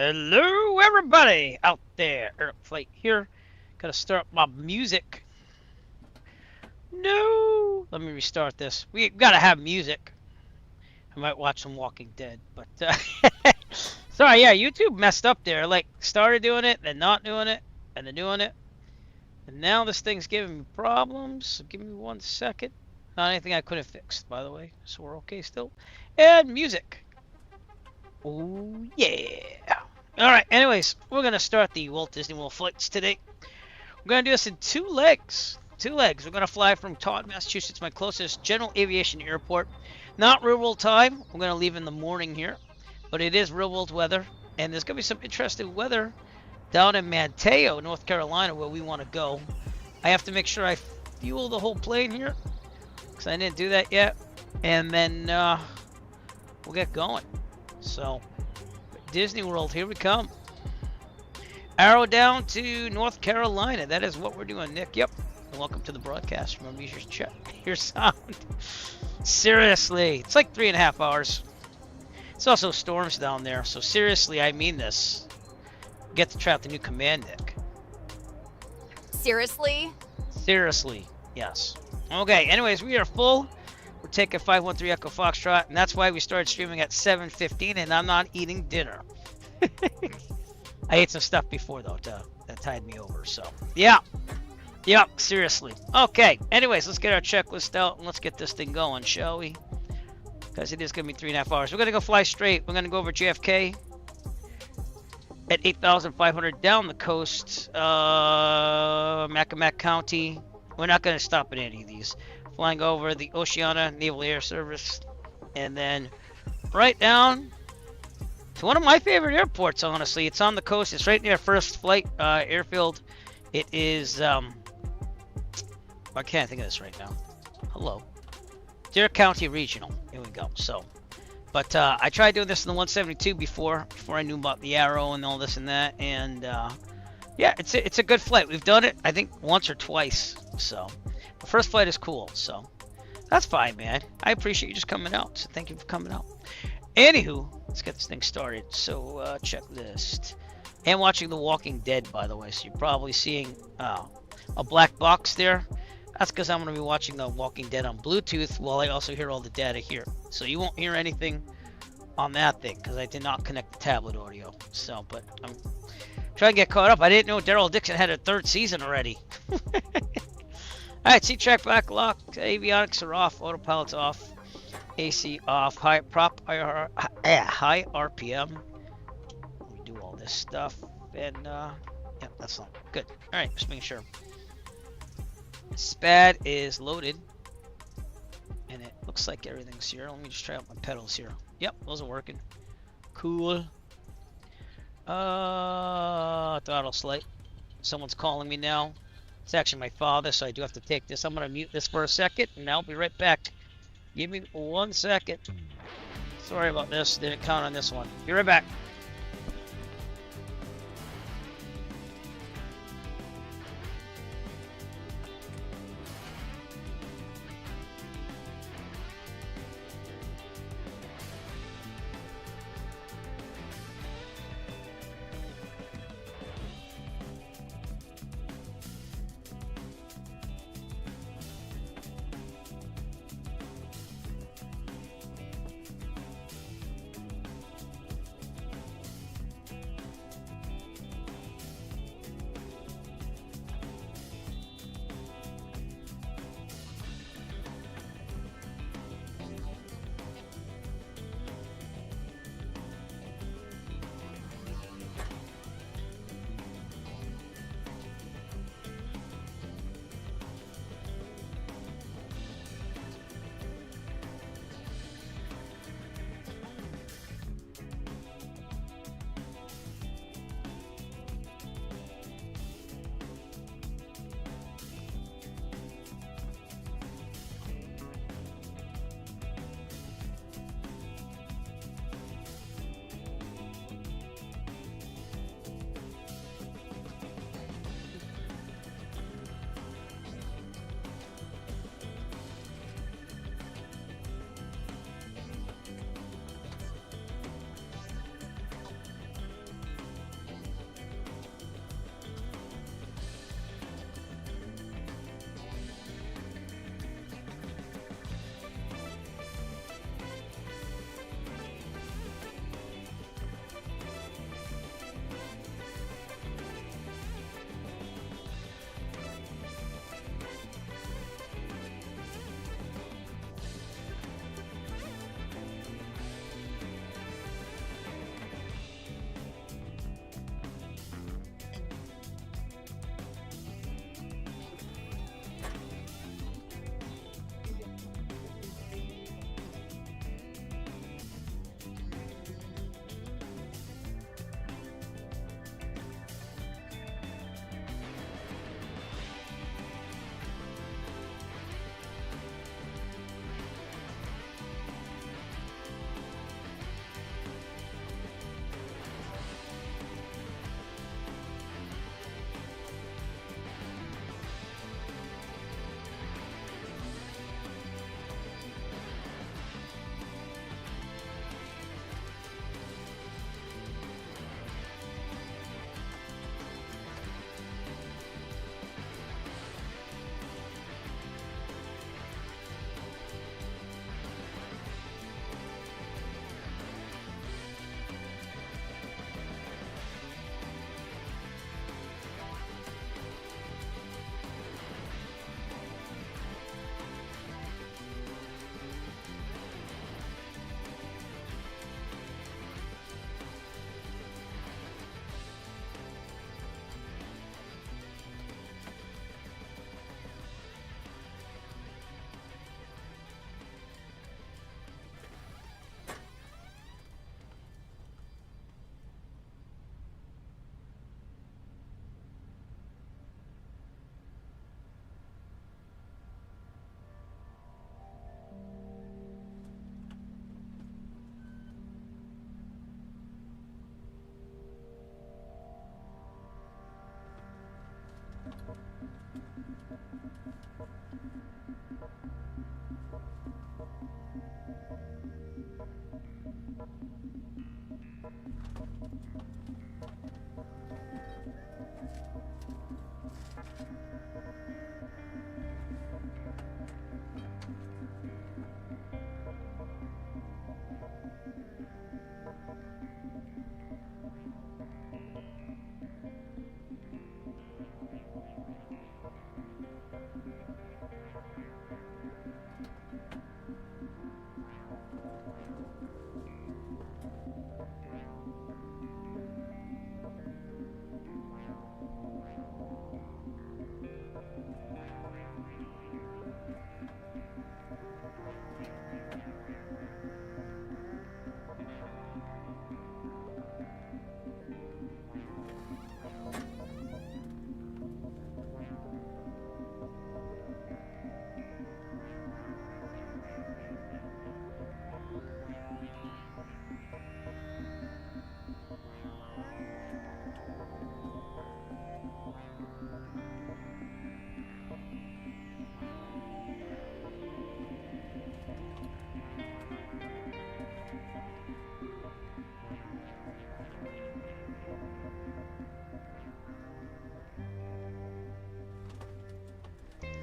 Hello, everybody out there. Flight here. Gotta start my music. No, let me restart this. We gotta have music. I might watch some Walking Dead, but sorry, yeah, YouTube messed up there. Like started doing it, then not doing it, and then doing it, and now this thing's giving me problems. So give me 1 second. Not anything I couldn't fix, by the way. So we're okay still. And music. Oh yeah. All right. Anyways, we're gonna start the Walt Disney World flights today. We're gonna do this in two legs. Two legs. We're gonna fly from Taunton, Massachusetts, my closest general aviation airport. Not real world time. We're gonna leave in the morning here, but it is real world weather, and there's gonna be some interesting weather down in Manteo, North Carolina, where we want to go. I have to make sure I fuel the whole plane here, because I didn't do that yet, and then we'll get going. So, Disney World, here we come. Arrow down to North Carolina. That is what we're doing, Nick. Yep. Welcome to the broadcast. Remember, use your sound. Seriously, it's like 3.5 hours. It's also storms down there. So seriously, I mean this. Get to try out the new command, Nick. Seriously? Seriously, yes. Okay, anyways, we are full. We're taking 513 Echo Foxtrot, and that's why we started streaming at 7:15, and I'm not eating dinner. I ate some stuff before, though, that tied me over, so. Yeah. Yep, seriously. Okay, anyways, let's get our checklist out, and let's get this thing going, shall we? Because it is going to be 3.5 hours. We're going to go fly straight. We're going to go over JFK at 8,500 down the coast, Mackinac County. We're not going to stop at any of these. Flying over the Oceana Naval Air Service, and then right down to one of my favorite airports, honestly. It's on the coast. It's right near First Flight Airfield. It is, I can't think of this right now. Hello. Dare County Regional. Here we go. So, but I tried doing this in the 172 before I knew about the Arrow and all this and that, and yeah, it's a good flight. We've done it, I think, once or twice, so. The first flight is cool, so that's fine, man. I appreciate you just coming out, so thank you for coming out. Anywho, let's get this thing started. So, checklist. And watching The Walking Dead, by the way, so you're probably seeing a black box there. That's because I'm going to be watching The Walking Dead on Bluetooth while I also hear all the data here. So you won't hear anything on that thing because I did not connect the tablet audio. So, but I'm trying to get caught up. I didn't know Daryl Dixon had a third season already. Alright, C-track back locked, avionics are off, autopilot's off, AC off, high RPM. Let me do all this stuff, and yeah, that's all good. Alright, just making sure. SPAD is loaded, and it looks like everything's here. Let me just try out my pedals here. Yep, those are working. Cool. Throttle slight. Someone's calling me now. It's actually my father, so I do have to take this. I'm going to mute this for a second, and I'll be right back. Give me 1 second. Sorry about this. Didn't count on this one. Be right back.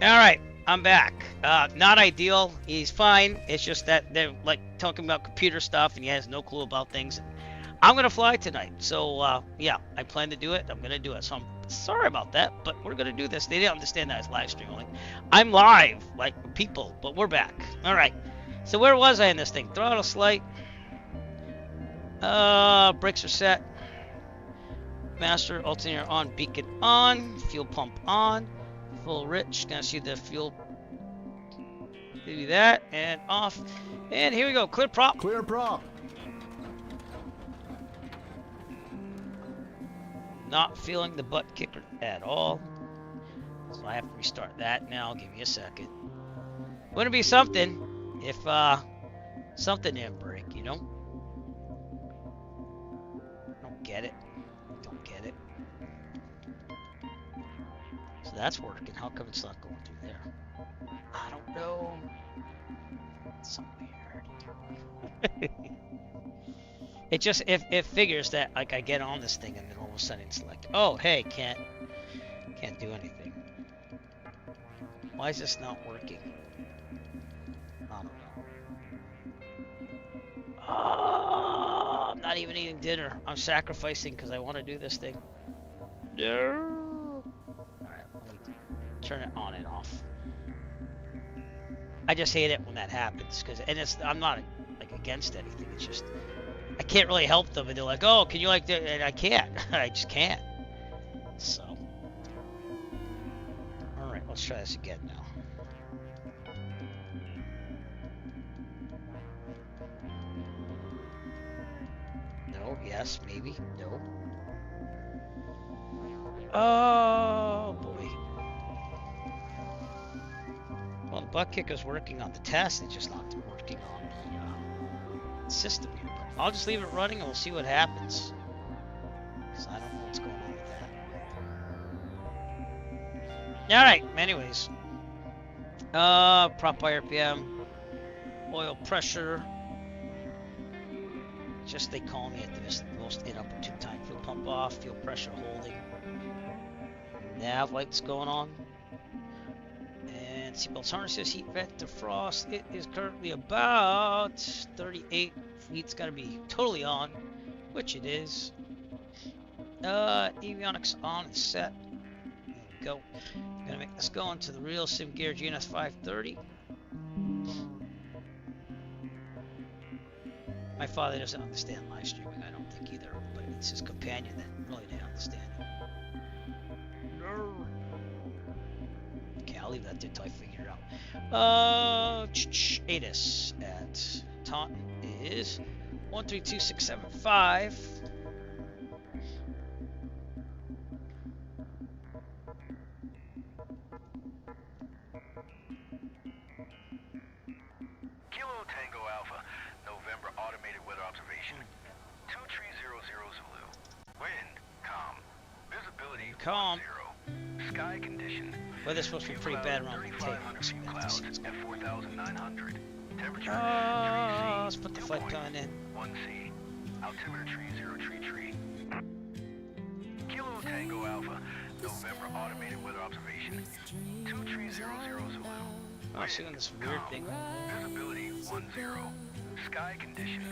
All right, I'm back. Not ideal. He's fine. It's just that they're like talking about computer stuff, and he has no clue about things. I'm gonna fly tonight, so yeah, I plan to do it. I'm gonna do it. So I'm sorry about that, but we're gonna do this. They didn't understand that it's live streaming. I'm live, like people, but we're back. All right. So where was I in this thing? Throttle slight. Brakes are set. Master alternator on, beacon on, fuel pump on, full rich. Gonna see the fuel. Do that and off. And here we go. Clear prop. Clear prop. Not feeling the butt kicker at all. So I have to restart that now. Give me a second. Wouldn't be something if something didn't break, you know? Don't get it. Don't get it. So that's working. How come it's not going through there? I don't know. It's so weird. It just it figures that like I get on this thing and then all of a sudden it's like, oh hey, can't do anything. Why is this not working? I don't know. Oh, I'm not even eating dinner. I'm sacrificing because I want to do this thing. No. Alright, let me turn it on and off. I just hate it when that happens because I'm not like against anything. It's just I can't really help them, and they're like, "Oh, can you like that?" And I can't. I just can't. So, all right, let's try this again now. No. Yes. Maybe. No. Oh boy. Well, the butt kicker's working on the test. It's just not working on the system here. But I'll just leave it running and we'll see what happens. Because I don't know what's going on with that. Alright, anyways. Prop by RPM. Oil pressure. Just they call me at the most inopportune time. Fuel pump off. Fuel pressure holding. Nav lights going on. And seatbelts, harnesses, heat vent, defrost. It is currently about 38. Heat's got to be totally on, which it is. Avionics on and set. There we go. Gonna make this go into the real sim gear GNS 530. My father doesn't understand live streaming, I don't think either, but it's his companion that really didn't understand it. Okay, I'll leave that there until I figure it out. ATIS at Taunton is 132675. Kilo Tango Alpha, November automated weather observation. 2300 Zulu. Wind, calm. Visibility, Calm. 0. Sky condition. Weather's supposed to be pretty bad around Manteo. Few clouds at 4,900. Temperature, Let's put the flight plan in. 1C. Altimeter 3033. Kilo Tango Alpha, November automated weather observation. 2300 Zulu. Oh, I'm seeing this weird thing. Visibility 10. Sky condition.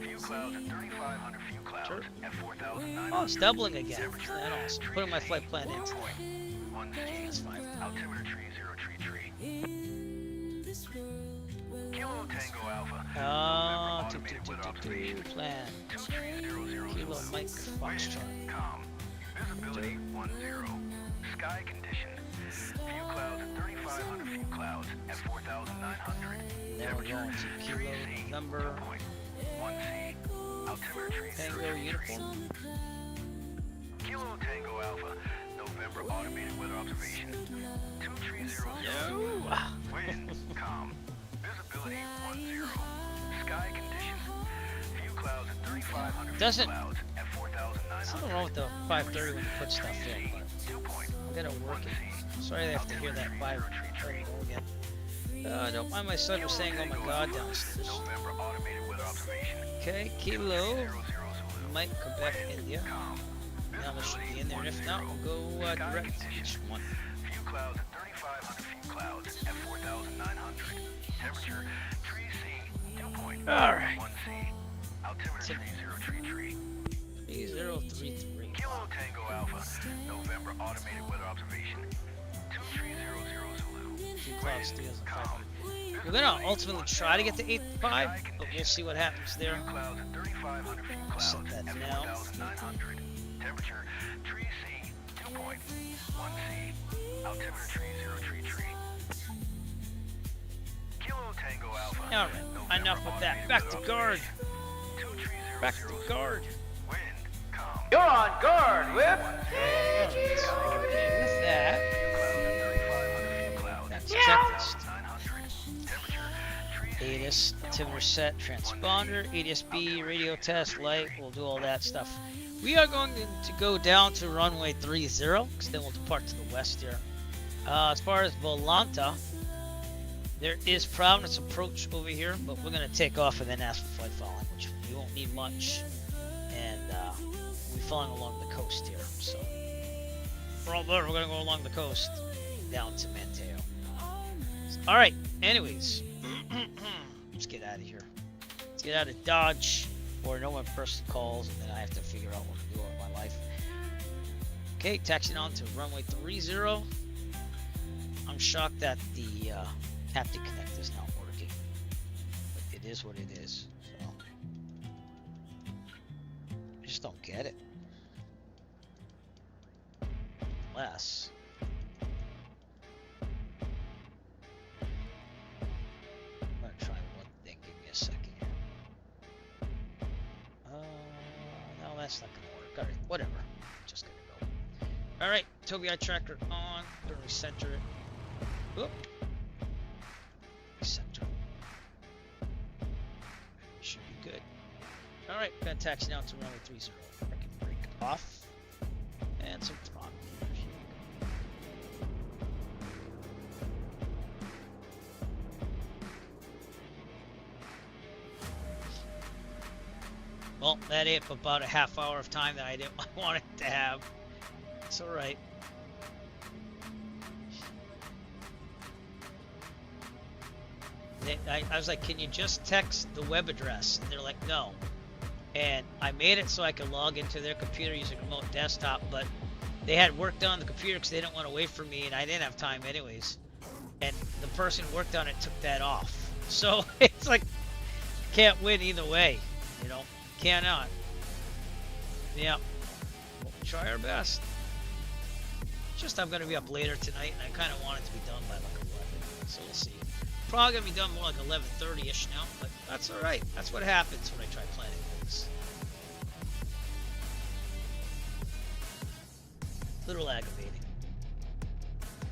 Few clouds at 3,500 few clouds Sure. at 4,900. Oh, it's doubling again. That awesome. Putting my flight plan in. 1C. That's fine. Altimeter 3033. Kilo Tango Alpha. Plan. 2300 Kilo Mike Foxtrot. Calm. Visibility 10. Sky condition. Few clouds at 3,500 few clouds at 4,900. There we're going to Kilo November. 1C. Altimeter Tango 3033. uniform. Kilo Tango Alpha. November automated weather observation. 2300. No. Wind, calm. Visibility 10. Sky condition. Few clouds at 3,500 few Doesn't- clouds at 4,900. Something wrong with the 530 when you put stuff in, but I'll get it working. Sorry they have to hear that 530 again. Don't mind my son was saying, oh my god, downstairs. November automated weather observation. Okay, Kilo, Mike, Quebec, India. Now this should be in there, and if not, we'll go direct to each one. Few clouds at 3,500 few Temperature 3C, dew point All right. 1C. Altimeter 3033. 3033. Kilo Tango Alpha, November automated weather observation. 2300 Zulu. Few clouds, 3,500. We're gonna ultimately try to get to 8.5, but we'll see what happens there. Few clouds at 3,500 few clouds Set that at now. 4,900. Temperature 3C, dew point 1C. Altimeter 3033. Kilo Tango Alpha. All right, enough of that. Back to guard. Back to guard. Wind calm. You're on guard, Whip. Okay, with that, that's checklist. ATIS, altimeter set, transponder, ATIS-B, radio test, light, we'll do all that stuff. We are going to go down to runway 30, because then we'll depart to the west here. As far as Volanta, there is Providence approach over here, but we're going to take off and then ask for flight following, which we won't need much. And we're flying along the coast here, so we're going to go along the coast down to Manteo. All right, anyways, let's get out of here. Let's get out of Dodge, or no one person calls, and then I have to figure out what to do with my life. Okay, taxiing on to runway 30. I'm shocked that the haptic connect is not working, but it is what it is. So I just don't get it. Unless I'm gonna try one thing. Give me a second here. No, that's not gonna work. All right, whatever. Just gonna go. All right, Tobii eye tracker on. Gonna recenter it. Whoop. Center. Should be good. Alright, gonna taxi down to runway 30. Braking brake off. And some throttle. Here we go. Well, that ate up about a half hour of time that I didn't want it to have. It's alright. I was like, can you just text the web address? And they're like, no. And I made it so I could log into their computer using a remote desktop, but they had work done on the computer because they didn't want to wait for me, and I didn't have time anyways. And the person who worked on it took that off. So it's like, can't win either way, you know? Cannot. Yeah. We'll try our best. Just I'm going to be up later tonight, and I kind of want it to be done by like 11, so we'll see. Probably gonna be done more like 11:30ish now, but that's all right. That's what happens when I try planning things. A little aggravating,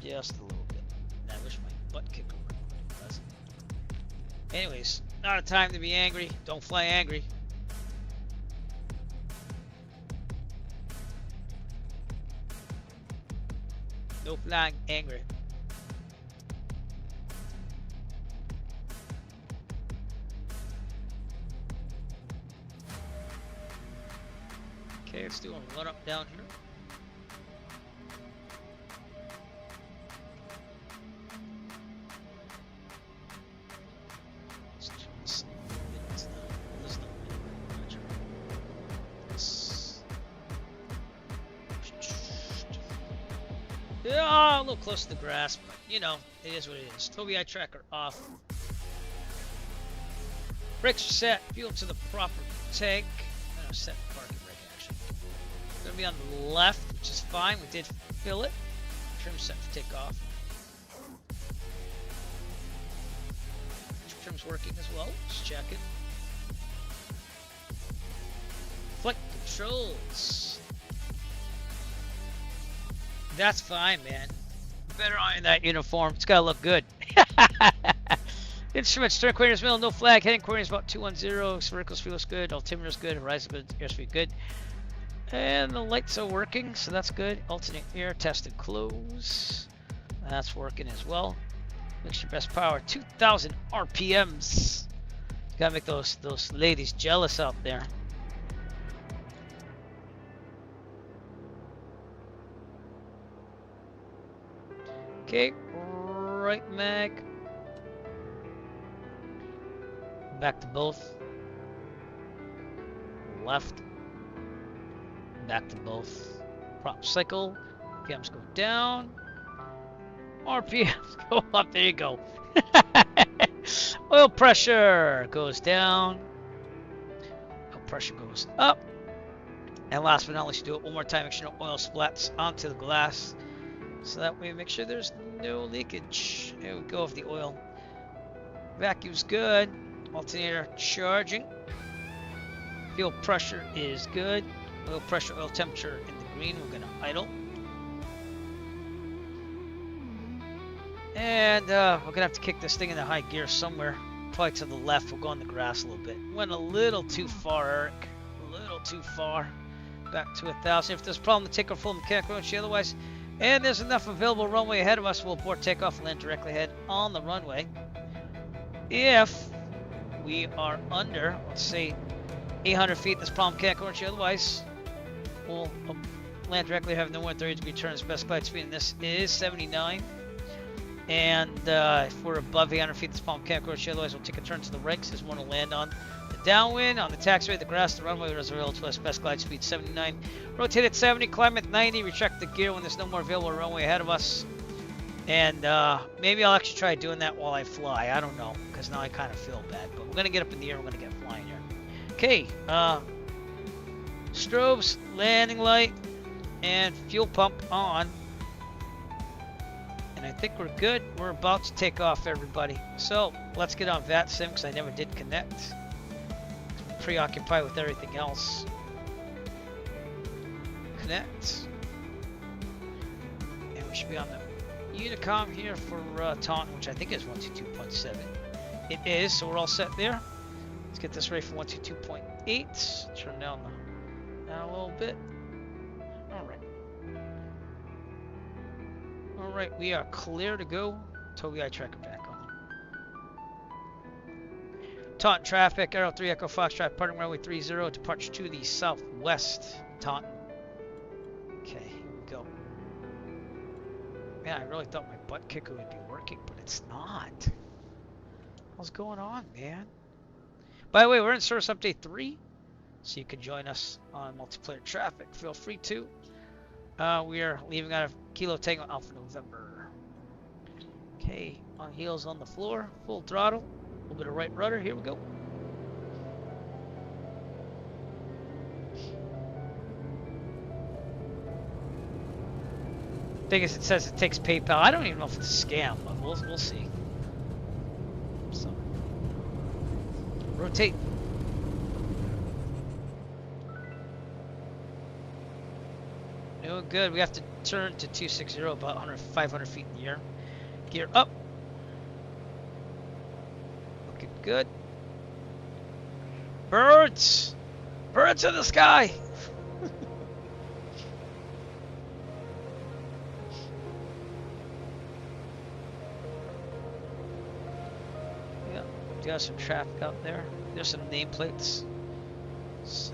just a little bit. And I wish my butt kicker worked, but it doesn't. Anyways, not a time to be angry. Don't fly angry. No flying angry. Okay, let's do a run up down here. Let's turn this minutes down. There's no minute measure. Yeah, a little close to the grass, but you know, it is what it is. Tobii eye tracker off. Brakes are set. Fuel to the proper tank. I'm gonna set parking brake action. It's gonna be on the left, which is fine. We did fill it. Trim set for takeoff. Trim's working as well. Just check it. Flight controls. That's fine, man. Better iron that uniform. It's gotta look good. Instruments, stern coordinates, middle, no flag. Heading coordinates about 210. Vertical speed looks good. Altimeter's good. Horizon good. Airspeed good. And the lights are working, so that's good. Alternate air, tested close. That's working as well. Mixture best power, 2,000 RPMs. Gotta make those ladies jealous out there. Okay, right mag. Back to both. Left. Back to both. Prop cycle. PMs go down. RPMs go up. There you go. Oil pressure goes down. Oil pressure goes up. And last but not least, do it one more time. Make sure no oil splats onto the glass. So that way, make sure there's no leakage. There we go with the oil. Vacuum's good. Alternator charging. Fuel pressure is good. Oil pressure, oil temperature in the green. We're going to idle. And we're going to have to kick this thing into high gear somewhere. Probably to the left. We'll go on the grass a little bit. Went a little too far, Eric. A little too far. Back to 1,000. If there's a problem, take our full mechanical road. Otherwise, and there's enough available runway ahead of us, we'll abort takeoff and land directly ahead on the runway. If we are under, let's say, 800 feet, this problem can't go. Otherwise, we'll land directly, have no more than 30 degree turns. Best glide speed in this is 79. And if we're above 800 feet, this problem can't go. Otherwise, we'll take a turn to the right because there's more to land on. The downwind, on the taxiway, the grass, the runway, there's available to us. Best glide speed 79. Rotate at 70, climb at 90, recheck the gear when there's no more available runway ahead of us. And maybe I'll actually try doing that while I fly. I don't know, because now I kind of feel bad. But we're going to get up in the air. We're going to get flying here. Okay. Strobes, landing light, and fuel pump on. And I think we're good. We're about to take off, everybody. So let's get on VATSIM, because I never did connect. I'm preoccupied with everything else. Connect. And we should be on the Unicom here for Taunton, which I think is 122.7. It is, so we're all set there. Let's get this ready for 122.8. Turn down a little bit. All right, we are clear to go. Toby eye tracker back on. Taunton traffic, Arrow 3 Echo Foxtrot, departing runway 30, departure to the southwest, Taunton. Okay, here we go. Man, I really thought my butt kicker would be working, but it's not. What's going on, man? By the way, we're in service update 3, so you can join us on multiplayer traffic. Feel free to. We are leaving out of Kilo Tango Alpha November. Okay, on heels on the floor, full throttle, a little bit of right rudder. Here we go. Thing is, it says it takes PayPal. I don't even know if it's a scam, but we'll see. So, rotate. Doing good. We have to turn to 260, about 500 feet in the air. Gear up. Looking good. Birds! Birds in the sky! Yeah, do have some traffic out there. There's some nameplates. So.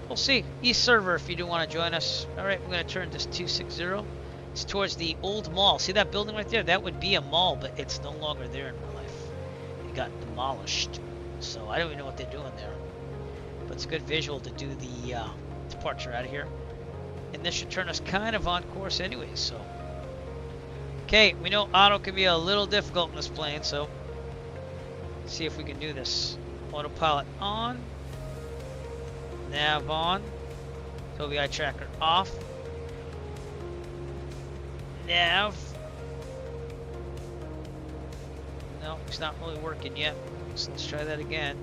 We'll see. East server if you do want to join us. Alright, we're going to turn this 260. It's towards the old mall. See that building right there? That would be a mall, but it's no longer there in real life. It got demolished. So I don't even know what they're doing there. But it's a good visual to do the departure out of here. And this should turn us kind of on course anyway, so. Okay, we know auto can be a little difficult in this plane, so. Let's see if we can do this. Autopilot on. Nav on. Toby eye tracker off. Nav. No, it's not really working yet. So let's try that again.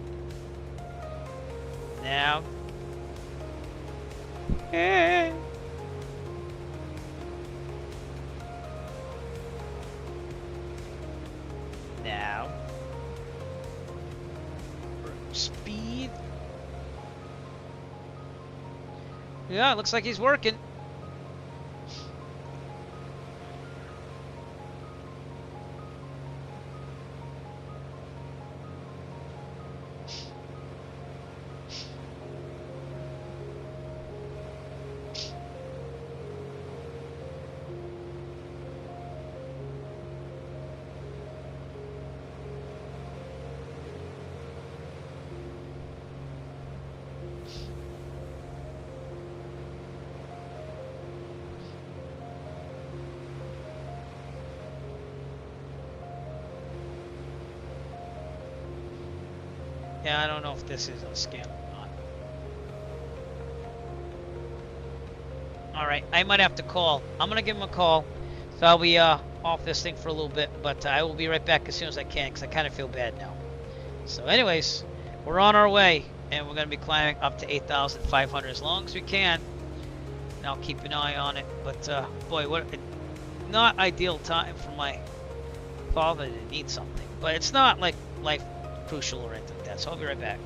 Nav. Hey. Now. Speed. Yeah, it looks like he's working. Yeah, I don't know if this is a scam or not. All right, I might have to call. I'm gonna give him a call. So I'll be off this thing for a little bit, but I will be right back as soon as I can because I kind of feel bad now. So anyways, we're on our way, and we're gonna be climbing up to 8,500 as long as we can. And I'll keep an eye on it. But boy, what not ideal time for my father to need something. But it's not like life crucial or anything like that. So I'll be right back.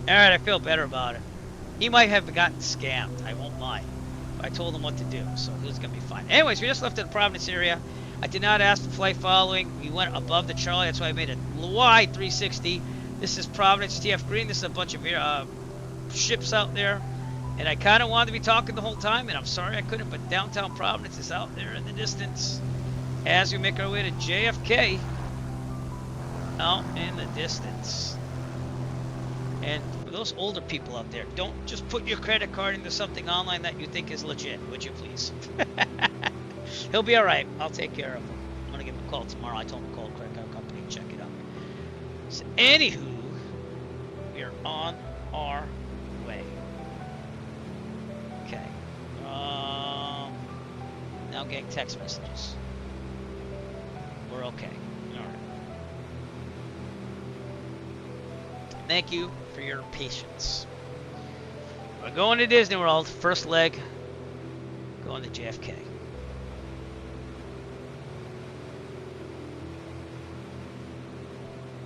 Alright, I feel better about it. He might have gotten scammed, I won't lie. But I told him what to do, so he was going to be fine. Anyways, we just left the Providence area. I did not ask for flight following. We went above the Charlie, that's why I made a wide 360. This is Providence TF Green. This is a bunch of ships out there. And I kind of wanted to be talking the whole time, and I'm sorry I couldn't, but downtown Providence is out there in the distance. As we make our way to JFK. Out in the distance. And for those older people out there, don't just put your credit card into something online that you think is legit, would you please? He'll be alright. I'll take care of him. I'm going to give him a call tomorrow. I told him to call a credit card company and check it out. So, anywho, we are on our way. Okay. Now getting text messages. We're okay. Alright. Thank you for your patience. We're going to Disney World. First leg. Going to JFK.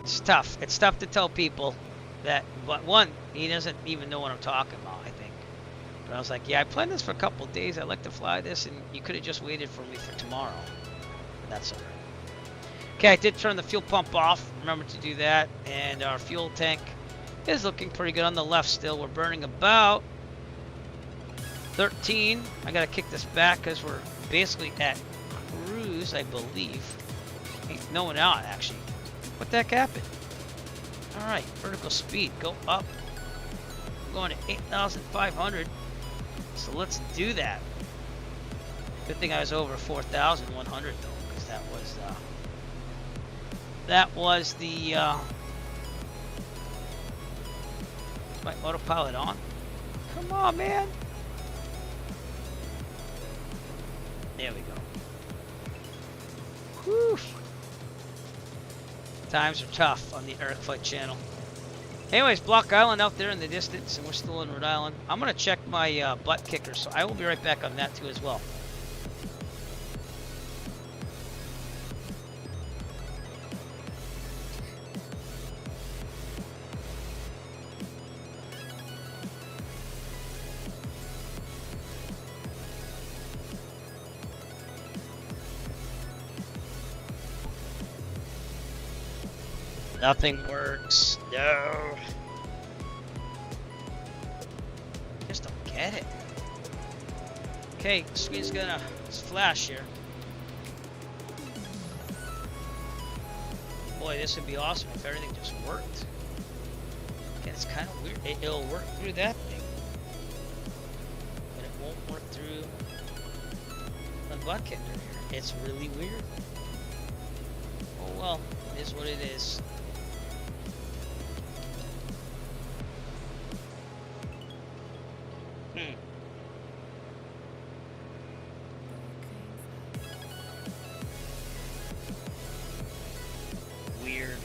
It's tough. It's tough to tell people that, but one, he doesn't even know what I'm talking about, I think. But I was like, yeah, I planned this for a couple of days. I'd like to fly this, and you could have just waited for me for tomorrow. But that's all right. Okay, I did turn the fuel pump off. Remember to do that. And our fuel tank is looking pretty good on the left still. We're burning about 13. I got to kick this back because we're basically at cruise, I believe. Ain't no one out, actually. What the heck happened? Alright, vertical speed. Go up. I'm going to 8,500. So let's do that. Good thing I was over 4,100 though, because that was the is my autopilot on? Come on, man. There we go. Whew. Times are tough on the Eric Flight channel. Anyways, Block Island out there in the distance, and we're still in Rhode Island. I'm going to check my butt kicker, so I will be right back on that too as well. Nothing works. No. Just don't get it. Okay, screen's gonna flash here. Boy, this would be awesome if everything just worked. Okay, it's kind of weird. It'll work through that thing, but it won't work through the butt kicker here. It's really weird. Oh well, it is what it is. Weird.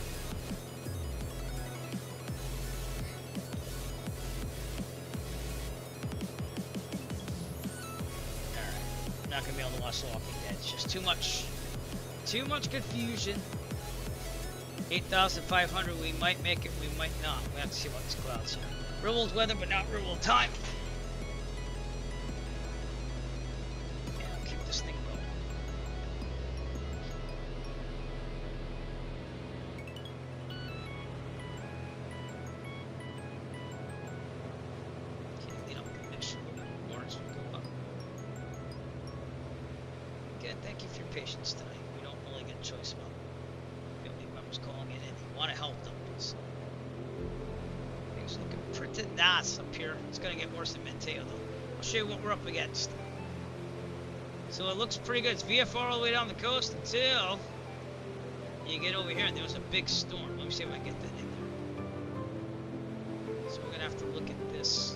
Alright. I'm not gonna be able to watch The Walking Dead. It's just too much confusion. 8,500, we might make it, we might not. We have to see about these clouds here. Real world weather, but not real world time. Yeah, I'll keep this thing going. Okay, lead up the mix a little bit more as we go up. Again, thank you for your patience tonight. We don't really get a choice about family members calling in, and we want to help them. So. Things looking pretty nice up here. It's going to get worse in Manteo though. I'll show you what we're up against. So it looks pretty good. It's VFR all the way down the coast until you get over here, and there was a big storm. Let me see if I can get that in there. So we're going to have to look at this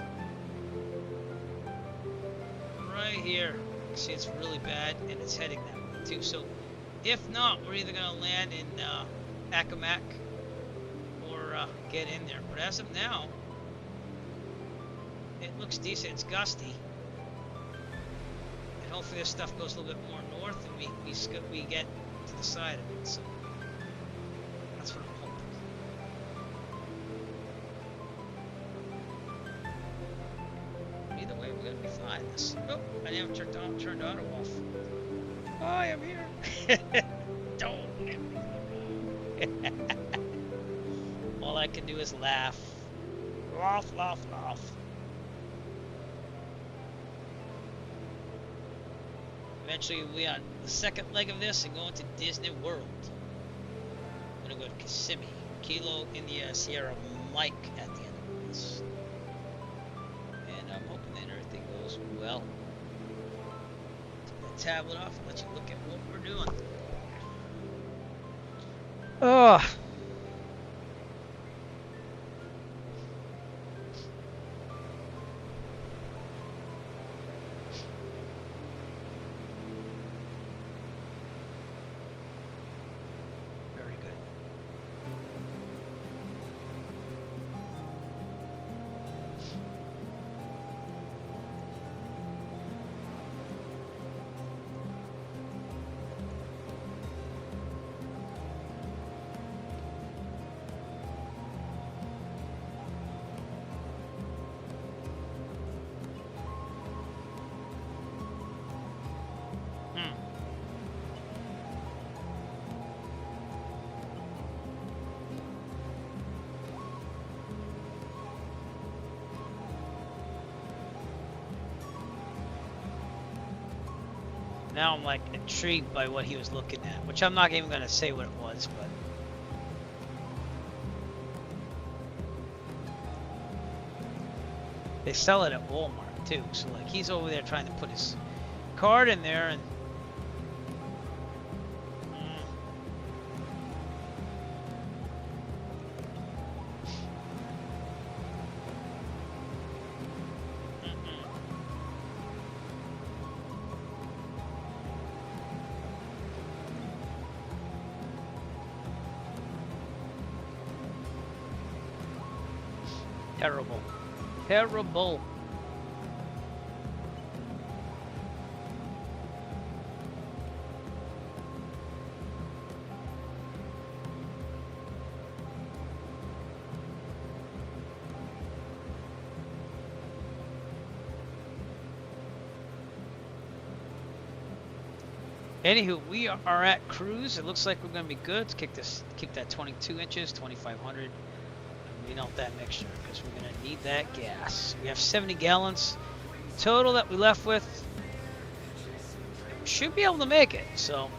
right here. See, it's really bad, and it's heading that way too. So if not, we're either going to land in Accomack or get in there. But as of now, it looks decent. It's gusty, and hopefully this stuff goes a little bit more north, and we get to the side of it. So that's what I'm hoping. fly this. Oh, I never turned auto off. I am here. Don't let me go. All I can do is laugh. Laugh, laugh, laugh. Eventually we'll be on the second leg of this and going to Disney World. I'm gonna go to Kissimmee. Kilo India Sierra Mike at the end of this. And I'm hoping that everything goes well. Take that tablet off and let you look at what we're doing. Oh. Very good. Now I'm like intrigued by what he was looking at, which I'm not even going to say what it was, but they sell it at Walmart too. So like he's over there trying to put his card in there and terrible. Terrible. Anywho, we are at cruise. It looks like we're going to be good. Let's keep that 22 inches, 2,500. And clean out that mixture because we're going to need that gas. We have 70 gallons total that we left with. Should be able to make it. So,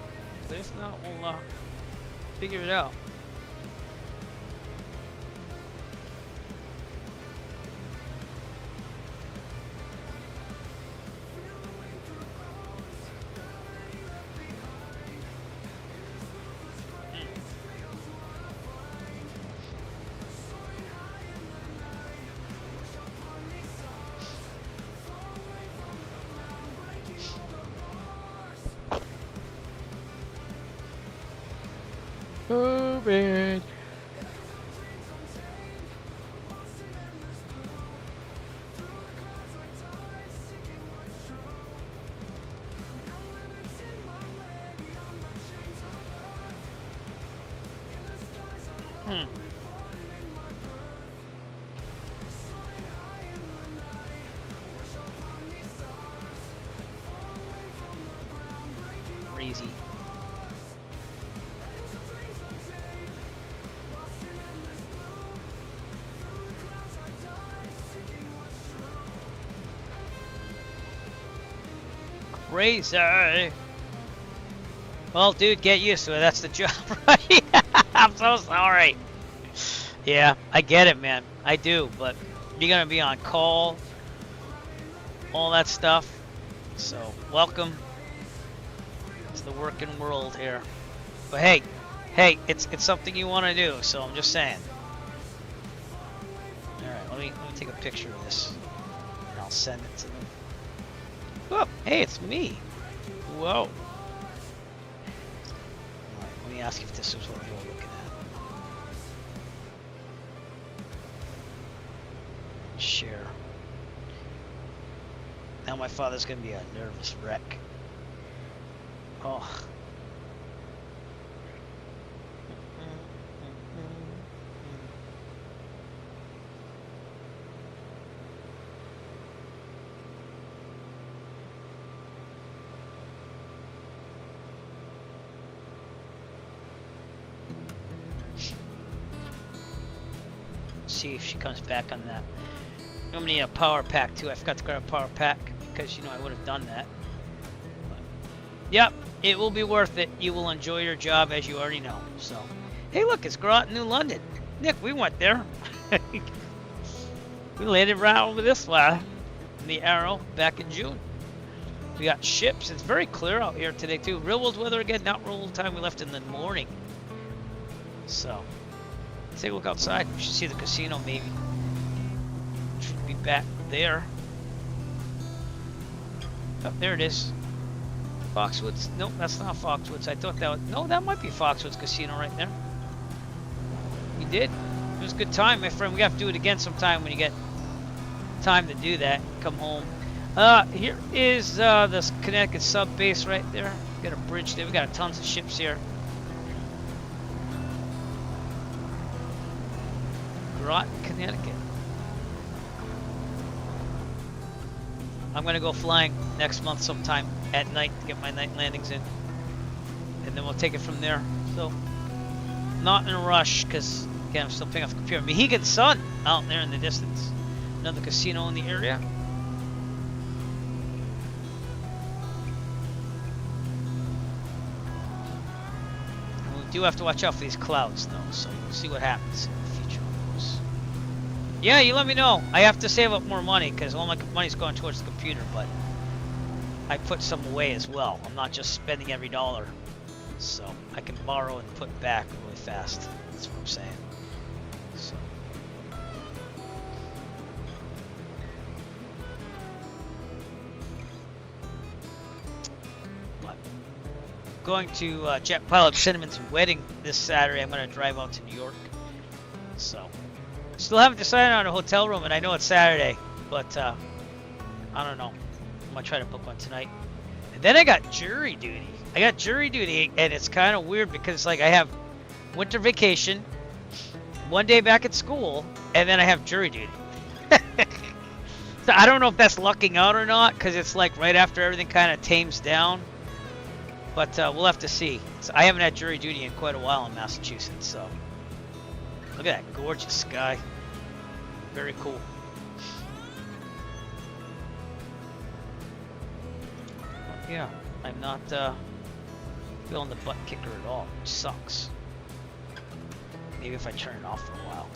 but if not, we'll figure it out. Moving. Crazy. Crazy. Well, dude, get used to it. That's the job, right? I'm so sorry. Yeah, I get it, man. I do, but you're gonna be on call, all that stuff. So, welcome to the working world here. But hey, it's something you want to do. So I'm just saying. All right, let me take a picture of this, and I'll send it to them. Oh, hey, it's me. Whoa. All right, let me ask if this is what we're looking at. Share. Now my father's gonna be a nervous wreck. Oh. see if she comes back on that. I'm gonna need a power pack too. I forgot to grab a power pack because you know I would have done that. But, yep, it will be worth it. You will enjoy your job as you already know. So, hey, look, it's Groton, New London. Nick, we went there. We landed right over this way in the Arrow back in June. We got ships. It's very clear out here today too. Real world weather again, not real world time. We left in the morning. So, let's take a look outside. We should see the casino maybe. Should be back there. Oh, there it is. Foxwoods. Nope, that's not Foxwoods. I thought that was... No, that might be Foxwoods Casino right there. We did. It was a good time, my friend. We have to do it again sometime when you get time to do that. Come home. Here is this Connecticut sub base right there. We got a bridge there. We got tons of ships here. Groton, Connecticut. I'm gonna go flying next month sometime at night to get my night landings in, and then we'll take it from there. So, not in a rush because again I'm still paying off the computer. Mohegan Sun out there in the distance. Another casino in the area. And we do have to watch out for these clouds though, so we'll see what happens in the future on those. Yeah, you let me know. I have to save up more money because all my money's going towards the computer, but I put some away as well. I'm not just spending every dollar, so I can borrow and put back really fast. That's what I'm saying. So. But going to Jet Pilot Cinnamon's wedding this Saturday. I'm going to drive out to New York. So. Still haven't decided on a hotel room, and I know it's Saturday, but I don't know. I'm gonna try to book one tonight. And then I got jury duty. And it's kind of weird because like I have winter vacation, one day back at school, and then I have jury duty. So I don't know if that's lucking out or not, because it's like right after everything kind of tames down. But we'll have to see. So I haven't had jury duty in quite a while in Massachusetts, so. Look at that gorgeous sky. Very cool. But yeah, I'm not feeling the butt kicker at all, which sucks. Maybe if I turn it off for a while.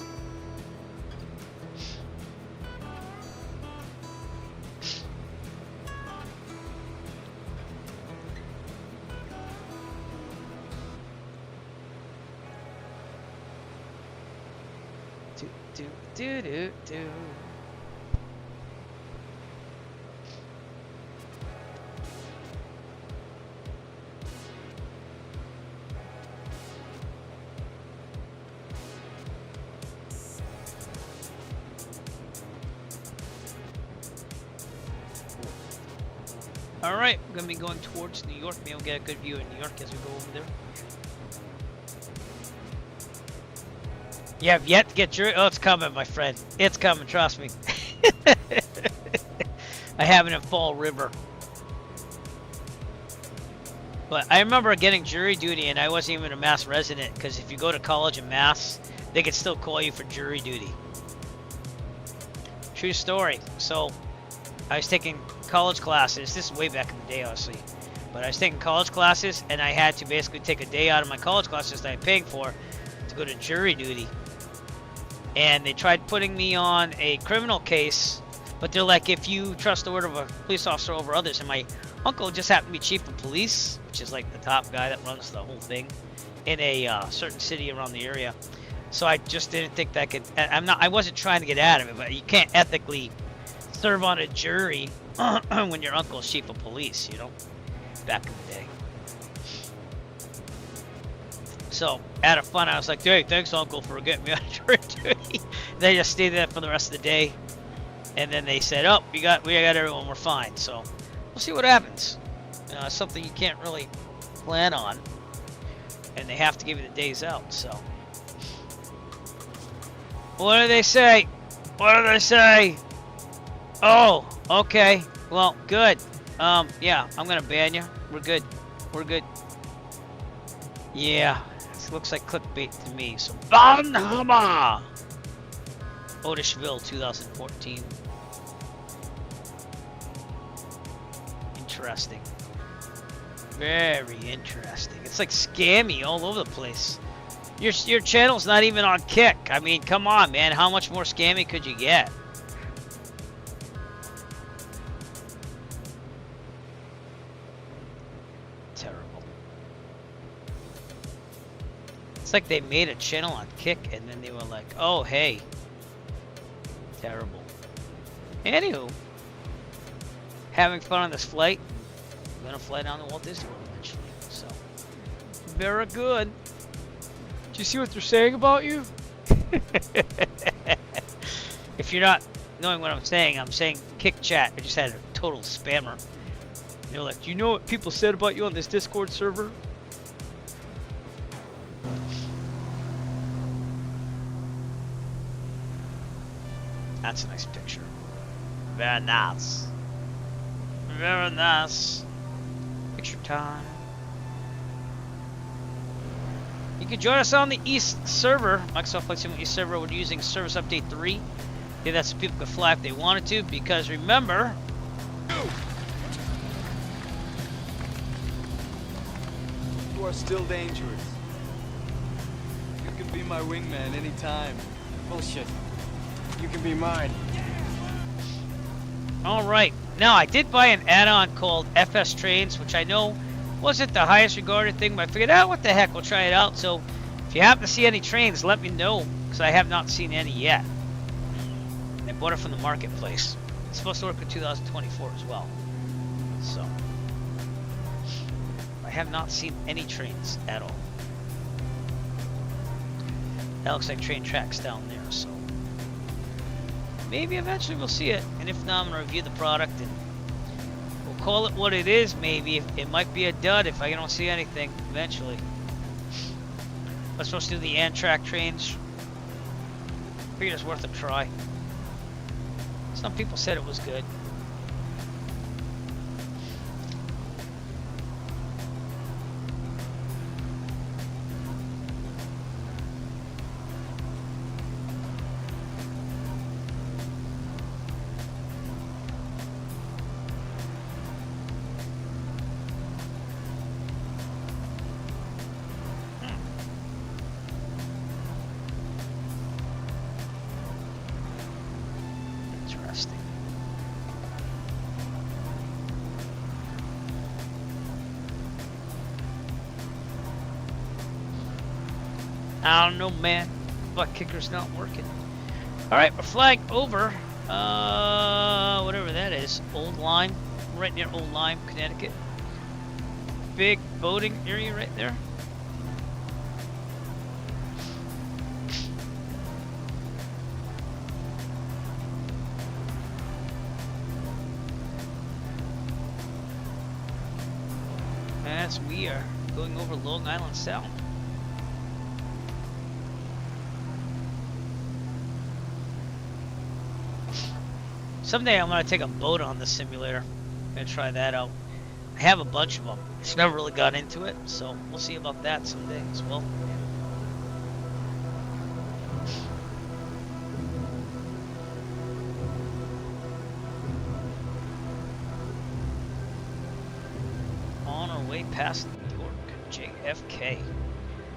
Do. All right, we're gonna be going towards New York. Maybe we'll get a good view of New York as we go over there. You have yet to get jury. Oh, it's coming, my friend. It's coming, trust me. I have it in Fall River. But I remember getting jury duty, and I wasn't even a Mass resident, because if you go to college in Mass, they could still call you for jury duty. True story. So, I was taking college classes. This is way back in the day, obviously. But I was taking college classes, and I had to basically take a day out of my college classes that I'm paying for to go to jury duty. And they tried putting me on a criminal case, but they're like, if you trust the word of a police officer over others, and my uncle just happened to be chief of police, which is like the top guy that runs the whole thing in a certain city around the area. So I just didn't think that could. I wasn't trying to get out of it, but you can't ethically serve on a jury when your uncle is chief of police, you know, back in the day. So, out of fun, I was like, hey, thanks, Uncle, for getting me on jury duty. They just stayed there for the rest of the day. And then they said, oh, we got everyone, we're fine. So, we'll see what happens. It's something you can't really plan on. And they have to give you the days out, so. What do they say? What do they say? Oh, okay. Well, good. Yeah, I'm going to ban you. We're good. We're good. Yeah. Looks like clickbait to me. So Banhammer. Otisville 2014. Interesting. Very interesting. It's like scammy all over the place. Your channel's not even on Kick. I mean, come on, man. How much more scammy could you get? Terrible. It's like they made a channel on Kick and then they were like, oh, hey. Terrible. Anywho, having fun on this flight. I'm gonna fly down to Walt Disney World eventually. So, very good. Do you see what they're saying about you? If you're not knowing what I'm saying Kick Chat. I just had a total spammer. They're like, do you know what people said about you on this Discord server? That's a nice picture. Very nice. Very nice. Picture time. You can join us on the East server, Microsoft Flight Simulator East server. We're using Service Update 3. Yeah, that's so people could fly if they wanted to, because remember, you are still dangerous. You can be my wingman anytime. Bullshit. You can be mine. Alright, now I did buy an add-on called FS Trains, which I know wasn't the highest regarded thing, but I figured, what the heck, we'll try it out. So if you happen to see any trains, let me know, because I have not seen any yet. I bought it from the marketplace. It's supposed to work in 2024 as well. So I have not seen any trains at all. That looks like train tracks down there, so maybe eventually we'll see it. And if not, I'm going to review the product and we'll call it what it is. Maybe it might be a dud if I don't see anything eventually. We're supposed to do the Amtrak trains. Figured it's worth a try. Some people said it was good. I don't know, man. Butt kicker's not working. Alright, we're flying over, whatever that is. Old Lyme. Right near Old Lyme, Connecticut. Big boating area right there. As we are going over Long Island Sound. Someday I'm going to take a boat on the simulator. I'm going to try that out. I have a bunch of them. Just never really got into it, so we'll see about that someday as well. On our way past New York, JFK.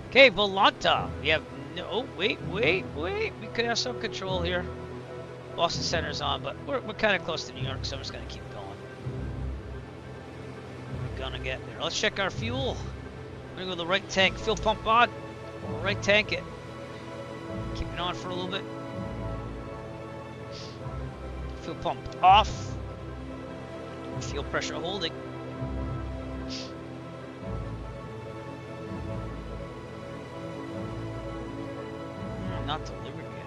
Okay, Volanta. We have no. Oh, wait. We could have some control here. Boston Center's on, but we're kind of close to New York, so I'm just going to keep going. We're going to get there. Let's check our fuel. We're going to go to the right tank. Fuel pump on. We'll right tank it. Keep it on for a little bit. Fuel pump off. Fuel pressure holding. Not delivered yet.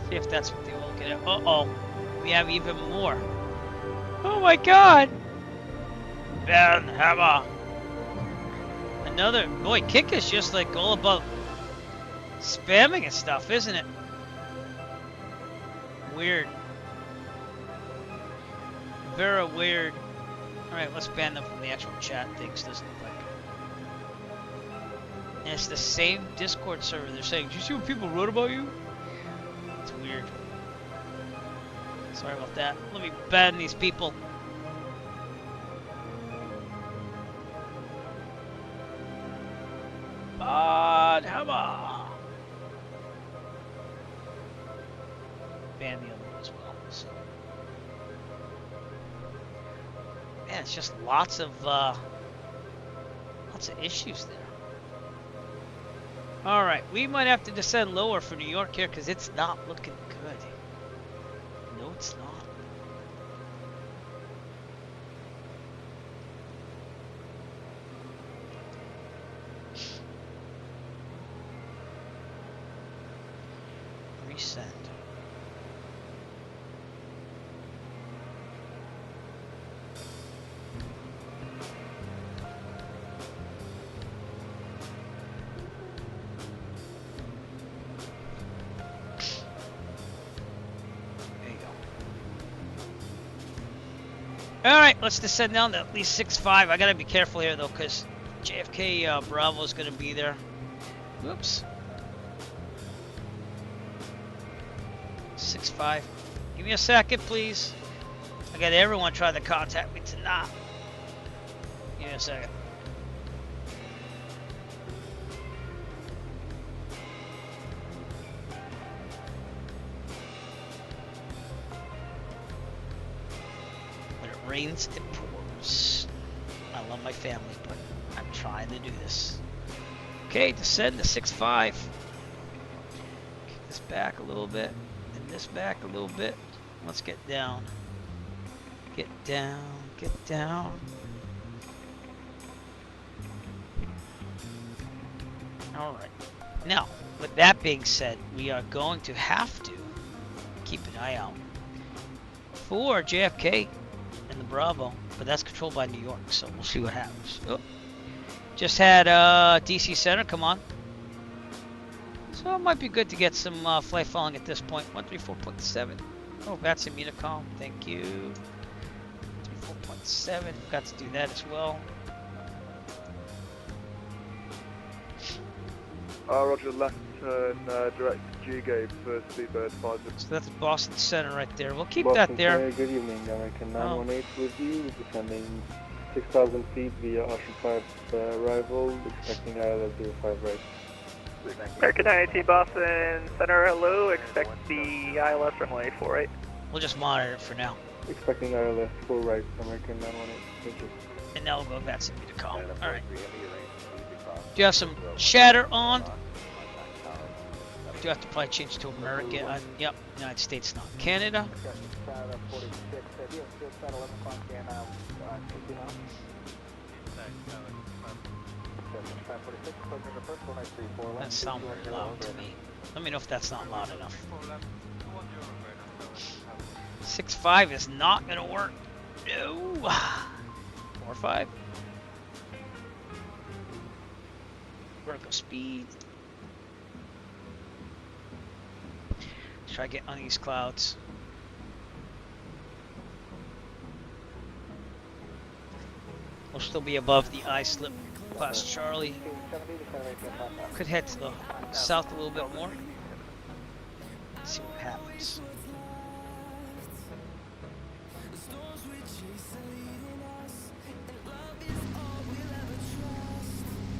See if that's what they will get at. Uh-oh. We have even more. Oh my god! Ben Hammer. Another boy, Kick is just like all about spamming and stuff, isn't it? Weird. Very weird. Alright, let's ban them from the actual chat things, doesn't look like. And it's the same Discord server. They're saying, did you see what people wrote about you? It's weird. Sorry about that. Let me ban these people. Hammer. Ban the other one as well. So. Man, it's just lots of issues there. All right, we might have to descend lower for New York here because it's not looking good. No, it's not. Resend. Alright, let's descend down to at least 6.5. I gotta be careful here though, because JFK Bravo is gonna be there. Whoops. 6.5. Give me a second, please. I got everyone trying to contact me tonight. Give me a second. Rains, it pours. I love my family, but I'm trying to do this. Okay, descend to 6.5. Kick this back a little bit, and this back a little bit. Let's get down. Get down, get down. Alright. Now, with that being said, we are going to have to keep an eye out for JFK and the Bravo, but that's controlled by New York, so we'll see what happens. Oh, just had DC Center come on, so it might be good to get some flight following at this point. 134.7. Oh, that's a Unicom. Thank you. 34.7. Got to do that as well. Roger, left turn direct G-gate for Seabird 5. So that's Boston Center right there. We'll keep Boston that there. Center, good evening, American 918 with you, descending 6,000 feet via Ocean 5 arrival, expecting ILS 05 right. American 918 Boston Center, hello, expect the ILS runway 48. We'll just monitor it for now. Expecting ILS 4 right, American 918, thank you. And now we'll go back to Unicom. Alright. Do you have some chatter on? Do you have to probably change to America? Yep, United States, not Canada. That sounds very loud to me. Let me know if that's not loud enough. 6.5 is not gonna work. No. 4.5. Vertical speed. Let's try to get on these clouds. We'll still be above the eye slip class Charlie. Could head to the south a little bit more. Let's see what happens.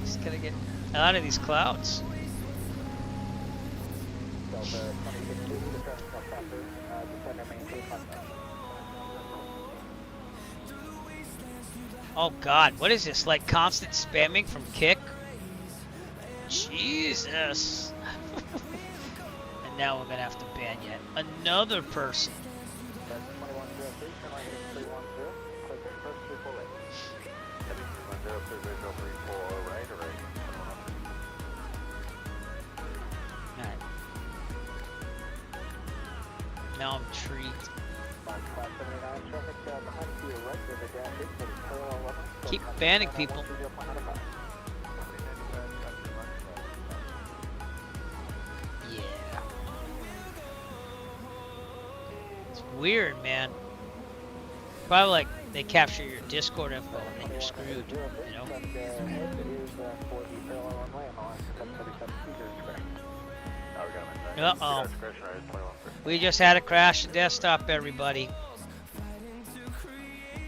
Just gotta get out of these clouds. Oh God, what is this? Like constant spamming from Kick? Jesus. And now we're gonna have to ban yet another person. Alright. Now I'm treat. Keep banning people. It's weird, man. Probably like they capture your Discord info and then you're screwed, you know? Uh-oh. We just had a crash the desktop, everybody.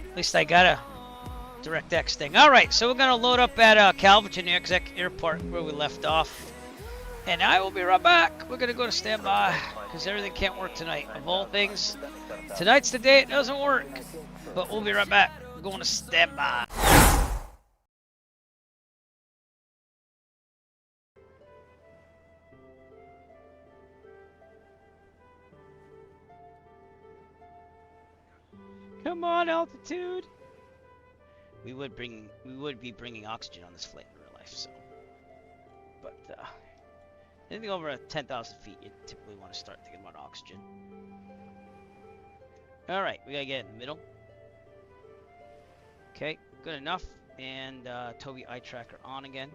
At least I got a DirectX thing. Alright, so we're going to load up at Calverton Airport where we left off. And I will be right back. We're going to go to standby because everything can't work tonight. Of all things, tonight's the day it doesn't work. But we'll be right back. We're going to standby. Come on, altitude. We would be bringing oxygen on this flight in real life, so. But anything over 10,000 feet, you typically want to start thinking about oxygen. All right, we gotta get in the middle. Okay, good enough. And Toby eye tracker on again.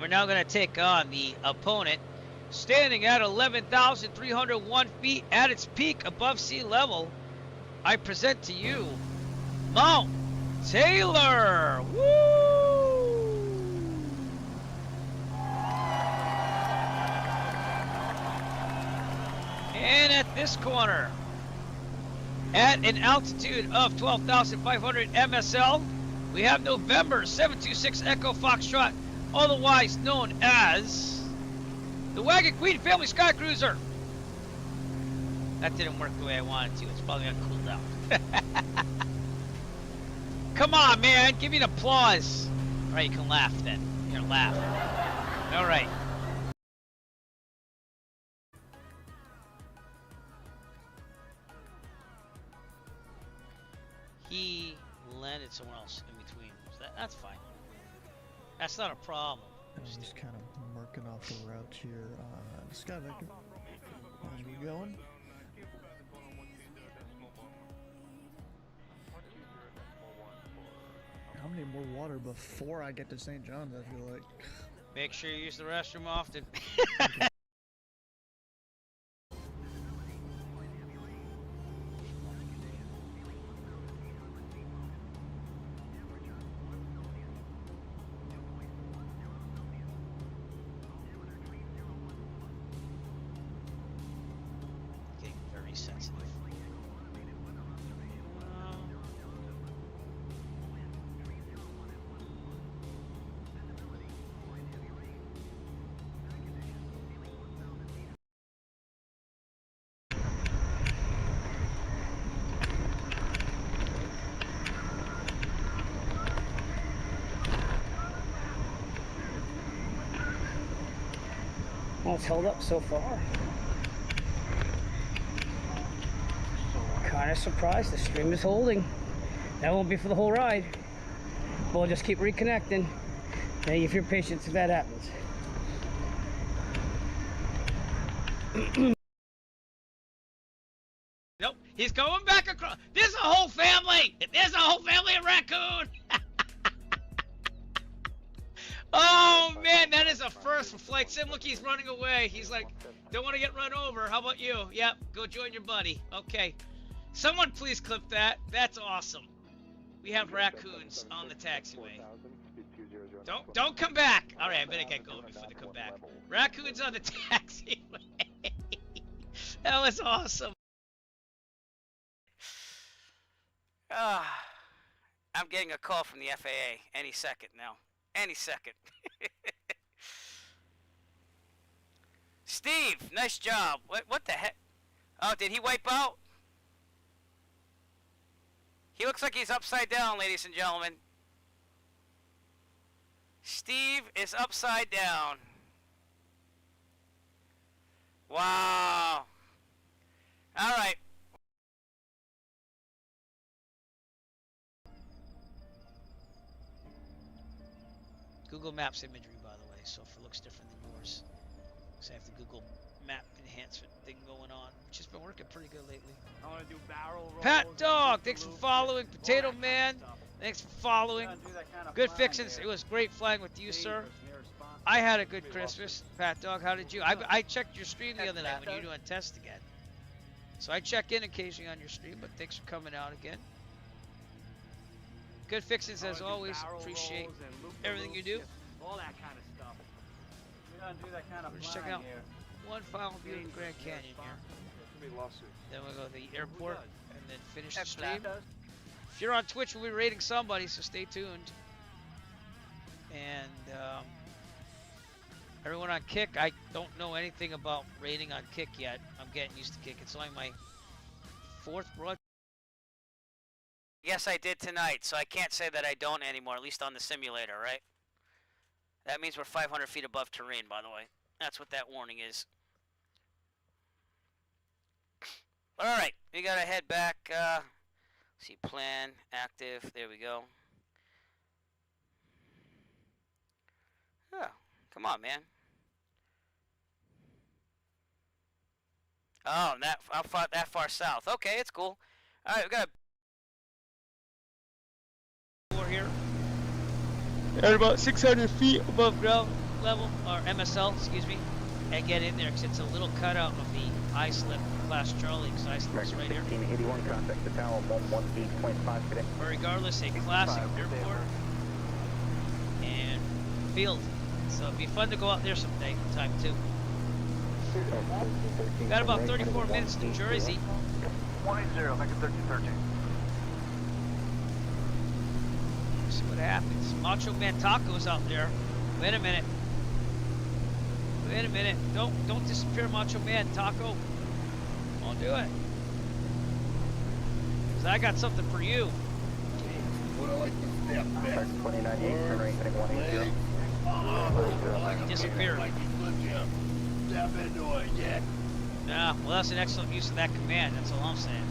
We're now gonna take on the opponent. Standing at 11,301 feet at its peak above sea level, I present to you Mount Taylor. Woo! And at this corner, at an altitude of 12,500 MSL, we have November 726 Echo Foxtrot, otherwise known as the Wagon Queen Family Sky Cruiser. That didn't work the way I wanted to. It's probably gonna cool down. Come on, man. Give me an applause. All right, you can laugh then. You're gonna laugh. All right. He landed somewhere else in between. That's fine. That's not a problem. I'm just kind of marking off the route here. Sky Vector, as we going? How many more water before I get to St. John's, I feel like? Make sure you use the restroom often. Well, it's held up so far. Kind of surprised the stream is holding. That won't be for the whole ride. We'll just keep reconnecting. Hey, if you're patient, if that happens. Nope, he's going back across. There's a whole family. There's a whole family of raccoon. Oh man, that is a first for Flight Sim. Look, he's running away. He's like, don't want to get run over. How about you? Yep, go join your buddy. Okay. Someone please clip that. That's awesome. We have raccoons on the taxiway. Don't come back. All right, I better get going before they come back. Raccoons on the taxiway. That was awesome. I'm getting a call from the FAA any second now. Any second. Steve, nice job. What the heck? Oh, did he wipe out? He looks like he's upside down, ladies and gentlemen. Steve is upside down. Wow. All right. Google Maps imagery, by the way, so if it looks different than yours, because I have the Google Map enhancement thing going on, which has been working pretty good lately. I want to do barrel rolls. Pat Dog, thanks for following. Potato Man, thanks for following. Good fixings. It was great flying with you, sir. I had a good Christmas, Pat Dog. How did you? I checked your stream the other night when you were doing tests again. So I check in occasionally on your stream, but thanks for coming out again. Good fixes as always. Appreciate everything you do. All that kind of stuff. We don't do that kind of We're just checking out one final view of the Grand Canyon here. Then we'll go to the airport and then finish the stream. If you're on Twitch, we'll be rating somebody, so stay tuned. And everyone on Kick, I don't know anything about rating on Kick yet. I'm getting used to Kick. It's only my 4th broadcast. Yes, I did tonight, so I can't say that I don't anymore, at least on the simulator, right? That means we're 500 feet above terrain, by the way. That's what that warning is. All right, we gotta head back. See, plan, active. There we go. Yeah, come on, man. Oh, that far south. Okay, it's cool. All right, we got here. At about 600 feet above ground level, or MSL, excuse me, and get in there because it's a little cutout of the iSlip class Charlie, because iSlip's right here. 1681, contact the tower 118.5 today. But regardless, a classic airport and field. So it'd be fun to go out there sometime too. Got about 34 minutes to Jersey. 180, make it 1313. See what happens. Macho Man Taco's out there. Wait a minute. Wait a minute. Don't disappear, Macho Man Taco. Won't do it. 'Cause I got something for you. Disappeared. Nah, well that's an excellent use of that command, that's all I'm saying.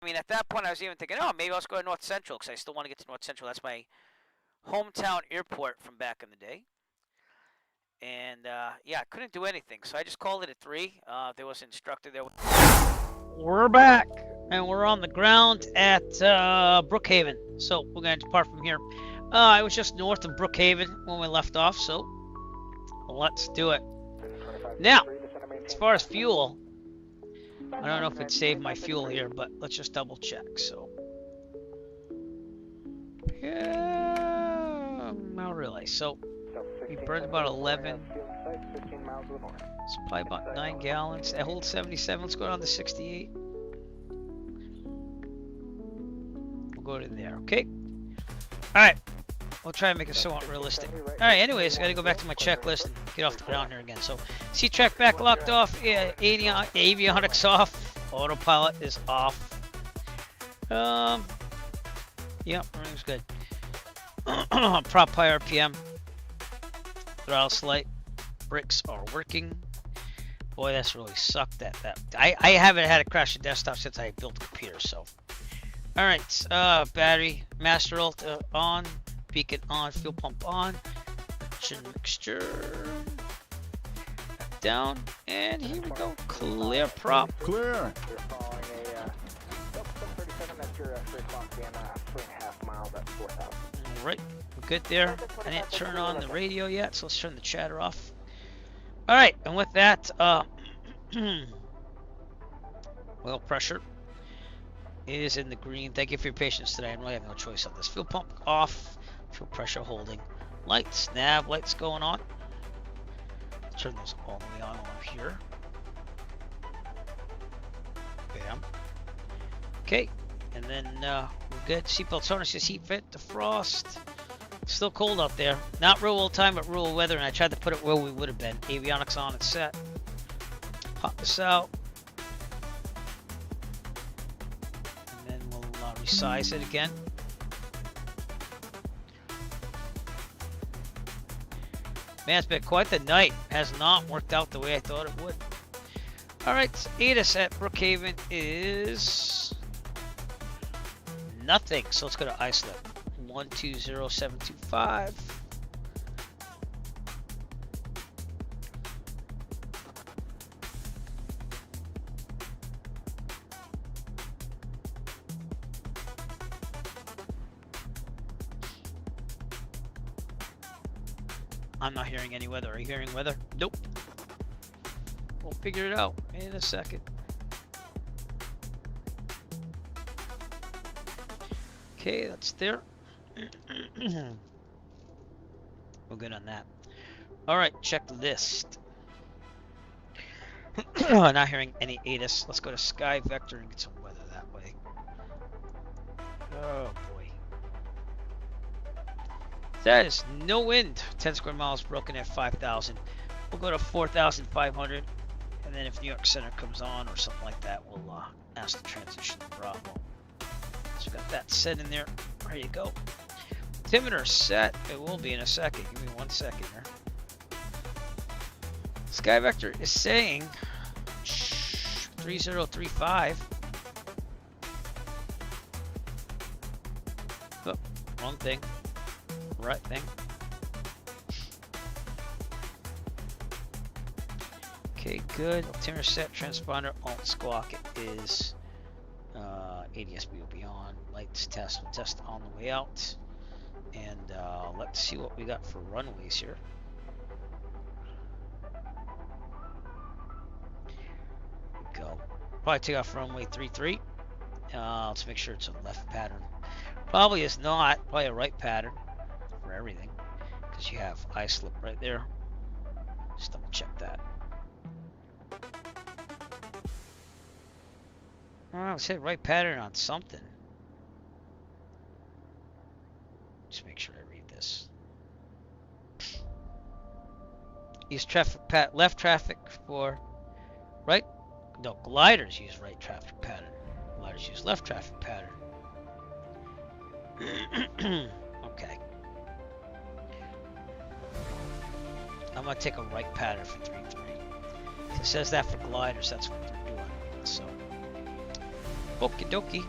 I mean, at that point I was even thinking, oh, maybe I'll just go to North Central, because I still want to get to North Central. That's my hometown airport from back in the day. And, yeah, I couldn't do anything, so I just called it at 3. There was an instructor there. We're back, and we're on the ground at Brookhaven. So we're going to depart from here. I was just north of Brookhaven when we left off, so let's do it. Now, as far as fuel, I don't know if it saved my fuel here, but let's just double check. So, yeah, not really. So, we burned about 11. It's probably about 9 gallons. That holds 77. Let's go down to 68. We'll go to there, okay? All right. We'll try and make it somewhat realistic. All right, anyways, I got to go back to my checklist and get off the ground here again. So, C-track back locked off, avionics off, autopilot is off. Yep, everything's good. Prop high RPM, throttle slight, brakes are working. Boy, that's really sucked. I haven't had a crash the desktop since I built the computer. So, all right, battery, master ultra on. Beacon on, fuel pump on, mixture down, and here we go. Clear prop. Clear. Alright, we're good there. I didn't turn on the radio yet, so let's turn the chatter off. Alright, and with that, oil pressure is in the green. Thank you for your patience today. I really have no choice on this. Fuel pump off. Fuel pressure holding. Lights, nav lights going on. Turn those all the way on over here. Bam. Okay, and then we're good. Seatbelt harnesses, heat fit, defrost. Still cold out there. Not real old time, but real weather, and I tried to put it where we would have been. Avionics on and set. Pop this out. And then we'll resize it again. Man, it's been quite the night. Has not worked out the way I thought it would. Alright, ATIS at Brookhaven is nothing. So let's go to iSlip. 120725. I'm not hearing any weather. Are you hearing weather? Nope. We'll figure it out in a second. Okay, that's there. We're good on that. Alright, check list. Not hearing any ATIS. Let's go to Sky Vector and get some weather that way. Oh boy. That is no wind. 10 square miles broken at 5,000. We'll go to 4,500. And then if New York Center comes on or something like that, we'll ask the transition to Bravo. So we got that set in there. There you go. Altimeter set. It will be in a second. Give me 1 second here. Sky Vector is saying 3035. Oh, wrong thing. Right thing. Okay, good. Altimeter set, transponder, alt squawk. It is ADSB will be on. Lights test. We'll test on the way out. And let's see what we got for runways here. Go. Probably take off runway 33. Let's make sure it's a left pattern. Probably is not. Probably a right pattern for everything, because you have I-slip right there. Just double check that. Oh, it said right pattern on something. Just make sure I read this. Use traffic left traffic for right. No, gliders use right traffic pattern. Gliders use left traffic pattern. Okay. I'm gonna take a right pattern for 3-3. It says that for gliders. That's what they're doing. So, okie dokie.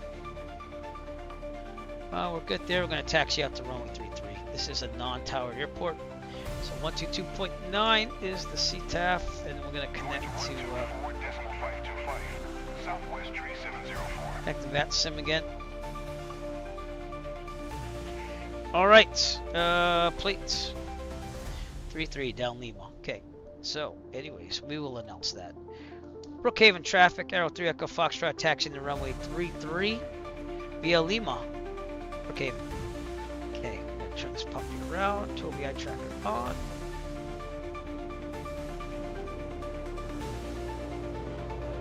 We're good there. We're gonna taxi out to runway 33. This is a non-towered airport. So 122.9 is the CTAF, and we're gonna connect to connect to that sim again. All right, plates 33 down Lima. Okay, so anyways, we will announce that. Brookhaven traffic, Arrow 3 Echo Foxtrot taxiing the runway 33 via Lima. Brookhaven. Okay, I'm gonna turn this puppy around. Tobii eye tracker on.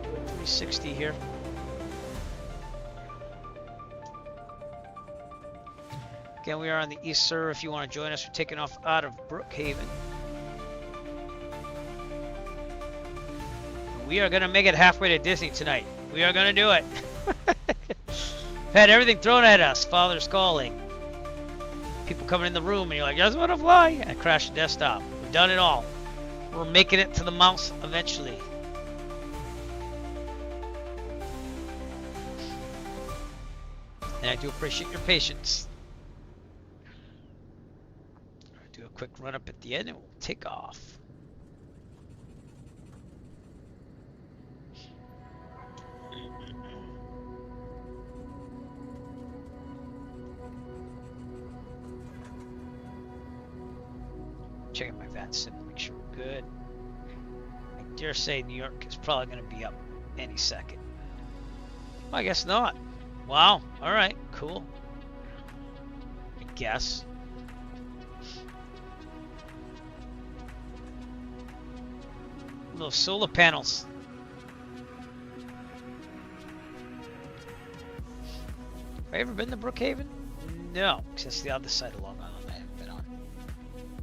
Do a 360 here. Again, we are on the East Sur. If you want to join us, we're taking off out of Brookhaven. We are going to make it halfway to Disney tonight. We are going to do it. Had everything thrown at us. Father's calling. People coming in the room and you're like, I just want to fly. And I crashed the desktop. We've done it all. We're making it to the mouse eventually. And I do appreciate your patience. Do a quick run up at the end and we'll take off. Checking my VATS and make sure we're good. I dare say New York is probably going to be up any second. Well, I guess not. Wow. All right. Cool. I guess. Those solar panels. Have I ever been to Brookhaven? No, because that's the other side of Long Island I haven't been on.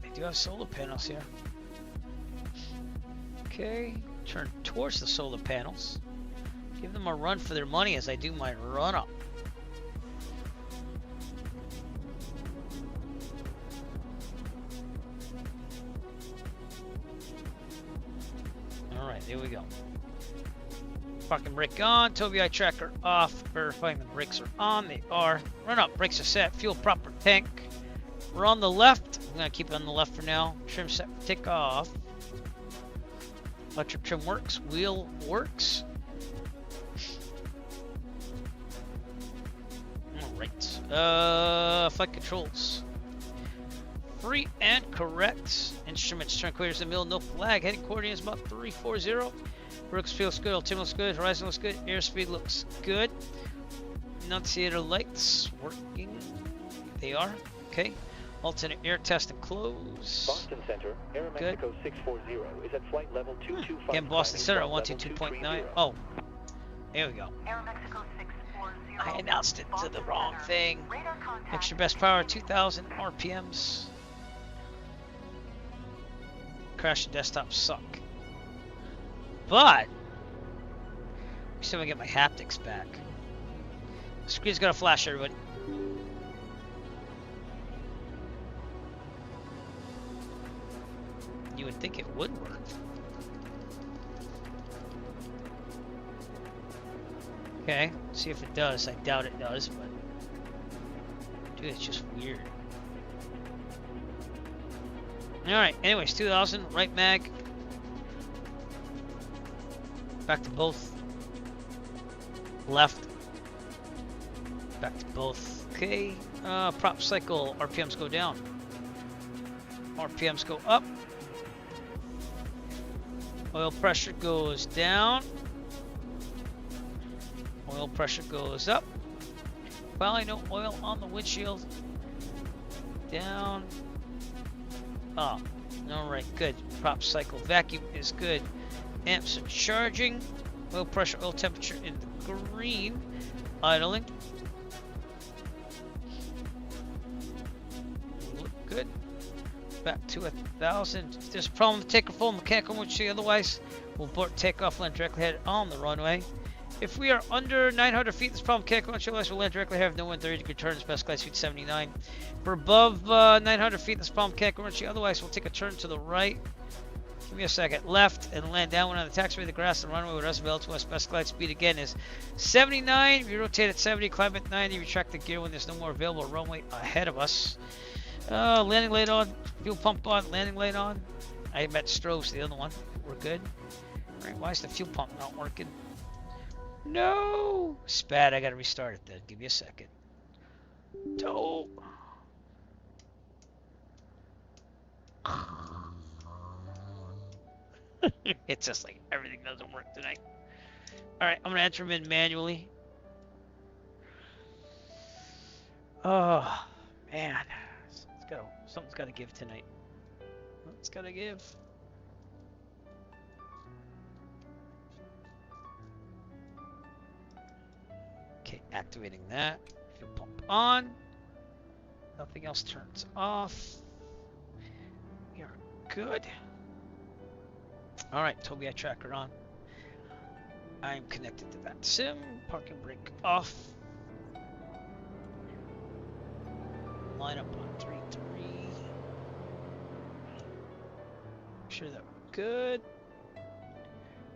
They do have solar panels here. Okay, turn towards the solar panels. Give them a run for their money as I do my run up. Alright, there we go. Parking brake on, Tobii eye tracker off, verifying the brakes are on. They are. Run up, brakes are set, fuel proper tank. We're on the left. I'm gonna keep it on the left for now. Trim set for takeoff. Electric trim works, wheel works. Alright. Flight controls. Free and correct. Instruments, turn equators in the middle, no flag. Heading coordinate is about 340. Brooks looks good, altimeter looks good, horizon looks good, airspeed looks good. Annunciator lights working. They are. Okay. Alternate air test and close. Boston Center, Air Mexico 640 is at flight level 225. Again, Boston Center at 122.9. Oh, there we go. Air Mexico 640. I announced it to the wrong thing. Extra best power, 2,000 RPMs. Crash and desktop suck. But, we still gonna get my haptics back. The screen's gonna flash, everybody. You would think it would work. Okay, see if it does. I doubt it does, but dude, it's just weird. Alright, anyways, 2,000, right mag. Back to both. Left. Back to both. Okay, prop cycle, RPMs go down. RPMs go up. Oil pressure goes down. Oil pressure goes up. Probably no oil on the windshield. Down. Up. Alright, good. Prop cycle vacuum is good. Amps are charging. Oil pressure, oil temperature in the green. Idling. Look good. Back to 1,000. If there's a problem with takeoff full mechanical emergency, otherwise we'll abort takeoff, land directly ahead on the runway. If we are under 900 feet, this problem mechanical emergency, otherwise we'll land directly ahead, no 130 turns, best glide speed 79. If we're above 900 feet, this problem mechanical emergency, otherwise we'll take a turn to the right. Give me a second. Left and land downwind on the taxiway. The grass and runway with us available to us. Best glide speed again is 79. We rotate at 70, climb at 90, retract the gear when there's no more available runway ahead of us. Landing light on, fuel pump on, landing light on. I met Strove's the other one. We're good. Alright, why is the fuel pump not working? No! Spat, I gotta restart it then. Give me a second. No! It's just like everything doesn't work tonight. Alright, I'm gonna enter them in manually. Oh, man. Something's gotta give tonight. It's gotta give. Okay, activating that. Fuel pump on. Nothing else turns off. We are good. Alright, Tobii tracker on. I'm connected to that sim. Parking brake off. Line up on 3-3. Make sure that we're good.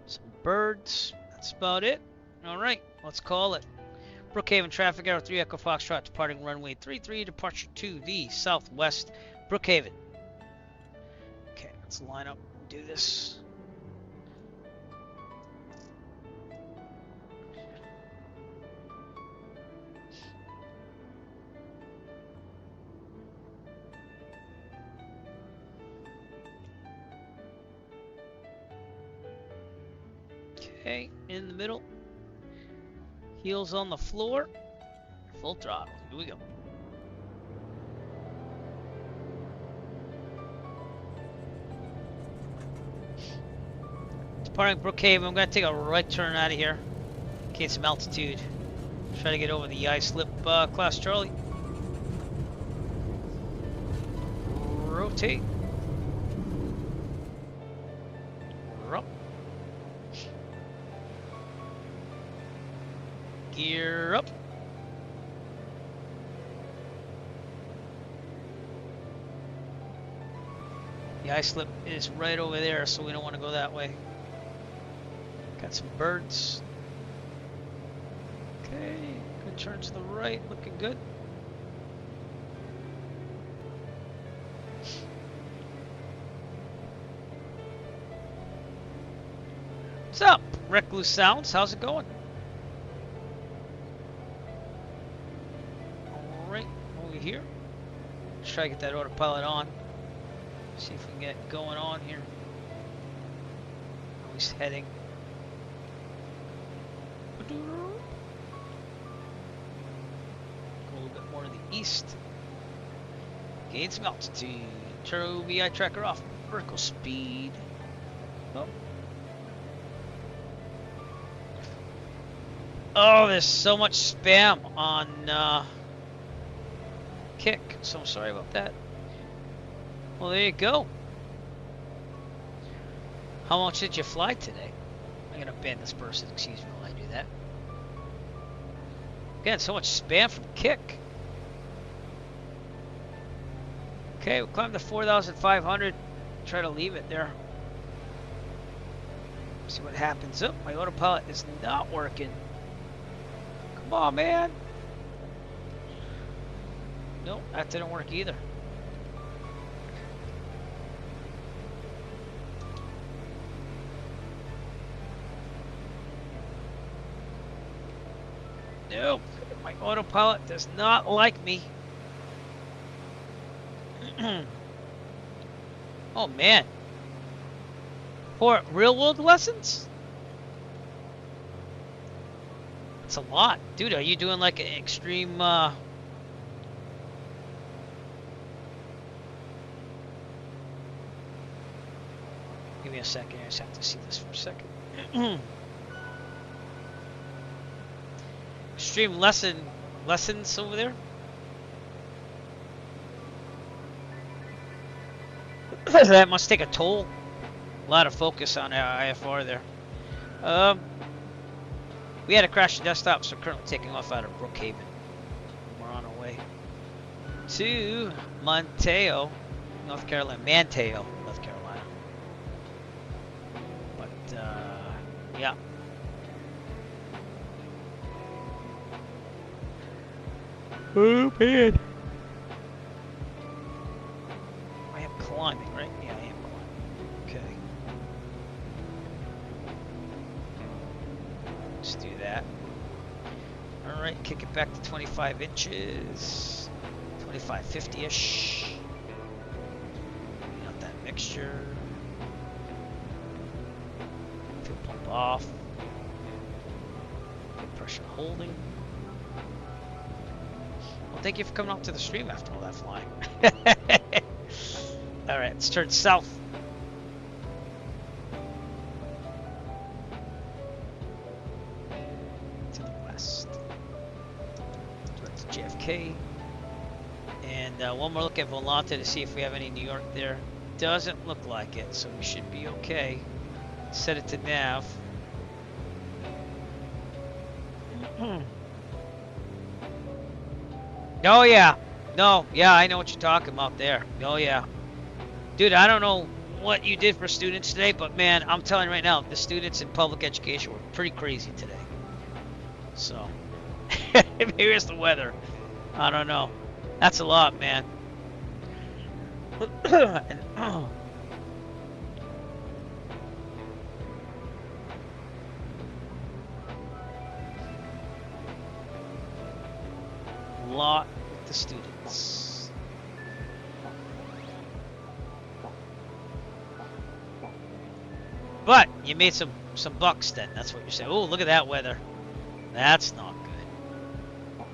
Some birds. That's about it. Alright, let's call it. Brookhaven traffic, Arrow 3 Echo Foxtrot, departing runway 33, departure to the southwest, Brookhaven. Okay, let's line up and do this. Okay, in the middle. Heels on the floor. Full throttle. Here we go. Departing Brookhaven. I'm going to take a right turn out of here. Gain some altitude. Try to get over the ice lip. Class Charlie. Rotate. Up. Gear up. The ice slip is right over there, so we don't want to go that way. Got some birds. Okay, good turn to the right, looking good. What's up, Recluse Sounds? How's it going? Alright, over here. Let's try to get that autopilot on. See if we can get going on here. Always heading. Go a little bit more to the east. Gain some altitude. Turbo VI tracker off. Vertical speed. Oh. Oh, there's so much spam on Kick. So I'm sorry about that. Well, there you go. How much did you fly today? I'm gonna ban this person. Excuse me while I do that. Again, so much spam from Kick. Okay, we'll climb to 4,500. Try to leave it there. See what happens. Oh, my autopilot is not working. Come on, man. Nope, that didn't work either. Nope, my autopilot does not like me. Oh man. For real world lessons? That's a lot. Dude, are you doing like an extreme Give me a second, I just have to see this for a second. Extreme lessons over there? That must take a toll. A lot of focus on our IFR there. We had to crash the desktop, so we're currently taking off out of Brookhaven. We're on our way to Manteo, North Carolina. Manteo, North Carolina. But, yeah. Oh, man. I am climbing, right? Yeah, I am climbing. Okay. Let's do that. Alright, kick it back to 25 inches. 25, 50-ish. Not that mixture. Fuel pump off. Good pressure holding. Well, thank you for coming up to the stream after all that flying. Alright, let's turn south. To the west. Towards JFK. And one more look at Volante to see if we have any New York there. Doesn't look like it, so we should be okay. Set it to nav. Oh yeah. No, yeah, I know what you're talking about there. Oh yeah. Dude, I don't know what you did for students today, but man, I'm telling you right now, the students in public education were pretty crazy today. So, maybe it's the weather. I don't know. That's a lot, man. And, lot with the students. But you made some bucks then. That's what you're saying. Oh, look at that weather. That's not good.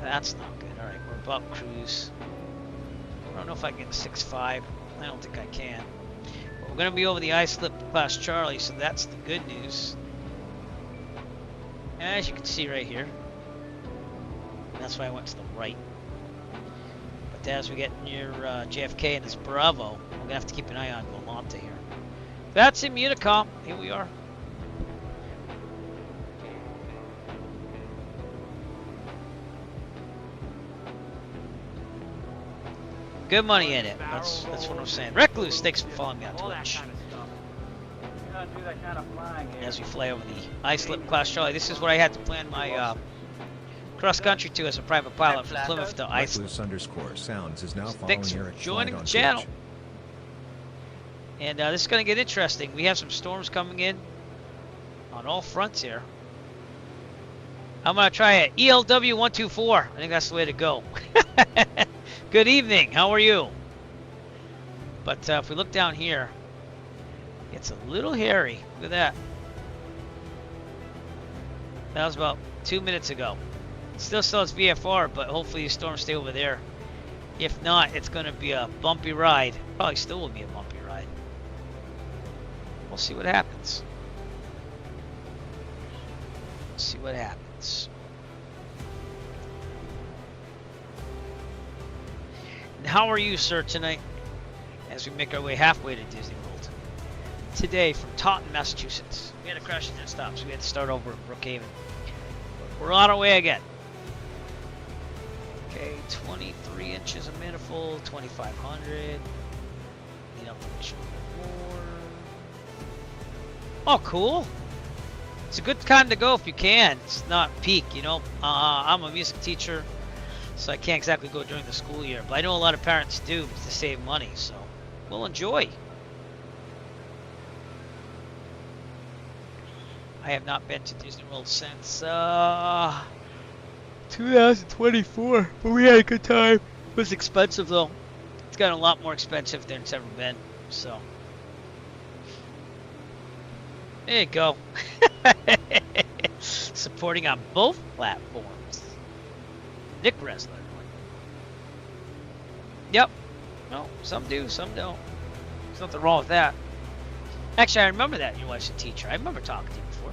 That's not good. All right, we're about cruise. I don't know if I can get a 6.5. I don't think I can. But we're gonna be over the ice lip class Charlie, so that's the good news. As you can see right here. That's why I went to the right. But as we get near JFK and it's Bravo, we're gonna have to keep an eye on Volante here. That's in Unicom. Here we are. Good money in it. That's what I'm saying. Recluse, thanks for following me on Twitch. As we fly over the ice lip class Charlie, this is what I had to plan my cross country to as a private pilot from Plymouth to Iceland. Sounds is now Thanks for joining the channel. And this is going to get interesting. We have some storms coming in on all fronts here. I'm going to try it. ELW124. I think that's the way to go. Good evening. How are you? But if we look down here, it's a little hairy. Look at that. That was about 2 minutes ago. It still says VFR, but hopefully the storm stay over there. If not, it's going to be a bumpy ride. Probably still will be a bumpy ride. We'll see what happens. See what happens. And how are you, sir, tonight? As we make our way halfway to Disney World. Today from Taunton, Massachusetts. We had a crash and stop, so we had to start over at Brookhaven. We're on our way again. Okay, 23 inches of manifold, 2,500. Need up to show more. Oh, cool. It's a good time to go if you can. It's not peak, you know. I'm a music teacher, so I can't exactly go during the school year. But I know a lot of parents do to save money, so we'll enjoy. I have not been to Disney World since 2024, but we had a good time. It was expensive though. It's gotten a lot more expensive than it's ever been. So there you go. Supporting on both platforms. Nick Resler. Yep. No, some do, some don't. There's nothing wrong with that. Actually, I remember that your wife's a teacher. I remember talking to you before.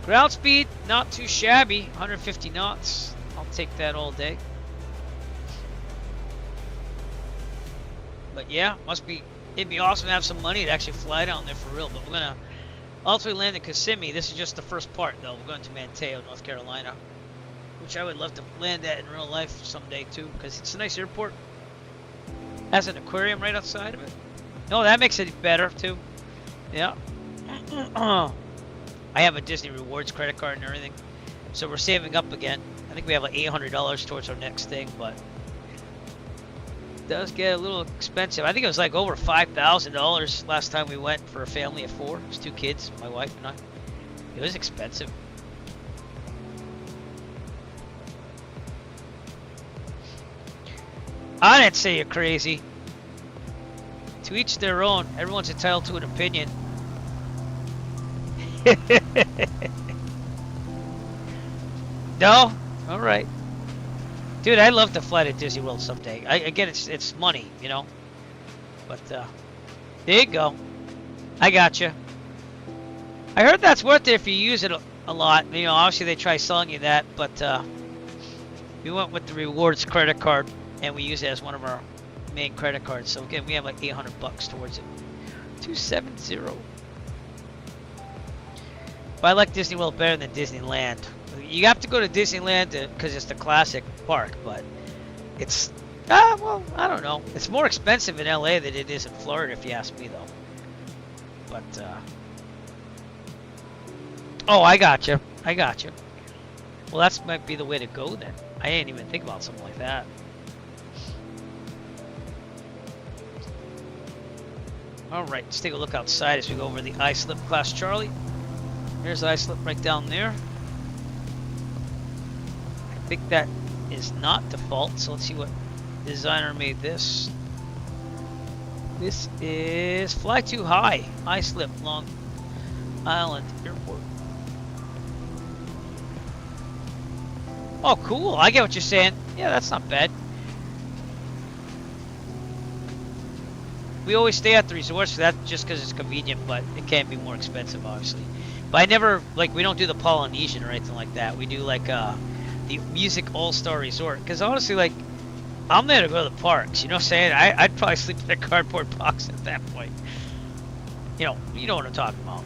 Ground speed, not too shabby. 150 knots. I'll take that all day. But yeah, it'd be awesome to have some money to actually fly down there for real. But we're gonna ultimately land in Kissimmee. This is just the first part though. We're going to Manteo, North Carolina, which I would love to land at in real life someday too, because it's a nice airport. Has an aquarium right outside of it. No, that makes it better too. Yeah. I have a Disney Rewards credit card and everything, so we're saving up again. I think we have like $800 towards our next thing, but it does get a little expensive. I think it was like over $5,000 last time we went for a family of 4. It was 2 kids, my wife and I. It was expensive. I didn't say you're crazy. To each their own. Everyone's entitled to an opinion. No? Alright. Dude, I'd love to fly to Disney World someday. I get it's money, you know. But, there you go. I gotcha. I heard that's worth it if you use it a lot. You know, obviously they try selling you that, but, we went with the rewards credit card, and we use it as one of our main credit cards. So again, we have like $800 towards it. 270. But I like Disney World better than Disneyland. You have to go to Disneyland because it's the classic park, but it's well, I don't know. It's more expensive in LA than it is in Florida, if you ask me, though. But oh, I gotcha. I gotcha. Well, that might be the way to go then. I didn't even think about something like that. All right, let's take a look outside as we go over the I-Slip Class Charlie. There's I-Slip right down there. I think that is not default, so let's see what designer made this. This is Fly Too High, I-Slip, Long Island Airport. Oh, cool. I get what you're saying. Yeah, that's not bad. We always stay at the resorts for that just because it's convenient, but it can be more expensive, obviously. But I never, like, we don't do the Polynesian or anything like that. We do, like, the Music All-Star Resort. Because, honestly, like, I'm there to go to the parks. You know what I'm saying? I'd probably sleep in a cardboard box at that point. You know what I'm talking about.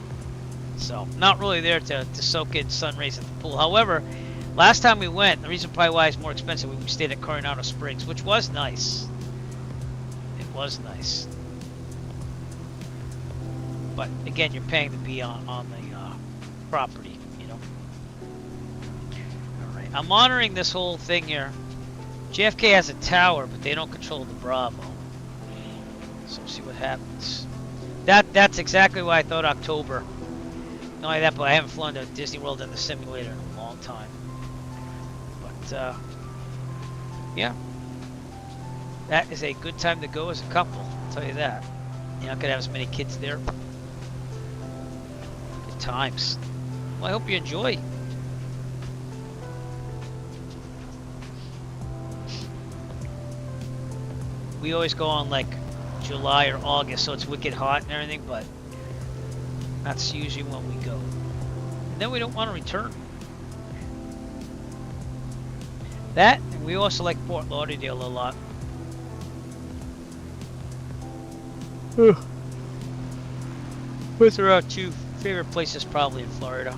So, not really there to soak in sun rays at the pool. However, last time we went, the reason probably why it's more expensive, we stayed at Coronado Springs, which was nice. It was nice. But again, you're paying to be on the property, you know. All right, I'm monitoring this whole thing here. JFK has a tower, but they don't control the Bravo. So we'll see what happens. That's exactly why I thought October. Not only that, but I haven't flown to Disney World in the simulator in a long time. But yeah. That is a good time to go as a couple, I'll tell you that. You're not gonna have as many kids there. Good times. Well, I hope you enjoy. We always go on like July or August, so it's wicked hot and everything, but that's usually when we go. And then we don't want to return. That, and we also like Fort Lauderdale a lot. Those are our two favorite places probably in Florida.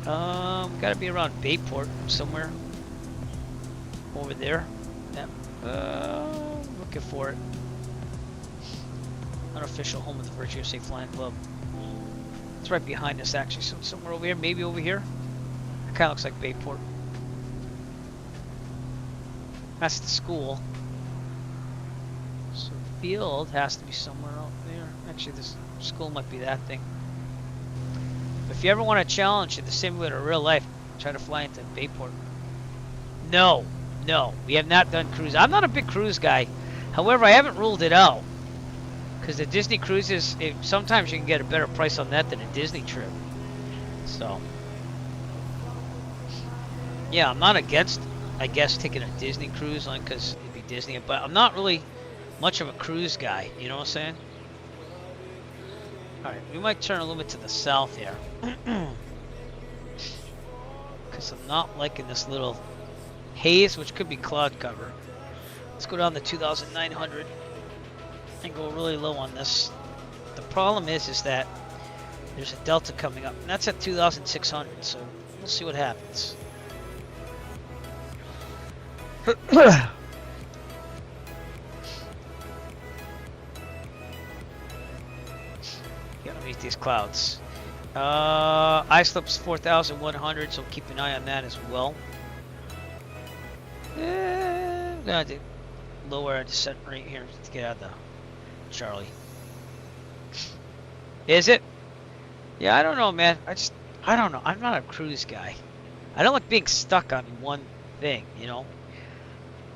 Gotta be around Bayport somewhere. Over there. Yeah. Looking for it. Unofficial home of the Virtue USA Flying Club. It's right behind us actually, so somewhere over here, maybe over here. It kinda looks like Bayport. That's the school. So the field has to be somewhere out there. Actually, this school might be that thing. If you ever want a challenge in the simulator real life, try to fly into Bayport. No, we have not done cruise. I'm not a big cruise guy. However, I haven't ruled it out. Because the Disney cruises, sometimes you can get a better price on that than a Disney trip. So, yeah, I'm not against, I guess, taking a Disney cruise on because it'd be Disney, but I'm not really much of a cruise guy. You know what I'm saying? Alright, we might turn a little bit to the south here. Because I'm not liking this little haze, which could be cloud cover. Let's go down to 2,900 and go really low on this. The problem is that there's a delta coming up, and that's at 2,600, so we'll see what happens. Gotta meet these clouds. Ice slips 4,100, so keep an eye on that as well. I'm gonna do lower our descent rate here to get out of the Charlie. Is it? Yeah, I don't know, man. I don't know. I'm not a cruise guy. I don't like being stuck on one thing, you know?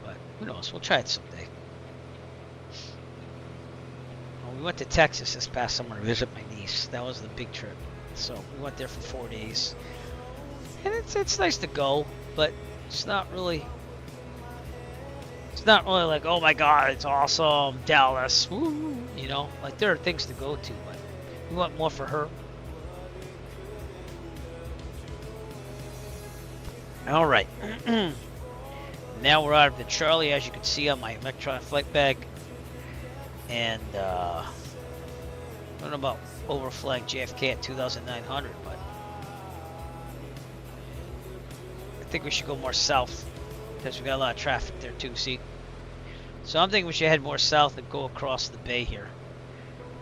But who knows? We'll try it someday. Well, we went to Texas this past summer to visit my niece. That was the big trip. So we went there for 4 days. And it's nice to go, but it's not really... It's not really like, oh my god, it's awesome, Dallas, woo, you know? Like, there are things to go to, but we want more for her. Alright. Now we're out of the Charlie, as you can see on my electronic flight bag. And, I don't know about overflying JFK at 2,900, but I think we should go more south. Because we got a lot of traffic there too, see? So I'm thinking we should head more south and go across the bay here.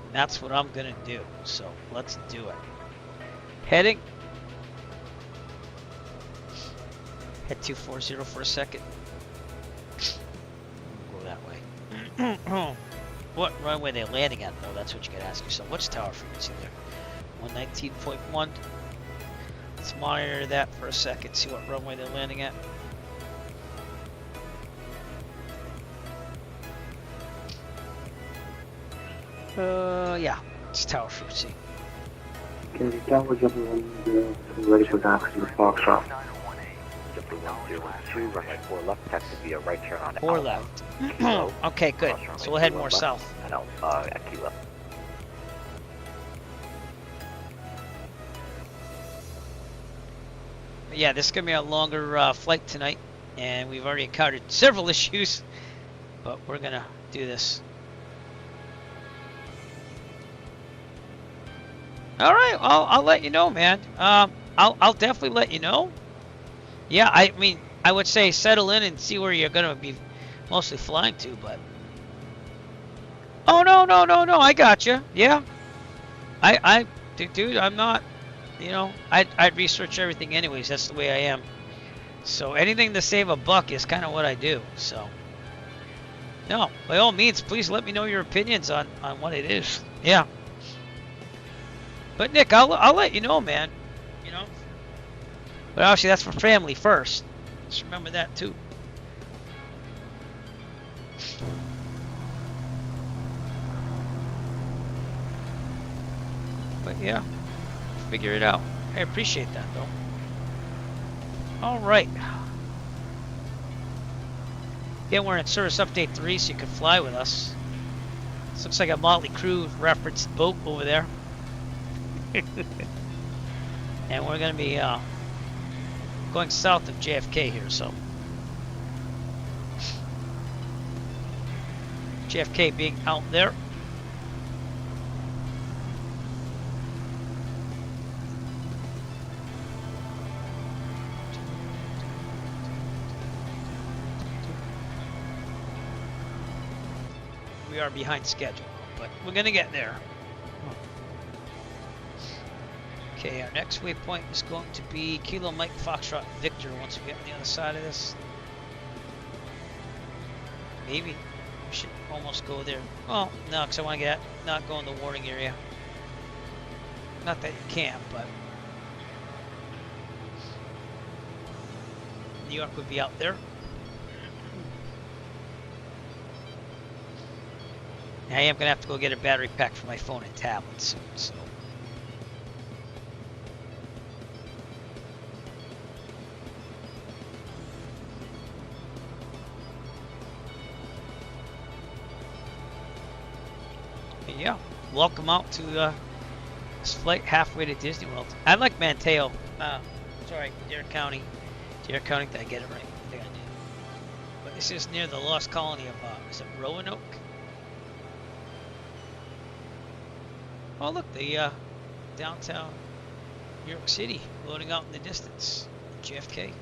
And that's what I'm gonna do. So let's do it. Heading. Head 240 for a second. Go that way. What runway they're landing at though? That's what you gotta ask yourself. What's tower frequency there? 119.1. Let's monitor that for a second. See what runway they're landing at. Yeah, it's tower frequency. Can you tell what jumping 10 ready for taxi with Foxtrot? Jumping 102, runway 4 left, taxi via right turn on 4 left. Okay, good. So we'll head more south. At Kilo. Yeah, this is gonna be a longer flight tonight, and we've already encountered several issues, but we're gonna do this. All right, I'll let you know, man. I'll definitely let you know. Yeah, I mean, I would say settle in and see where you're gonna be mostly flying to, but. Oh no, I got you. Yeah, dude, I'm not. You know, I'd research everything anyways. That's the way I am. So anything to save a buck is kind of what I do. So. No, by all means, please let me know your opinions on what it is. Yeah. But Nick, I'll let you know, man. You know. But obviously that's for family first. Just remember that too. But yeah, figure it out. I appreciate that though. All right. Again, we're in service update 3, so you can fly with us. This looks like a Motley Crue referenced boat over there. And we're going to be going south of JFK here, so. JFK being out there. We are behind schedule, but we're gonna get there. Okay, our next waypoint is going to be Kilo Mike Foxtrot Victor once we get on the other side of this. Maybe we should almost go there. Well, no, because I want to not go in the warning area. Not that you can't, but New York would be out there. I am going to have to go get a battery pack for my phone and tablet soon, so. But yeah, welcome out to this flight halfway to Disney World. I like Manteo. Sorry, Dare County. Dare County, did I get it right? I think I did. But this is near the lost colony of, is it Roanoke? Oh look, the downtown New York City loading out in the distance. JFK.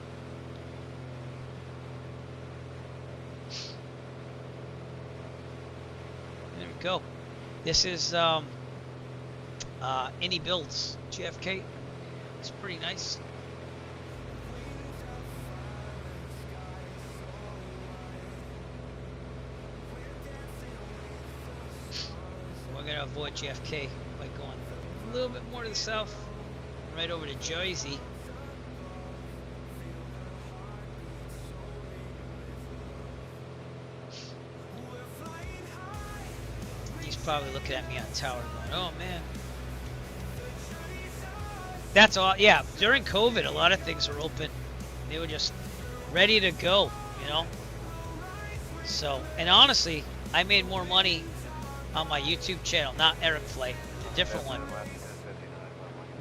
There we go. This is Any Builds JFK. It's pretty nice. We're gonna avoid JFK by going a little bit more to the south, right over to Jersey. He's probably looking at me on the tower going, oh man. That's all, yeah, during COVID, a lot of things were open. They were just ready to go, you know? So, and honestly, I made more money on my YouTube channel, not Eric Flight, the different one,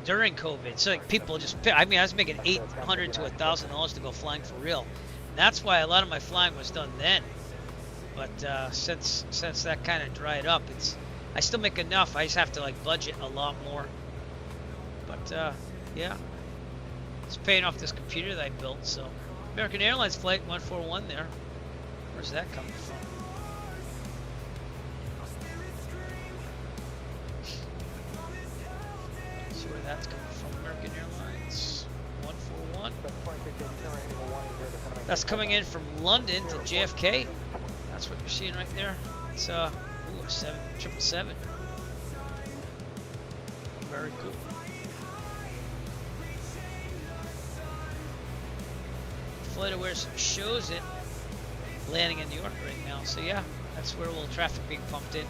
during COVID. So like people just, I mean, I was making $800 to $1,000 to go flying for real. And that's why a lot of my flying was done then. But since that kind of dried up, I still make enough. I just have to like budget a lot more. But yeah, it's paying off this computer that I built. So American Airlines flight 141 there. Where's that coming from? See where that's coming from. American Airlines 141. That's coming in from London to JFK. That's what you're seeing right there. It's a 777. Very cool. Flight Awareness shows it landing in New York right now. So yeah, that's where a little traffic being pumped in.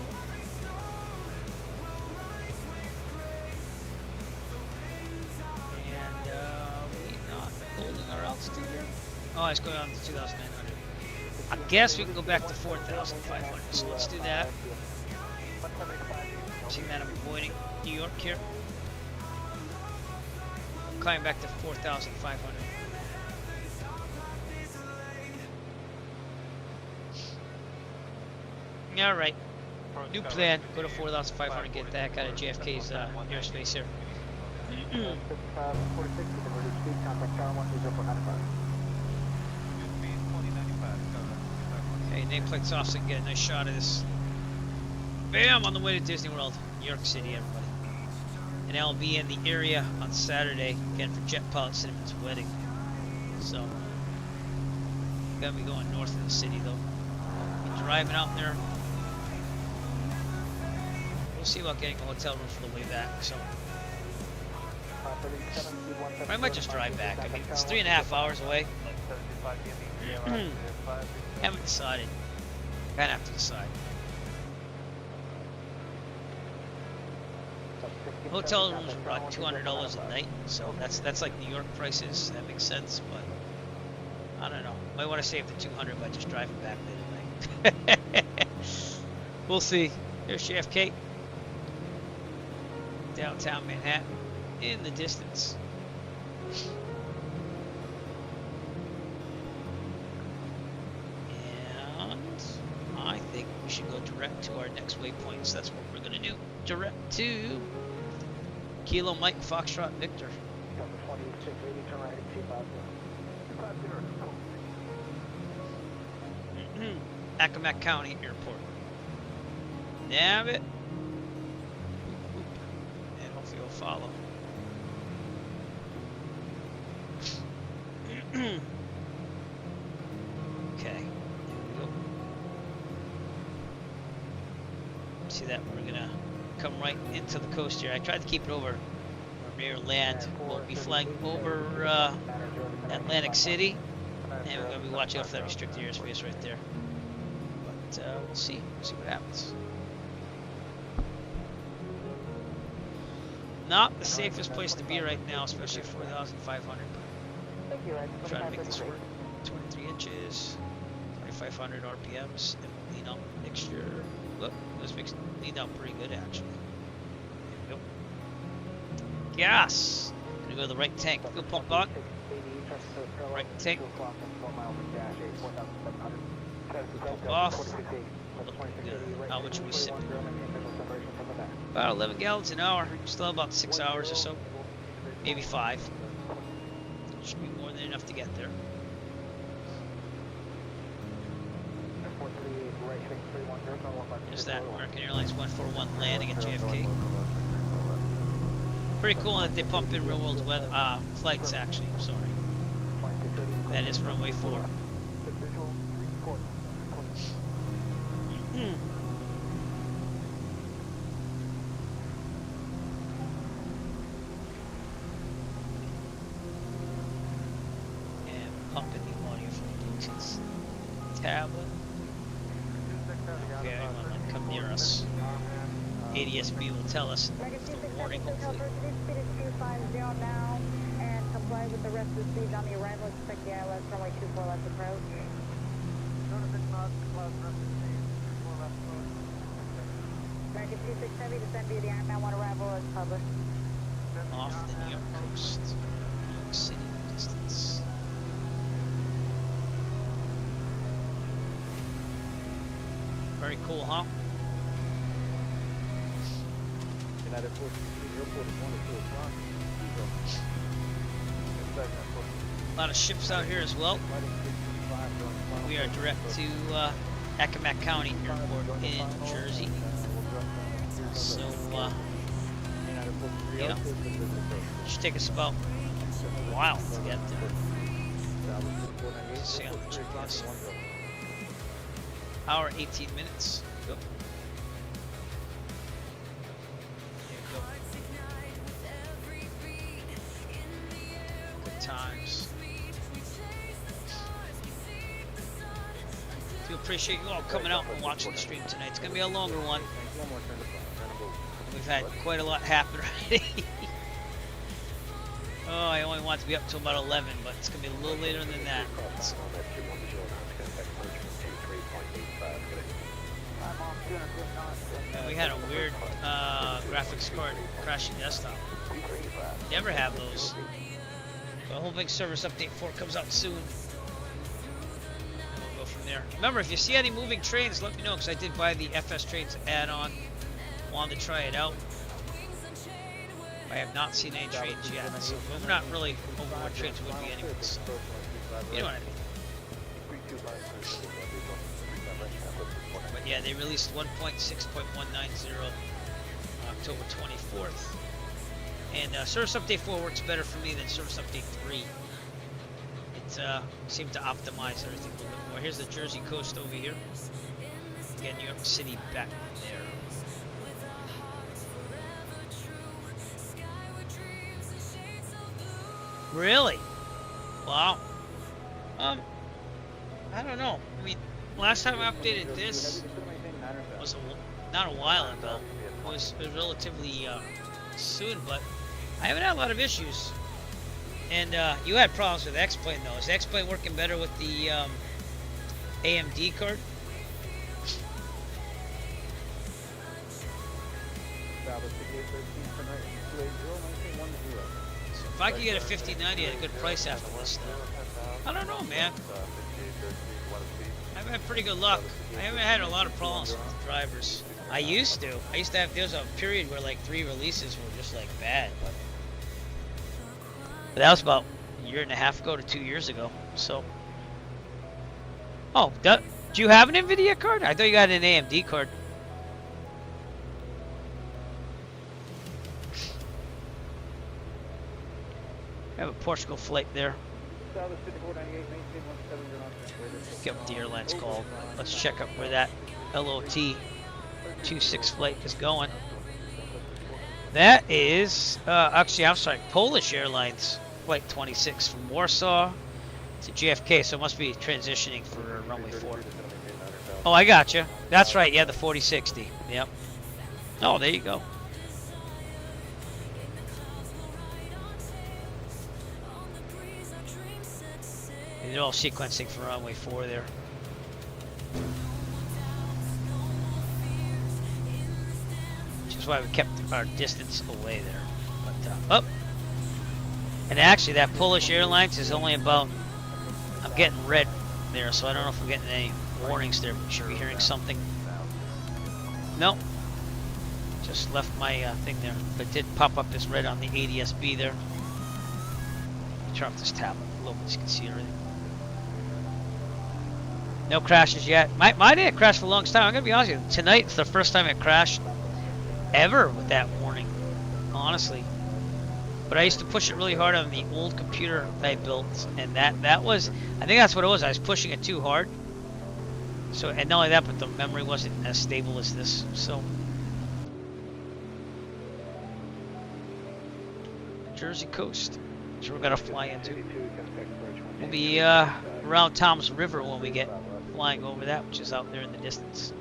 And we not holding our altitude here. Oh, it's going on to 2,900. I guess we can go back to 4,500. So let's do that. Seeing that I'm avoiding New York here. Climbing back to 4,500. All right, new plan. Go to 4,500. Get the heck out of JFK's airspace here. Okay, nameplate's off so I can get a nice shot of this. Bam! On the way to Disney World, New York City, everybody. And I'll be in the area on Saturday again for Jet Pilot Cinnamon's wedding. So, gonna be going north of the city though. Be driving out there. We'll see about getting a hotel room for the way back. So, I might just drive back. I mean, it's 3.5 hours away. Haven't decided. Kind of have to decide. Hotel rooms are about $200 a night, so that's like New York prices. That makes sense, but I don't know. Might want to save the $200 by just driving back late at night. We'll see. There's JFK, downtown Manhattan, in the distance. And I think we should go direct to our next waypoint. So that's what we're gonna do. Direct to Kilo Mike Foxtrot Victor. Accomack County Airport. Nav it. And hopefully it'll follow. Okay, there we go. See that? We're gonna come right into the coast here. I tried to keep it over near land. We'll be flying over Atlantic City, and we're gonna be watching out for that restricted airspace right there. But we'll see. See what happens. Not the safest place to be right now, especially 4,500. Try to make this work. 23 inches, 2,500 RPMs, and we'll lean out mixture. Look, this makes lean out pretty good actually. There we go. Gas. Gonna go to the right tank. Fuel pump on. Right tank. Pump off. How much are we sipping? About 11 gallons an hour. Still about 6 hours or so. Maybe 5. Should be more than enough to get there. There's that American Airlines 141 landing at JFK. Pretty cool that they pump in real world weather, flights actually, I'm sorry. That is runway 4. Pumping the audio from the Bluetooth tablet. Okay, anyone that come near us. ADSB will tell us the warning, hopefully. And comply with the rest of the speed on the arrival. Expect the ILS runway 24 left approach. American 26 Heavy, descend via the Ironman 1 arrival as published. Off the New York coast. New York City distance. Very cool, huh? A lot of ships out here as well. We are direct to Accomack County Airport in Jersey. So, yeah, should take us about a while to get there. Let's see how much it costs. Hour 18 minutes. Go. There you go. Good times. Do appreciate you all coming out and watching the stream tonight. It's gonna be a longer one. We've had quite a lot happen already. Oh, I only want to be up till about 11, but it's gonna be a little later than that. So. We had a weird graphics card crashing desktop. Never have those. But hoping service update 4 comes out soon. We'll go from there. Remember, if you see any moving trains, let me know, because I did buy the FS Trains add-on. Wanted to try it out. I have not seen any trains yet, so we're not really over what trains would be anyways. So. You know what I mean. But yeah, they released 1.6.190 October 24th. And Service Update 4 works better for me than Service Update 3. It seemed to optimize everything a little bit more. Here's the Jersey coast over here. Again, New York City back there. Really? Wow. I don't know. I mean, last time I updated this was not a while ago. It was relatively soon, but I haven't had a lot of issues. And you had problems with X-Plane though. Is X-Plane working better with the AMD card? So if I could get a 5090 at a good price after this, though, I don't know, man. I've had pretty good luck. I haven't had a lot of problems with the drivers. I used to have, there was a period where like 3 releases were just like bad, but that was about a year and a half ago to 2 years ago. So, oh, do you have an NVIDIA card? I thought you got an AMD card. I have a Portugal flight there. Get what the airline's called. Let's check up where that LOT 26 flight is going. That is, actually, I'm sorry, Polish Airlines flight 26 from Warsaw to JFK, so it must be transitioning for runway 4. Oh, I gotcha. That's right, yeah, the 4060. Yep. Oh, there you go. They're all sequencing for runway 4 there. Which is why we kept our distance away there. But, oh! And actually, that Polish Airlines is only about... I'm getting red there, so I don't know if we're getting any warnings there. We should be hearing something. Nope. Just left my thing there. But it did pop up as red on the ADSB there. Turn off this tablet a little bit so you can see everything. No crashes yet. My didn't crash for the longest time. I'm gonna be honest with you. Tonight it's the first time it crashed ever with that warning. Honestly. But I used to push it really hard on the old computer that I built, and that was, I think that's what it was. I was pushing it too hard. So, and not only that, but the memory wasn't as stable as this. So, Jersey coast, which we're gonna fly into. We'll be around Tom's River when we get flying over that, which is out there in the distance.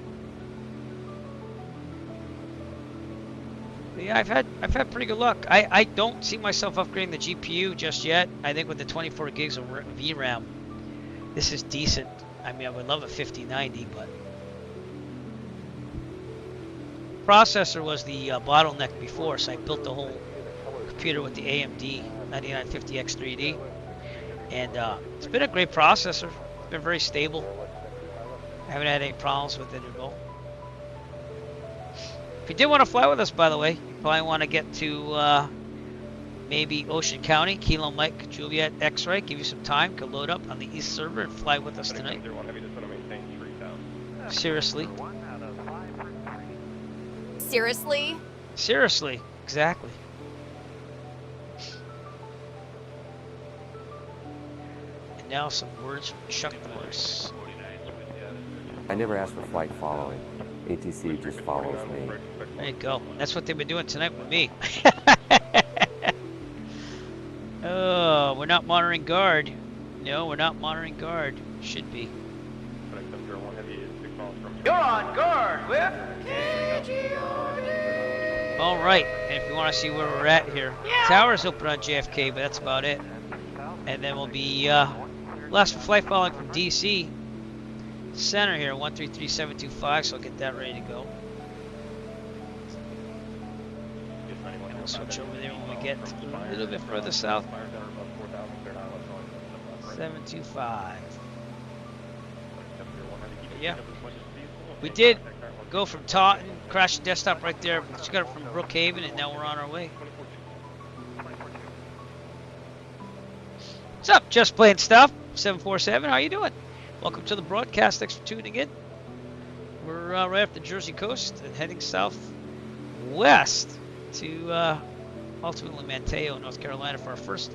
But yeah, I've had pretty good luck. I don't see myself upgrading the GPU just yet. I think with the 24 gigs of VRAM, this is decent. I mean, I would love a 5090, but processor was the bottleneck before, so I built the whole computer with the AMD 9950X3D, and it's been a great processor. It's been very stable. I haven't had any problems with it at all. If you did want to fly with us, by the way, you probably want to get to maybe Ocean County, Kilo Mike, Juliet, X-Ray, give you some time, could load up on the East Server and fly with us tonight. Seriously. Seriously? Seriously, exactly. And now some words from Chuck Norris. I never asked for flight following. ATC just follows me. There you go. That's what they've been doing tonight with me. Oh, we're not monitoring guard. No, we're not monitoring guard. Should be. You're on guard with All right. And if you want to see where we're at here, tower's open on JFK, but that's about it. And then we'll be last flight following from DC Center here, 133725. So I'll get that ready to go. And we'll switch over there when we get a little bit further south. 725. Yeah. We did go from Taunton, crash the desktop right there. We just got it from Brookhaven, and now we're on our way. What's up, Just Plain Stuff? 747, how you doing? Welcome to the broadcast. Thanks for tuning in. We're right off the Jersey coast and heading southwest to ultimately Manteo, North Carolina, for our first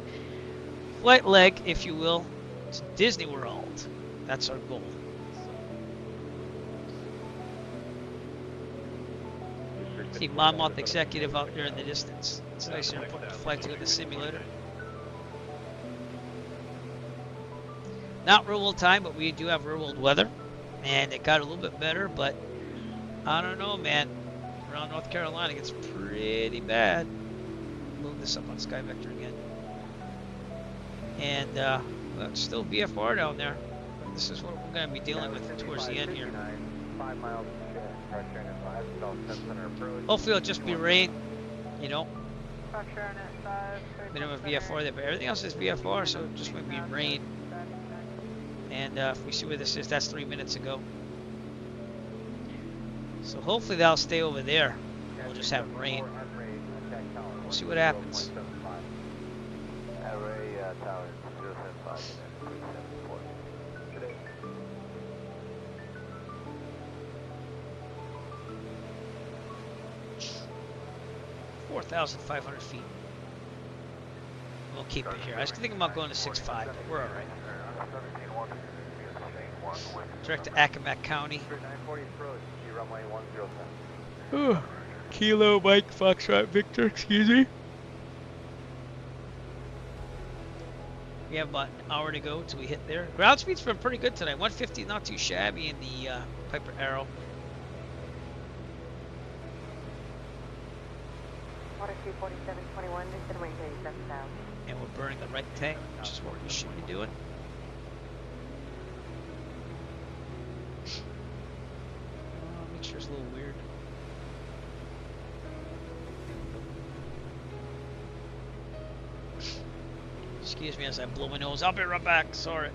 flight leg, if you will, to Disney World. That's our goal. See Monmouth Executive out there in the distance. It's nice to put the flight to the simulator. Not real world time, but we do have real world weather, and it got a little bit better, but I don't know, man. Around North Carolina, it gets pretty bad. load this up on Sky Vector again. And well, it's still VFR down there. This is what we're going to be dealing with towards the end here. 5 miles pressure and 5, South Center approach. Hopefully it'll just be rain, you know. Structure at 5. We don't have VFR there, but everything else is VFR, so it just might be rain. And if we see where this is, that's 3 minutes ago. So hopefully that'll stay over there. We'll just have rain. We'll see what happens. Array tower 075 and 374. Today. 4,500 feet. We'll keep it here. I was thinking about going to 6.5, but we're alright. Direct to Accomack County. 940 approach, runway 107. Ooh. Kilo Mike Foxtrot Victor, excuse me. We have about an hour to go till we hit there. Ground speed's been pretty good tonight. 150, not too shabby in the Piper Arrow. Water 24721, Newton Wing 87,000. And we're burning the right tank, which is what we should be doing. Make sure it's a little weird. Excuse me as I blow my nose. I'll be right back. Sorry.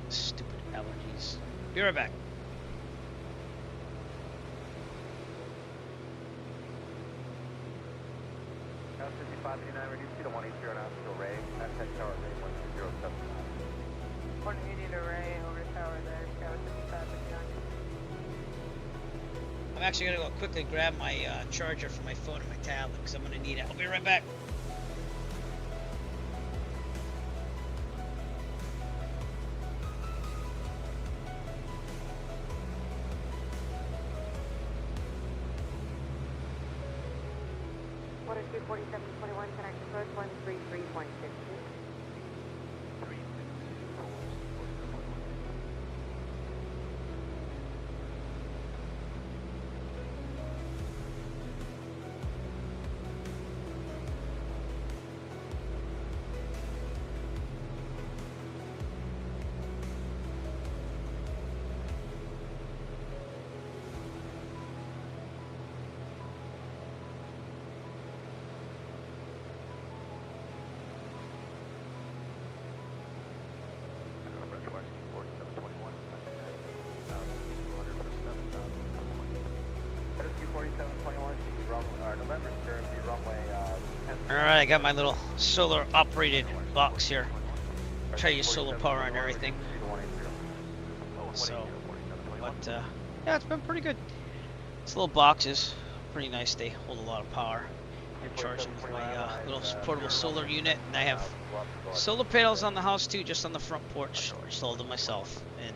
Stupid allergies. Be right back. Now 5589, reduce speed to 180 and out to Ray. Hashtag tower Ray 12075. 180 to Ray, over tower there, Scout 5559. I'm actually going to go quickly grab my charger for my phone and my tablet because I'm going to need it. I'll be right back. Water 24721, connect approach 133.62. Alright, I got my little solar operated box here. Try to use solar power on everything. So, but yeah, it's been pretty good. These little boxes, pretty nice. They hold a lot of power. I charge them with my little portable solar unit, and I have solar panels on the house too, just on the front porch. I sold them myself, and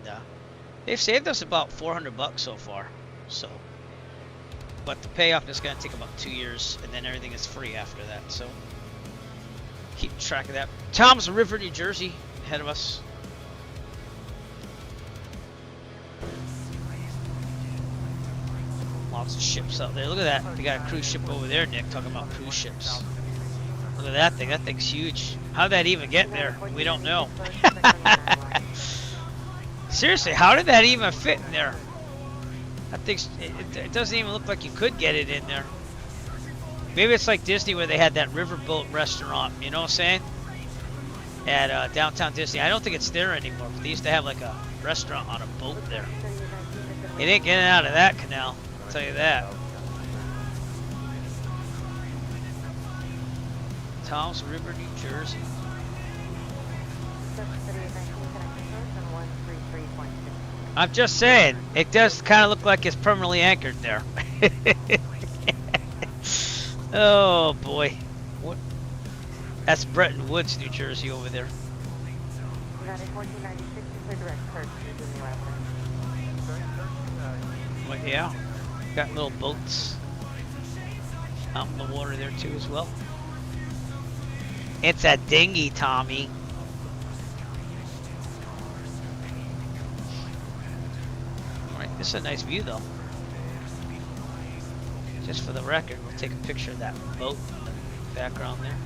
they've saved us about $400 so far. So. But the payoff is going to take about 2 years, and then everything is free after that. So keep track of that. Tom's River, New Jersey, ahead of us. Lots of ships out there. Look at that. We got a cruise ship over there, Nick, talking about cruise ships. Look at that thing. That thing's huge. How'd that even get there? We don't know. Seriously, how did that even fit in there? I think it doesn't even look like you could get it in there. Maybe it's like Disney where they had that riverboat restaurant, you know what I'm saying? At downtown Disney. I don't think it's there anymore, but they used to have like a restaurant on a boat there. You ain't getting out of that canal, I'll tell you that. Tom's River, New Jersey. I'm just saying, it does kind of look like it's permanently anchored there. Oh boy, what? That's Bretton Woods, New Jersey, over there. Well, yeah, got little boats out in the water there too as well. It's a dinghy, Tommy. This is a nice view though. Just for the record, we'll take a picture of that boat in the background there.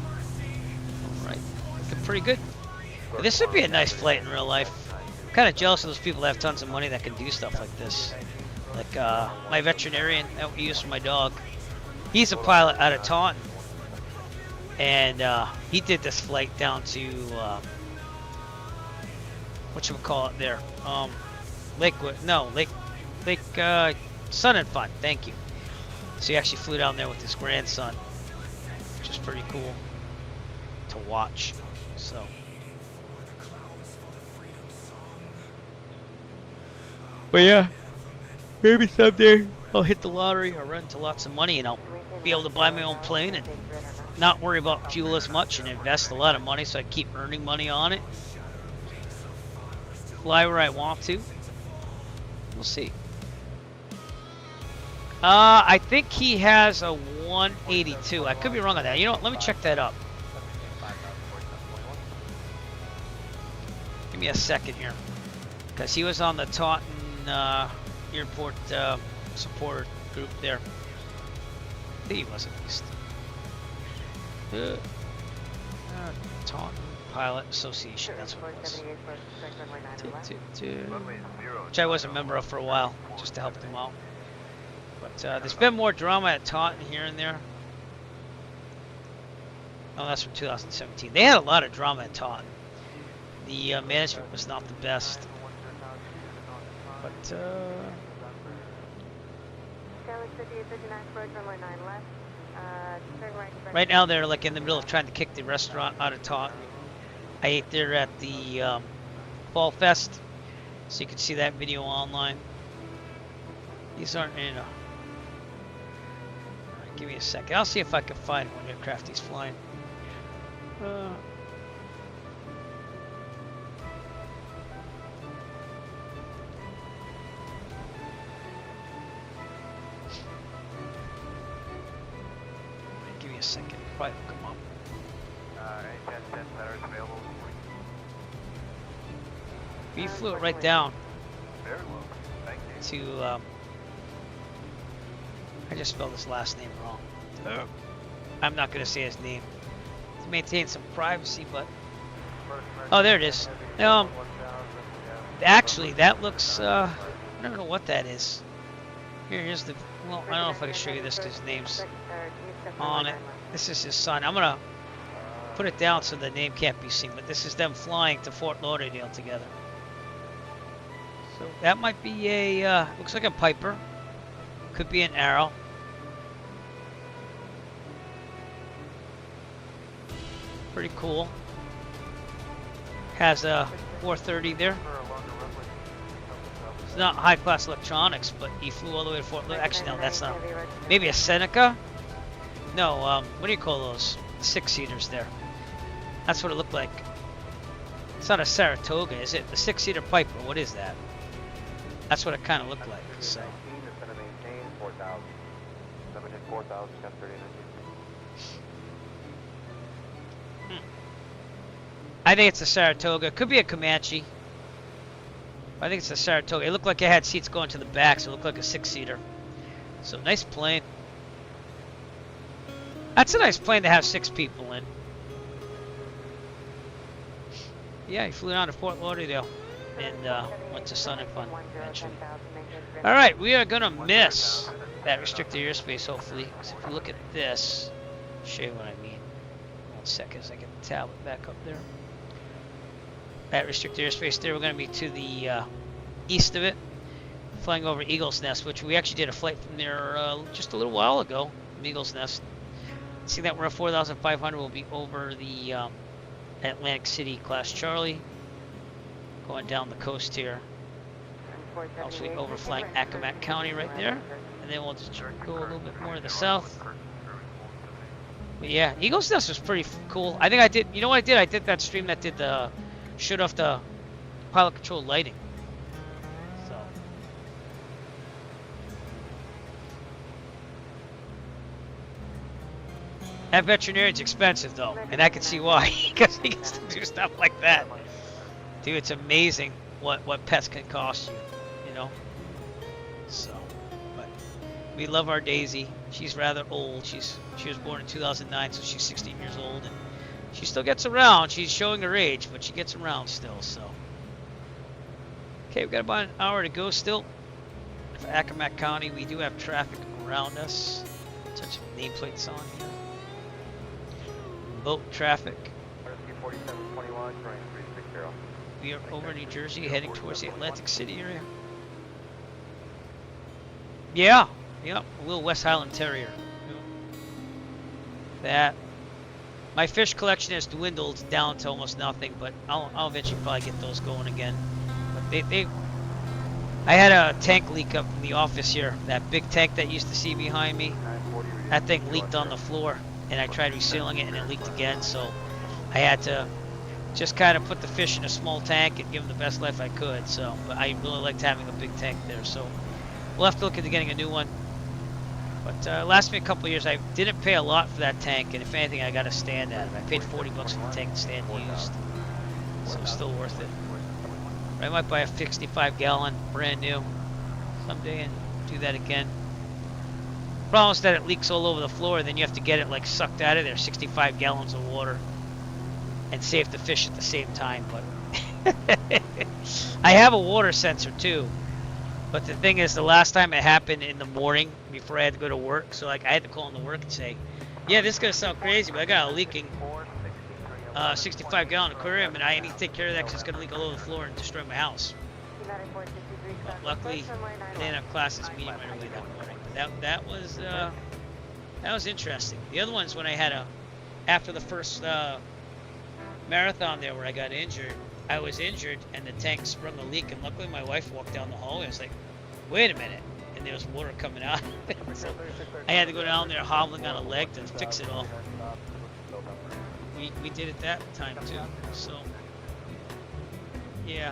Alright, looking pretty good. But this would be a nice flight in real life. I'm kind of jealous of those people that have tons of money that can do stuff like this. Like my veterinarian that we use for my dog. He's a pilot out of Taunton. And he did this flight down to, whatchamacallit there? Lakewood, no, Lake Sun and Fun, thank you. So he actually flew down there with his grandson, which is pretty cool to watch. So but yeah, maybe someday I'll hit the lottery or run into lots of money and I'll be able to buy my own plane and not worry about fuel as much and invest a lot of money so I keep earning money on it. Fly where I want to. We'll see. I think he has a 182. I could be wrong on that. You know what? Let me check that up. Give me a second here. Because he was on the Taunton Airport support group there. I think he was at least. Taunton Pilot Association, that's what it was. Which I was a member of for a while, just to help them out. But there's been more drama at Taunton here and there. Oh, that's from 2017. They had a lot of drama at Taunton. The management was not the best. But right now they're like in the middle of trying to kick the restaurant out of Taunton. I ate there at the Fall Fest, so you can see that video online. These aren't in a... Give me a second. I'll see if I can find what aircraft he's flying. Give me a second. Probably look him up. We flew it right down to, I just spelled his last name wrong. I'm not going to say his name to maintain some privacy, but oh, there it is. Actually, that looks, I don't know what that is. Here's the, well, I don't know if I can show you this because his name's on it. This is his son. I'm going to put it down so the name can't be seen, but this is them flying to Fort Lauderdale together. So that might be a, looks like a Piper. Could be an Arrow. Pretty cool. Has a 430 there. It's not high-class electronics, but he flew all the way to Fort Lauderdale. Actually, no, that's not. Maybe a Seneca? No, what do you call those? 6-seaters there. That's what it looked like. It's not a Saratoga, is it? The 6-seater Piper, what is that? That's what it kind of looked like. So. I think it's a Saratoga. Could be a Comanche. I think it's a Saratoga. It looked like it had seats going to the back, so it looked like a 6-seater. So nice plane. That's a nice plane to have 6 people in. Yeah, he flew down to Fort Lauderdale and went to Sun and Fun eventually. All right, we are gonna miss that restricted airspace hopefully. So if you look at this, I'll show you what I mean. 1 second as I get the tablet back up there. That restricted airspace there, we're going to be to the east of it, flying over Eagle's Nest, which we actually did a flight from there just a little while ago, from Eagle's Nest. See that we're at 4,500, we'll be over the Atlantic City Class Charlie, going down the coast here. Also overflying Accomack County right there, and then we'll just go a little bit more to the south. But yeah, Eagle's Nest was pretty cool. I think I did, you know what I did? I did that stream that did the shut off the pilot control lighting. So that veterinarian's expensive though, and I can see why, because he gets to do stuff like that. Dude, it's amazing what pets can cost you, you know. So, but we love our Daisy. She's rather old. She was born in 2009, so she's 16 years old, and she still gets around. She's showing her age, but she gets around still. So, okay, we've got about an hour to go still. For Accomack County, we do have traffic around us. Touch some nameplates on here. Boat traffic. We are over New Jersey, heading towards the Atlantic City area. Yeah, yep, a little West Highland Terrier. That. My fish collection has dwindled down to almost nothing, but I'll eventually probably get those going again. But I had a tank leak up in the office here. That big tank that you used to see behind me. That thing leaked on the floor, and I tried resealing it, and it leaked again. So I had to just kind of put the fish in a small tank and give them the best life I could. So, but I really liked having a big tank there. So we'll have to look into getting a new one. But last me a couple of years, I didn't pay a lot for that tank, and if anything, I got a stand at it. I paid $40 for the tank to stand used, so it's still worth it. But I might buy a 65-gallon brand new someday and do that again. Problem is that it leaks all over the floor, and then you have to get it like sucked out of there, 65 gallons of water, and save the fish at the same time. But I have a water sensor too. But the thing is, the last time it happened in the morning before I had to go to work, so like I had to call into work and say, yeah, this is gonna sound crazy, but I got a leaking 65-gallon aquarium, and I need to take care of that because it's gonna leak all over the floor and destroy my house. But luckily, they didn't have classes meeting right away that morning. That was interesting. The other ones when I had after the first marathon there where I got injured. I was injured and the tank sprung a leak, and luckily my wife walked down the hallway. I was like, wait a minute, and there was water coming out. So I had to go down there hobbling on a leg to fix it all. We did it that time too, so yeah.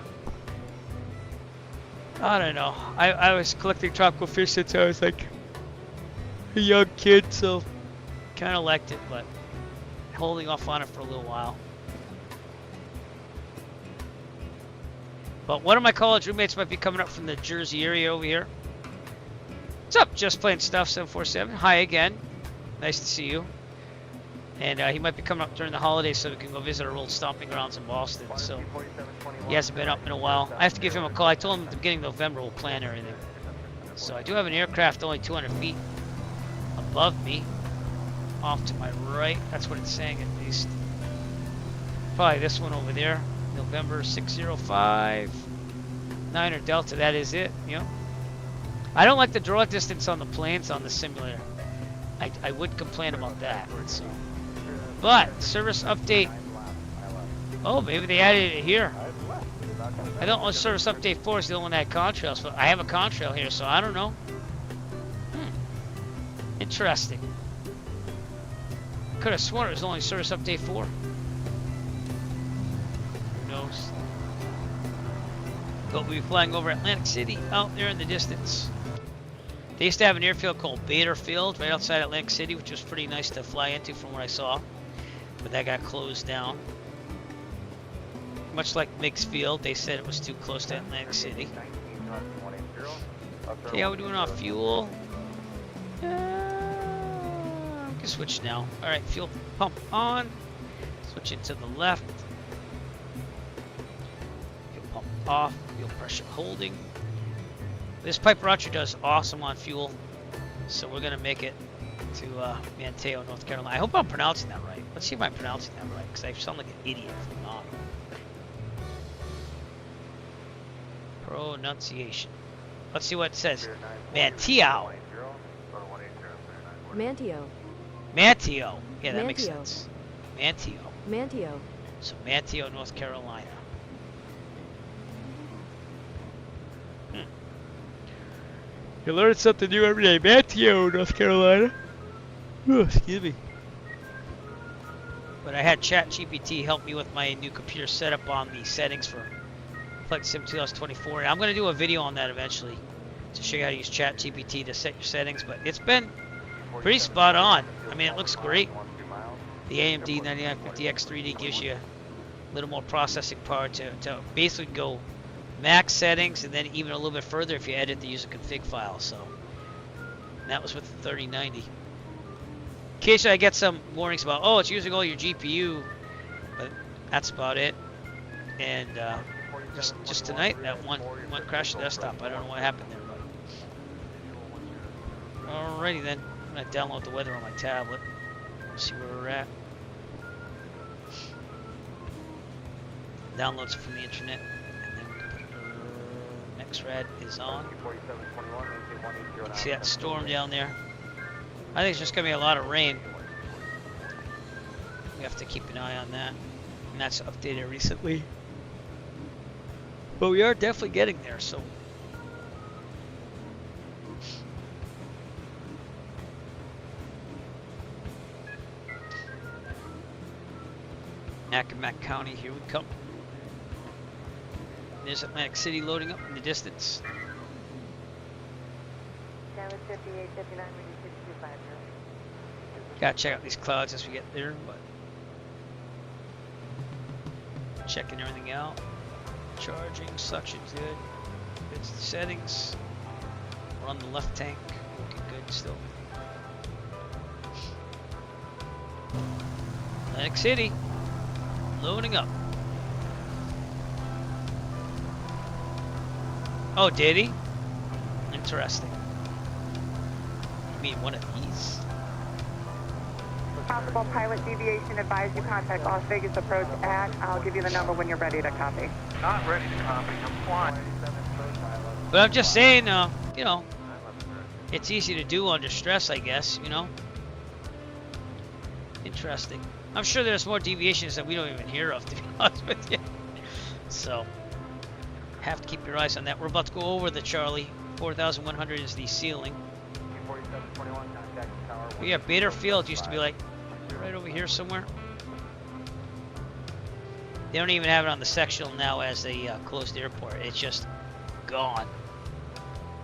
I don't know. I was collecting tropical fish since I was like a young kid, so kind of liked it, but holding off on it for a little while. But one of my college roommates might be coming up from the Jersey area over here. What's up? Just Plain Stuff 747. Hi again. Nice to see you. And he might be coming up during the holidays so we can go visit our old stomping grounds in Boston. So he hasn't been up in a while. I have to give him a call. I told him at the beginning of November we'll plan everything. So I do have an aircraft only 200 feet above me. Off to my right. That's what it's saying at least. Probably this one over there. November 605 9er Delta, that is it. Yep. I don't like the draw distance on the planes on the simulator. I would complain about that. So. But service update. Oh, maybe they added it here. I don't know. Service update 4 is the only one that had contrails, but I have a contrail here, so I don't know. Interesting. Could have sworn it was only service update 4. But we'll be flying over Atlantic City out there in the distance. They used to have an airfield called Bader Field right outside Atlantic City, which was pretty nice to fly into from what I saw. But that got closed down. Much like Meigs Field, they said it was too close to Atlantic City. Okay, how we doing on fuel? We can switch now. Alright, fuel pump on. Switch it to the left. Off, fuel pressure holding. This Piper Archer does awesome on fuel, so we're gonna make it to Manteo, North Carolina. I hope I'm pronouncing that right. Let's see if I'm pronouncing that right, because I sound like an idiot if I'm not. Pronunciation. Let's see what it says. Manteo. Manteo. Manteo. Yeah, that Manteo. makes sense. Manteo. Manteo. So Manteo, North Carolina. You learn something new every day. Manteo, North Carolina. Oh, excuse me. But I had ChatGPT help me with my new computer setup on the settings for Flight Sim 2024. And I'm going to do a video on that eventually to show you how to use ChatGPT to set your settings. But it's been pretty spot on. I mean, it looks great. The AMD 9950X 3D gives you a little more processing power to basically go max settings, and then even a little bit further if you edit the user config file. So And that was with the 3090. Occasionally I get some warnings about, oh, it's using all your GPU, but that's about it. And just tonight, that one crashed the desktop. I don't know what happened there, but alrighty then. I'm gonna download the weather on my tablet. See where we're at. Downloads from the internet, and then next red is on. You can see that storm down there. I think it's just gonna be a lot of rain. We have to keep an eye on that, and that's updated recently. But we are definitely getting there, so. Accomack County, here we come. There's Atlantic City loading up in the distance. Gotta check out these clouds as we get there, but checking everything out. Charging, suction's good. It's the settings. We're on the left tank, looking good still. Atlantic City, loading up. Oh, did he? Interesting. You mean one of these? Possible pilot deviation, advise you contact Las Vegas approach at, I'll give you the number when you're ready to copy. Not ready to copy. I'm flying. But I'm just saying, you know, it's easy to do under stress, I guess, you know. Interesting. I'm sure there's more deviations that we don't even hear of, to be honest with you. So, have to keep your eyes on that. We're about to go over the Charlie. 4,100 is the ceiling. But yeah, Bader Field used to be like right over here somewhere. They don't even have it on the sectional now as a closed airport. It's just gone.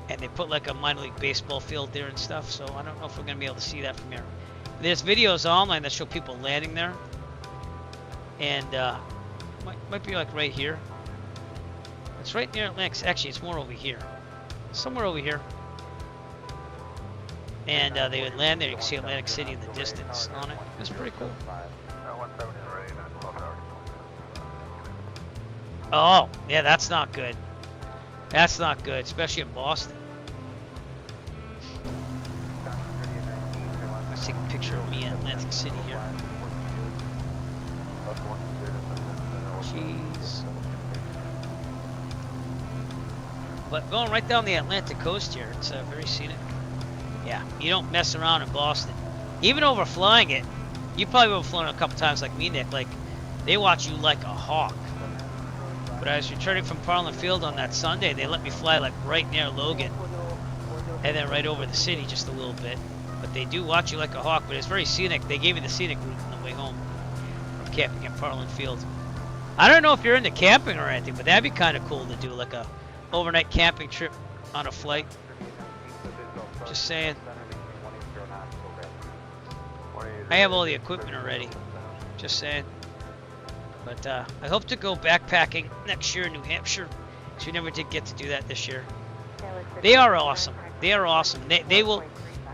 And they put like a minor league baseball field there and stuff, so I don't know if we're going to be able to see that from here. There's videos online that show people landing there. And might be like right here. It's right near Atlantic. Actually, it's more over here. Somewhere over here. And they would land there. You can see Atlantic City in the distance on it. It's pretty cool. Oh, yeah, that's not good. That's not good, especially in Boston. Let's take a picture of me in Atlantic City here. Jeez. But going right down the Atlantic coast here, it's very scenic. Yeah, you don't mess around in Boston. Even overflying it, you probably overflown a couple times like me, Nick. Like, they watch you like a hawk. But I was returning from Parliament Field on that Sunday. They let me fly like right near Logan, and then right over the city just a little bit. But they do watch you like a hawk. But it's very scenic. They gave me the scenic route on the way home from camping at Parliament Field. I don't know if you're into camping or anything, but that'd be kind of cool to do, like a overnight camping trip on a flight. Just saying. I have all the equipment already. Just saying. But I hope to go backpacking next year in New Hampshire, because we never did get to do that this year. They are awesome. They are awesome. They will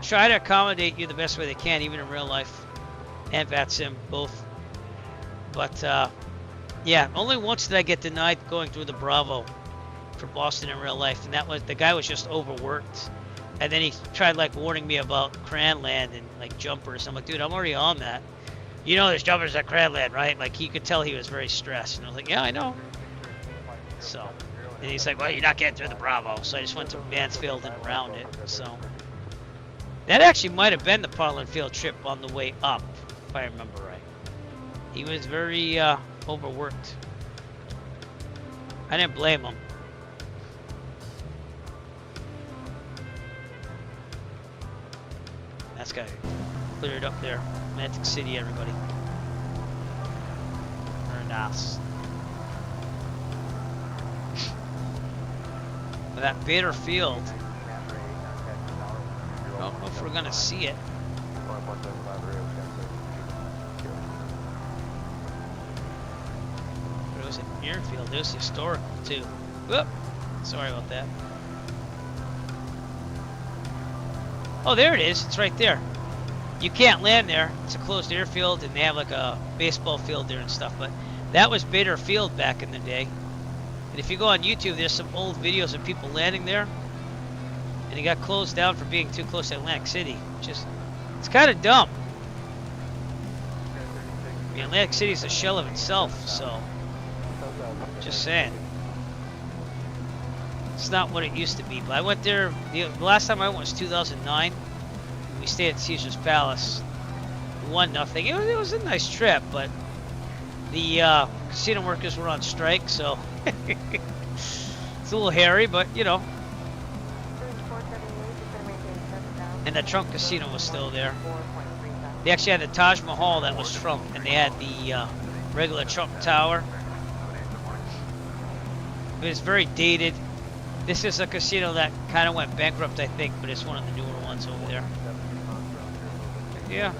try to accommodate you the best way they can, even in real life and VATSIM both. But yeah, only once did I get denied going through the Bravo for Boston in real life, and that was the guy was just overworked. And then he tried like warning me about Cranland and like jumpers. I'm like, dude, I'm already on that. You know there's jumpers at Cranland, right? Like, you could tell he was very stressed. And I was like, yeah, I know. So, and he's like, well, you're not getting through the Bravo. So I just went to Mansfield and around it. So, that actually might have been the Parliament Field trip on the way up, if I remember right. He was very overworked. I didn't blame him. That's got cleared up there. Atlantic City, everybody. Very nice. That Bader Field, I don't know if we're going to see it. But it was an airfield. It was historical, too. Whoop! Sorry about that. Oh, there it is. It's right there. You can't land there. It's a closed airfield, and they have like a baseball field there and stuff. But that was Bader Field back in the day. And if you go on YouTube, there's some old videos of people landing there. And it got closed down for being too close to Atlantic City. It's kind of dumb. I mean, Atlantic City is a shell of itself, so just saying. It's not what it used to be. But I went there, the last time I went was 2009. We stayed at Caesar's Palace. 1-0. It was a nice trip, but the casino workers were on strike, so it's a little hairy, but you know. And the Trump casino was still there. They actually had the Taj Mahal that was Trump, and they had the regular Trump Tower. It was very dated. This is a casino that kind of went bankrupt, I think, but it's one of the newer ones over there. Yeah.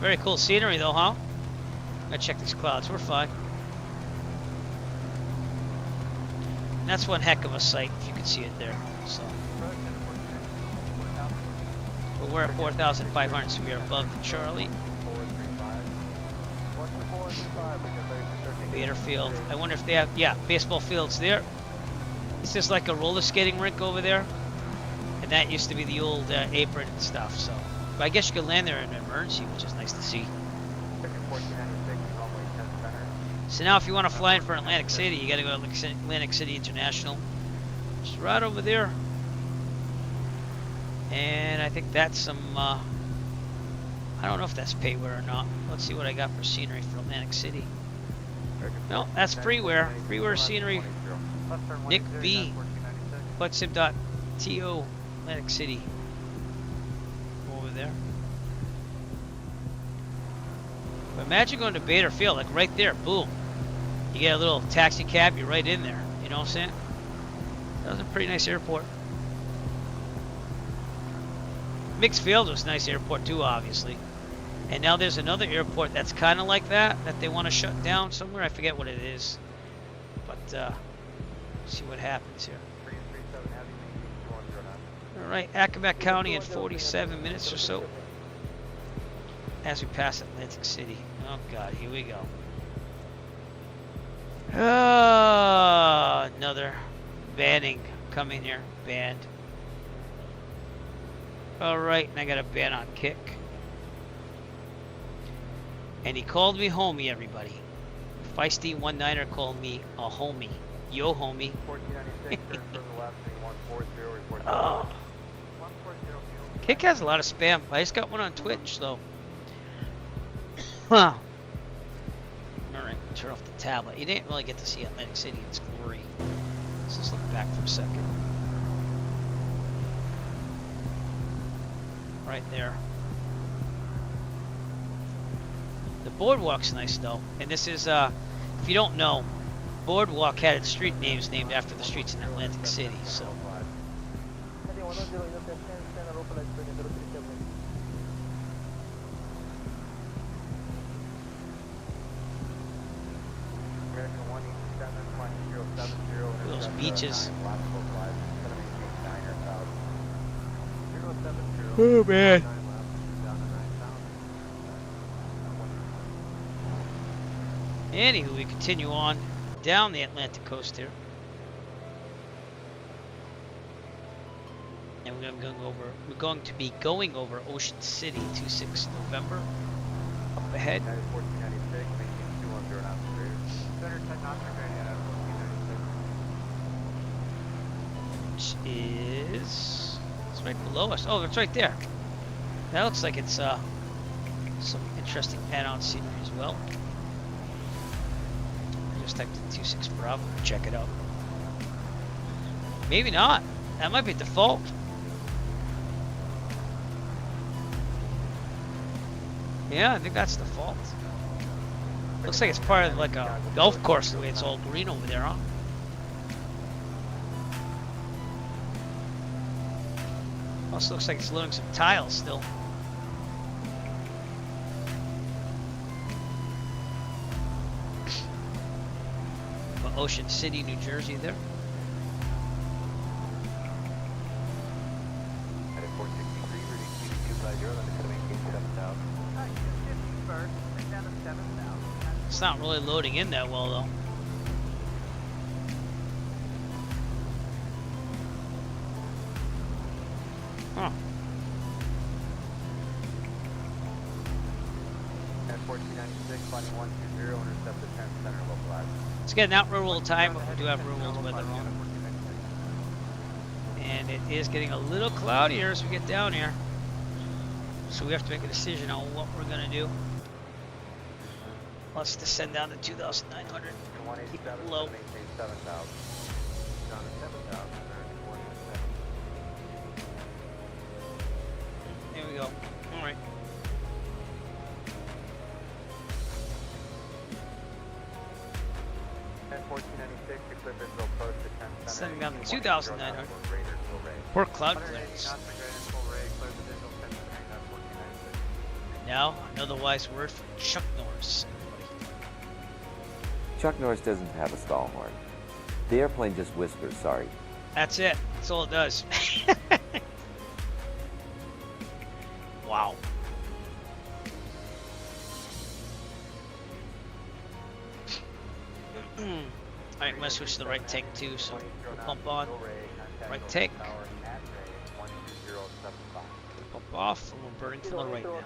Very cool scenery though, huh? Gotta check these clouds. We're fine. And that's one heck of a sight, if you can see it there. So. But we're at 4,500, so we are above Charlie. Bader Field. I wonder if they have, yeah, baseball fields there. This is like a roller skating rink over there. And that used to be the old apron and stuff, so. But I guess you could land there in an emergency, which is nice to see. So now if you want to fly in for Atlantic City, you got to go to Atlantic City International. Just right over there. And I think that's some, I don't know if that's payware or not. Let's see what I got for scenery for Atlantic City. No, that's freeware. Freeware scenery. Nick B. Whatsim.to Atlantic City. Over there. But imagine going to Bader Field, like right there, boom. You get a little taxi cab, you're right in there. You know what I'm saying? That was a pretty nice airport. Mixed Field was a nice airport too, obviously. And now there's another airport that's kind of like that they want to shut down somewhere. I forget what it is. But, see what happens here. Alright, Accomack County in 47 minutes or so. As we pass Atlantic City. Oh God, here we go. Another banning coming here. Banned. Alright, and I got a ban on kick. And he called me homie, everybody. Feisty 19er called me a homie. Yo, homie. 1496, oh. Kick has a lot of spam. I just got one on Twitch, though. Alright, turn off the tablet. You didn't really get to see Atlantic City in its glory. Let's just look back for a second. Right there. The boardwalk's nice though, and this is if you don't know, Boardwalk had its street names named after the streets in Atlantic City, so. Those beaches. Oh man. Anywho, we continue on down the Atlantic coast here. And we're going to be going over Ocean City, 26 November. Up ahead. Which is, it's right below us. Oh, it's right there. That looks like it's some interesting add-on scenery as well. I just typed in 26 Bravo. Check it out. Maybe not. That might be default. Yeah, I think that's default. Looks like it's part of like a golf course the way it's all green over there, huh? Also looks like it's loading some tiles still. Ocean City, New Jersey there. At 463, reading 250, then it's going to maintain 7,000. 250 first, bring down to 7,000. It's not really loading in that well though. Huh. At 1496, finding 120, intercept the 10 center localized. It's getting out real little time, but we do have real little weather on. And it is getting a little cloudier as we get down here. So we have to make a decision on what we're gonna do. Let's descend down to 2,900. Keep it low. Maintain 7,000. Down to 7,000. There we go. All right. At 1496, clear visual approach to 10 center. Sending down to 2,900. Poor cloud clearance. Now, another wise word from Chuck Norris. Chuck Norris doesn't have a stall horn. The airplane just whispers, sorry. That's it. That's all it does. Wow. Alright, I'm going to switch to the right tank too, so pump on. Right tank. Pump off, and we're burning from the right now.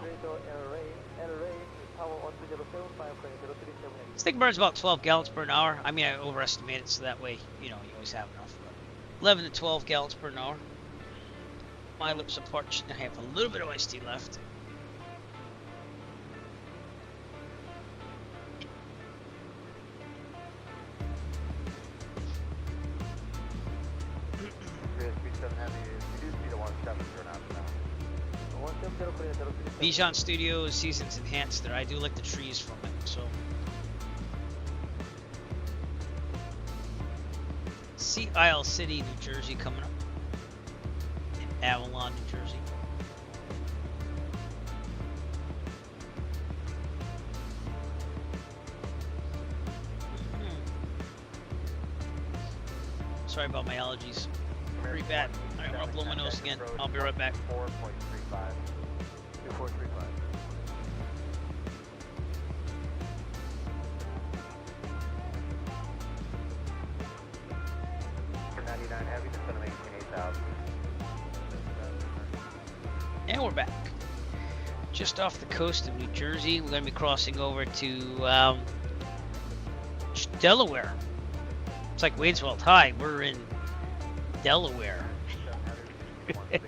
This thing burns about 12 gallons per hour. I mean, I overestimate it, so that way, you know, you always have enough. 11 to 12 gallons per hour. My lips are parched, and I have a little bit of iced tea left. Bijan Studios Seasons Enhanced there. I do like the trees from it, so. Sea Isle City, New Jersey coming up. In Avalon, New Jersey. Sorry about my allergies. Pretty bad. Alright, I'll blow my nose again. I'll be right back. 4.35. 2435. For 99 heavy, just gonna maintain 8,000. And we're back. Just off the coast of New Jersey. We're going to be crossing over to Delaware. It's like Wadesville High. We're in Delaware. We're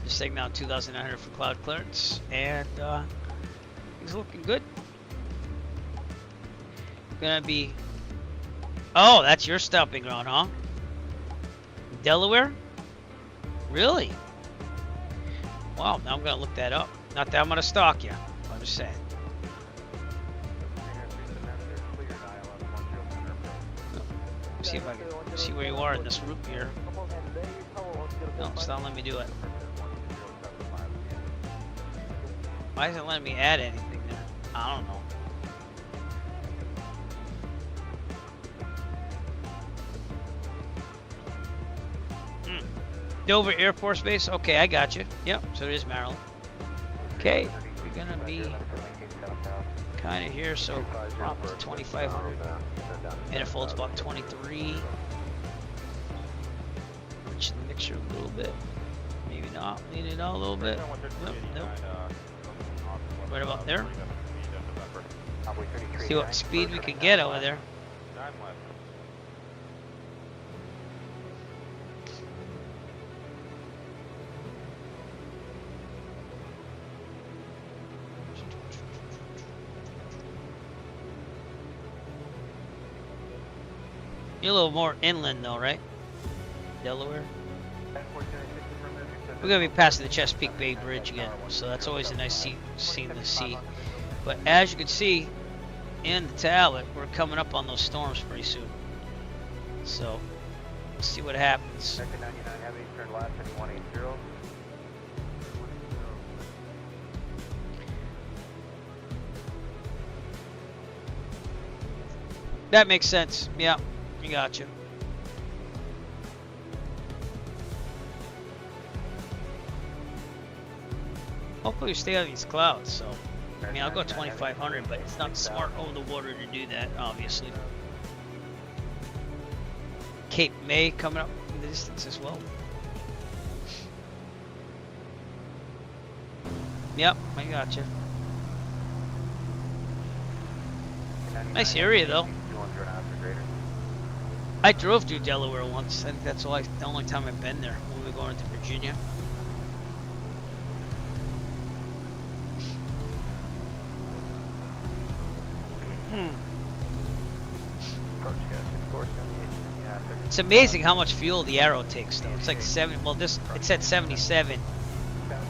just taking down 2,900 for cloud clearance, and things are looking good. Gonna be. Oh, that's your stomping ground, huh? Delaware? Really? Wow, now I'm gonna look that up. Not that I'm gonna stalk you. I'm just saying. See if I can see where you are in this route here. No, it's not letting me do it. Why isn't it letting me add anything there? I don't know. Dover Air Force Base. Okay, I got you. Yep, so it is Maryland. Okay, we're gonna be kind of here, so up to 2,500. Manifold's about 23. Switch the mixture a little bit. Maybe not. Lean it out a little bit. Nope, nope. Right about there. See what speed we can get over there. You're a little more inland though, right? Delaware? We're going to be passing the Chesapeake Bay Bridge again, so that's always a nice scene to see. But as you can see in the tablet, we're coming up on those storms pretty soon. So, let's see what happens. That makes sense. Yeah, you got you. Hopefully you stay on these clouds, so. I mean, I'll go 2,500, but it's not smart over the water to do that, obviously. Cape May coming up in the distance as well. Yep, I got you. Nice area, though. I drove through Delaware once. I think that's the only time I've been there when we were going to Virginia. It's amazing how much fuel the Arrow takes, though. It's like 7. Well, it said 77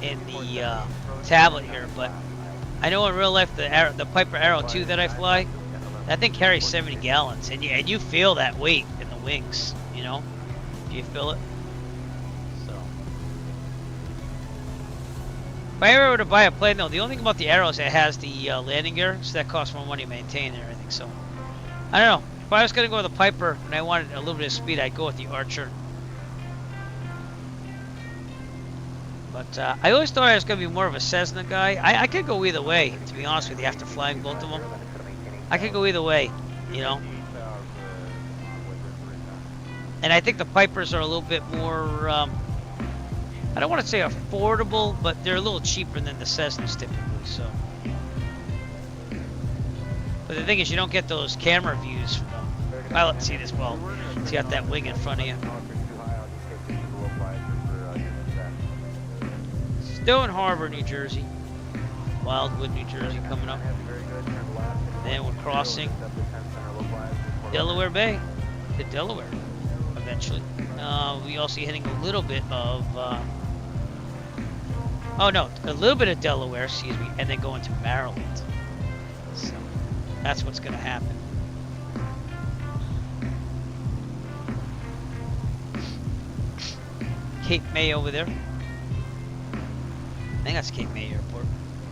in the tablet here, but I know in real life the Piper Arrow 2 that I fly, that thing carries 70 gallons, and you feel that weight in the wings. You know, do you feel it? So, if I ever were to buy a plane, though, the only thing about the Arrow is it has the landing gear, so that costs more money to maintain and everything. So, I don't know. If I was going to go with a Piper and I wanted a little bit of speed, I'd go with the Archer. But I always thought I was going to be more of a Cessna guy. I could go either way, to be honest with you, after flying both of them. I could go either way, you know. And I think the Pipers are a little bit more, I don't want to say affordable, but they're a little cheaper than the Cessnas typically, so. But the thing is, you don't get those camera views from them. Pilot, see this ball. It's got that wing in front of you. Stone Harbor, New Jersey. Wildwood, New Jersey coming up. Then we're crossing Delaware Bay to Delaware eventually. We also hitting a little bit of, oh no, a little bit of Delaware, excuse me, and then going to Maryland. So that's what's going to happen. Cape May over there. I think that's Cape May Airport.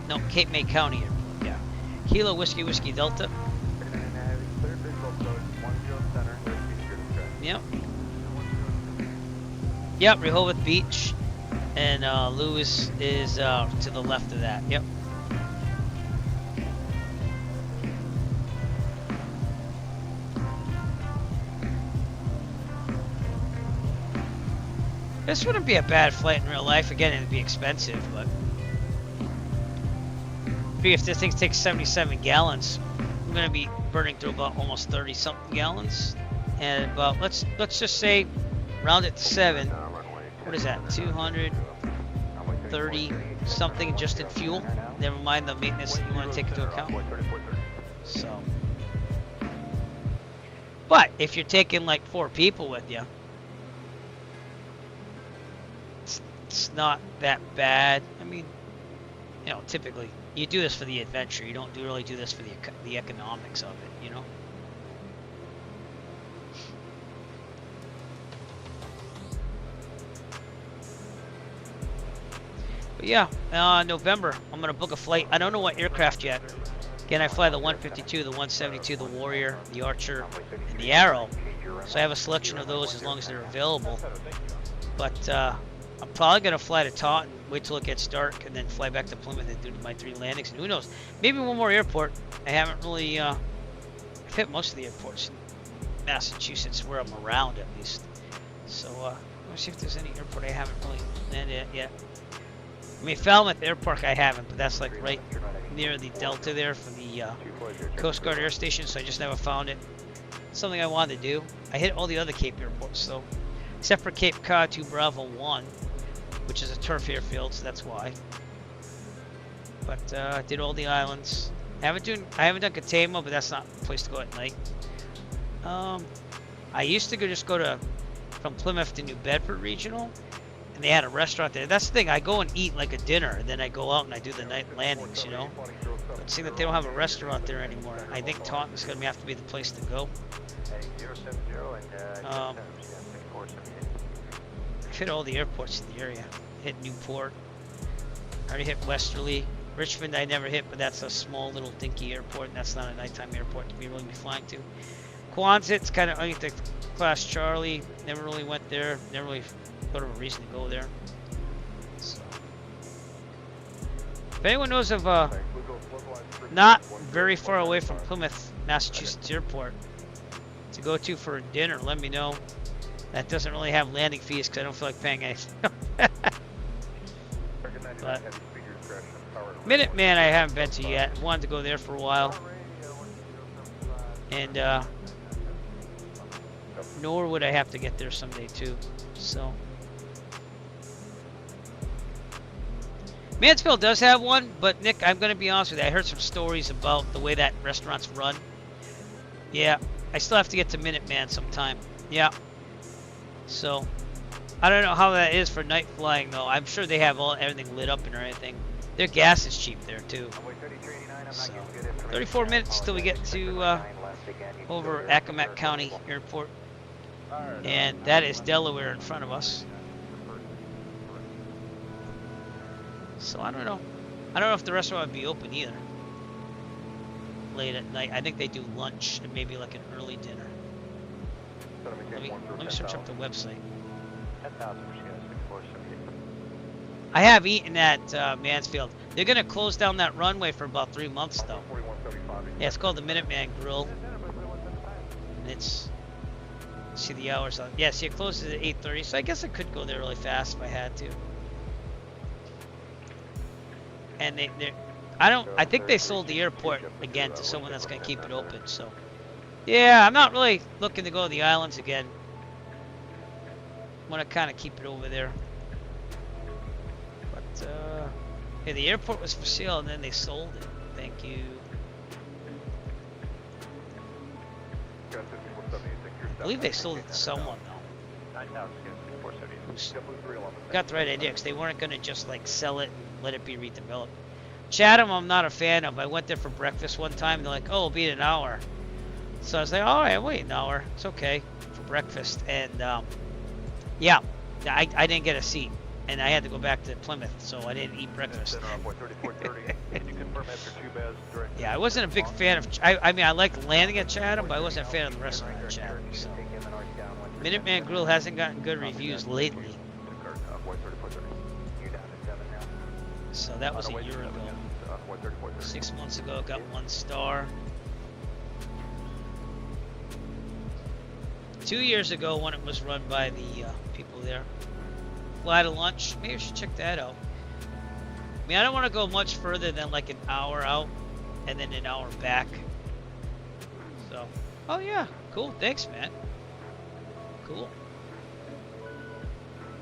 No, Cape May County Airport, yeah. Kilo Whiskey Whiskey Delta. Yep. Yep, Rehoboth Beach. And Lewis is to the left of that, yep. This wouldn't be a bad flight in real life. Again, it'd be expensive, but if this thing takes 77 gallons, I'm gonna be burning through about almost 30-something gallons, and about let's just say round it to 7. What is that? 230 something just in fuel. Never mind the maintenance that you want to take into account. So, but if you're taking like 4 people with you, it's not that bad. I mean, you know, typically you do this for the adventure. You don't really do this for the economics of it, you know. But yeah, November I'm gonna book a flight. I don't know what aircraft yet. Again, I fly the 152, the 172, the Warrior, the Archer, and the Arrow. So I have a selection of those as long as they're available. But I'm probably going to fly to Taunton, wait till it gets dark, and then fly back to Plymouth and do my 3 landings. And who knows? Maybe one more airport. I haven't really I've hit most of the airports in Massachusetts where I'm around, at least. So let me see if there's any airport I haven't really landed at yet. I mean, Falmouth Airport I haven't, but that's like right near the Delta there for the Coast Guard Air Station, so I just never found it. It's something I wanted to do. I hit all the other Cape airports, though, except for Cape Cod 2 Bravo 1. Which is a turf airfield, so that's why. But I did all the islands. I haven't done Katama, but that's not a place to go at night. I used to just go from Plymouth to New Bedford Regional, and they had a restaurant there. That's the thing. I go and eat like a dinner, and then I go out and I do the night landings, you know. But seeing that they don't have a restaurant there anymore, I think Taunton's gonna have to be the place to go. I've hit all the airports in the area. Hit Newport. I already hit Westerly. Richmond I never hit, but that's a small little dinky airport, and that's not a nighttime airport to be really flying to. Quonset's kind of underneath the Class Charlie. Never really went there. Never really thought of a reason to go there. So. If anyone knows of not very far away from Plymouth, Massachusetts Airport to go to for a dinner, let me know. That doesn't really have landing fees because I don't feel like paying anything. But Minuteman I haven't been to yet. Wanted to go there for a while. And nor would I have to get there someday too. So Mansfield does have one, but Nick, I'm gonna be honest with you, I heard some stories about the way that restaurant's run. Yeah, I still have to get to Minuteman sometime. Yeah. So I don't know how that is for night flying though. I'm sure they have everything lit up and everything. Their gas is cheap there too. So 34 minutes till we get to over Accomack County Airport, and that is Delaware in front of us. So I don't know. I don't know if the restaurant would be open either. Late at night. I think they do lunch and maybe like an early dinner. Let me search up the website. I have eaten at Mansfield. They're going to close down that runway for about 3 months though. Yeah, it's called the Minuteman Grill. And it's, see the hours on. Yeah, see it closes at 8:30, so I guess I could go there really fast if I had to. And I think they sold the airport again to someone that's going to keep it open, so. Yeah, I'm not really looking to go to the islands again. Want to kind of keep it over there. But, yeah, the airport was for sale and then they sold it. Thank you. I believe they sold it to someone though. Got the right idea because they weren't going to just like sell it and let it be redeveloped. Chatham I'm not a fan of. I went there for breakfast one time and they're like, oh, it'll be an hour. So I was like, all right, wait an hour. It's okay for breakfast. And yeah, I didn't get a seat. And I had to go back to Plymouth, so I didn't eat breakfast. Yeah, I wasn't a big fan of. I mean, I liked landing at Chatham, but I wasn't a fan of the restaurant at Chatham. So. Minuteman Grill hasn't gotten good reviews lately. So that was a year ago. 6 months ago, got 1 star. 2 years ago, when it was run by the people there. Fly to lunch. Maybe I should check that out. I mean, I don't want to go much further than like an hour out and then an hour back. So, oh yeah, cool. Thanks, man. Cool.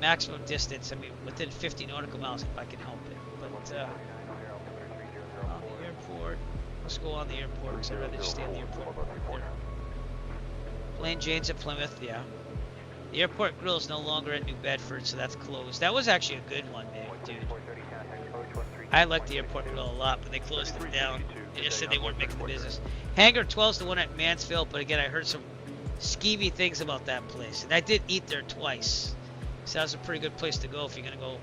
Maximum distance. I mean, within 50 nautical miles if I can help it. But on the airport. Let's go on the airport because I'd rather just stay on the airport. Plain Jane's at Plymouth. Yeah. The airport grill is no longer at New Bedford, so that's closed. That was actually a good one, man, dude. I liked the airport grill a lot, but they closed it down. They just said they weren't making the business. Hangar 12 is the one at Mansfield, but again, I heard some skeevy things about that place. And I did eat there twice. So that was a pretty good place to go if you're going to go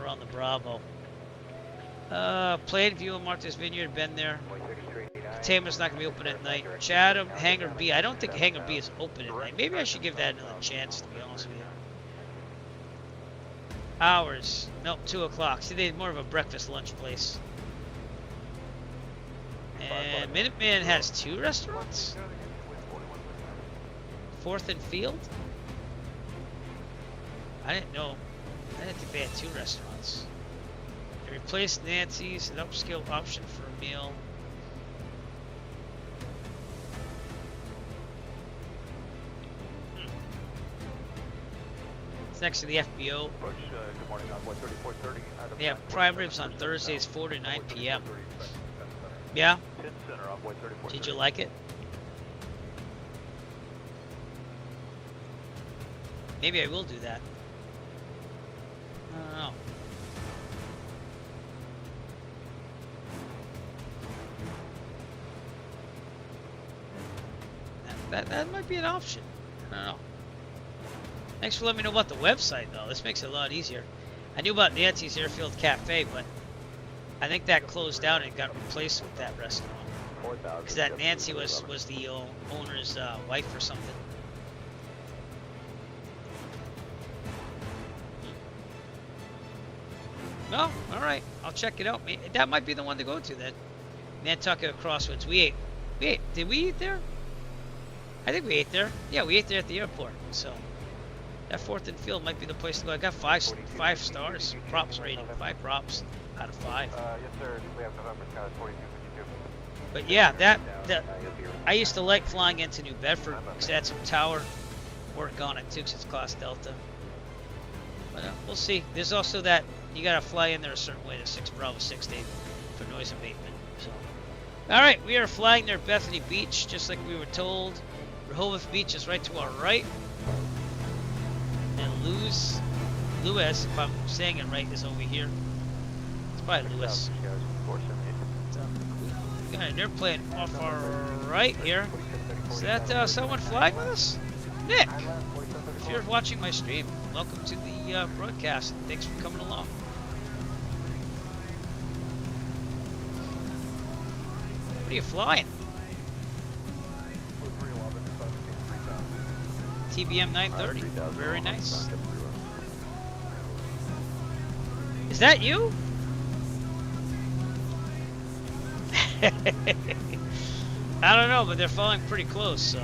around the Bravo. Plainview and Martha's Vineyard, been there. Tama's not going to be open at night. Chatham, Hangar B. I don't think Hangar B is open at night. Maybe I should give that another chance, to be honest with you. Hours. Nope, 2 o'clock. See, they're more of a breakfast lunch place. And Minuteman has 2 restaurants? 4th and Field? I didn't know. I didn't think they had 2 restaurants. They replaced Nancy's, an upscale option for a meal. Next to the FBO. They have prime ribs on Thursdays 4 to 9 p.m. Yeah? Did you like it? Maybe I will do that. I don't know. That might be an option. I don't know. Thanks for letting me know about the website, though. This makes it a lot easier. I knew about Nancy's Airfield Cafe, but I think that closed down and got replaced with that restaurant. Because that Nancy was the owner's wife or something. No, all right. I'll check it out. That might be the one to go to then. Nantucket Crossroads. We ate. Did we eat there? I think we ate there. Yeah, we ate there at the airport. So that 4th and Field might be the place to go. I got five stars. Props rating. 5 props out of 5. Yes, sir. We have November Sky 4252. But yeah, I used to like flying into New Bedford because it had some tower work on it too, because it's Class Delta. But we'll see. There's also that you gotta fly in there a certain way to 6 Bravo 68 for noise abatement. So, all right, we are flying near Bethany Beach, just like we were told. Rehoboth Beach is right to our right, and Lewis, if I'm saying it right, is over here. It's probably Lewis. We got an airplane off our right here. Is that someone flying with us? Nick! If you're watching my stream, welcome to the broadcast. Thanks for coming along. What are you flying? TBM 930. Very nice. Is that you? I don't know, but they're falling pretty close, so.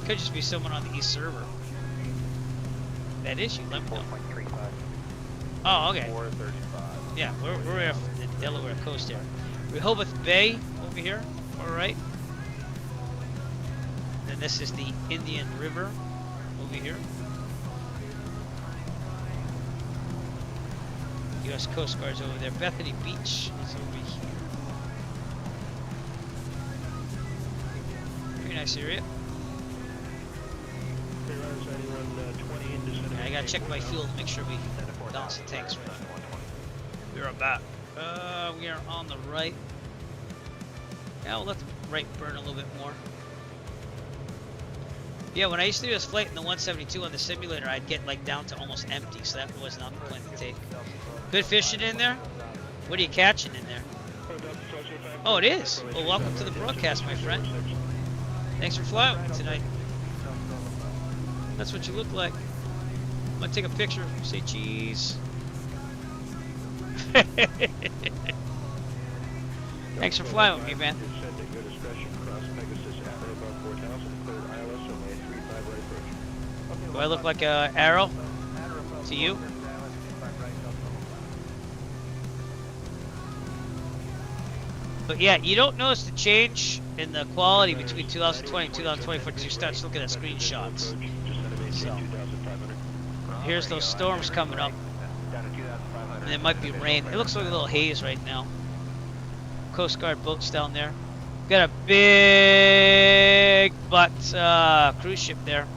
Could just be someone on the east server. That is you, let me know. Oh, okay. Yeah, we're off the Delaware coast here. Rehoboth Bay over here, alright. Then this is the Indian River over here. U.S. Coast Guard's over there. Bethany Beach is over here. Pretty nice area. I gotta check my fuel to make sure we balance the tanks right. We're about. We are on the right. Yeah, we'll let the right burn a little bit more. Yeah, when I used to do this flight in the 172 on the simulator, I'd get like down to almost empty, so that was not the plan to take. Good fishing in there? What are you catching in there? Oh, it is? Well, welcome to the broadcast, my friend. Thanks for flying with me tonight. That's what you look like. I'm gonna take a picture, say cheese. Thanks for flying with me, man. Do I look like an arrow to you? But yeah, you don't notice the change in the quality between 2020 and 2024 until you start looking at screenshots. So, here's those storms coming up. And it might be rain. It looks like a little haze right now. Coast Guard boats down there. Got a big butt cruise ship there.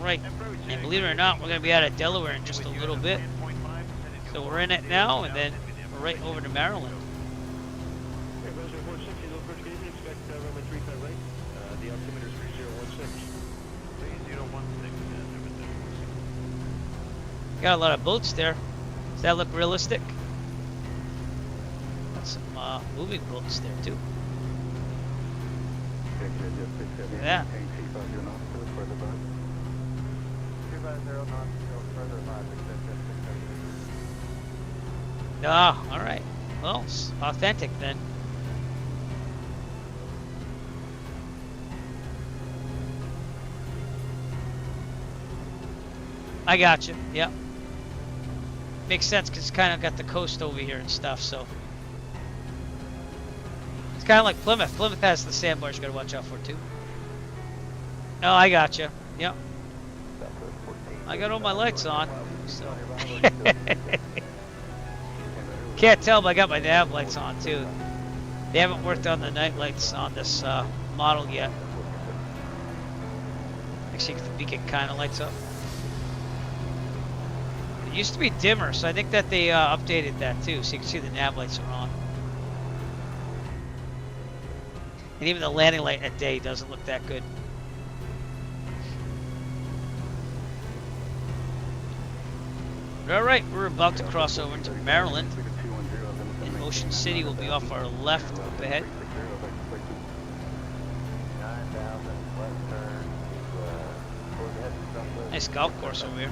Right, and believe it or not, we're going to be out of Delaware in just a little bit. So we're in it now, and then we're right over to Maryland. Got a lot of boats there. Does that look realistic? Got some moving boats there too. Look at that. Ah, all right. Well, it's authentic then. I got you. Yep. Makes sense because it's kind of got the coast over here and stuff, so. It's kind of like Plymouth. Plymouth has the sandbars you got to watch out for too. No, I got you. Yep. I got all my lights on, so. Can't tell, but I got my nav lights on too. They haven't worked on the night lights on this model yet. Actually, the beacon kind of lights up. It used to be dimmer, so I think that they updated that too, so you can see the nav lights are on. And even the landing light at day doesn't look that good. Alright, we're about to cross over into Maryland. And Ocean City will be off our left up ahead. Nice golf course over here.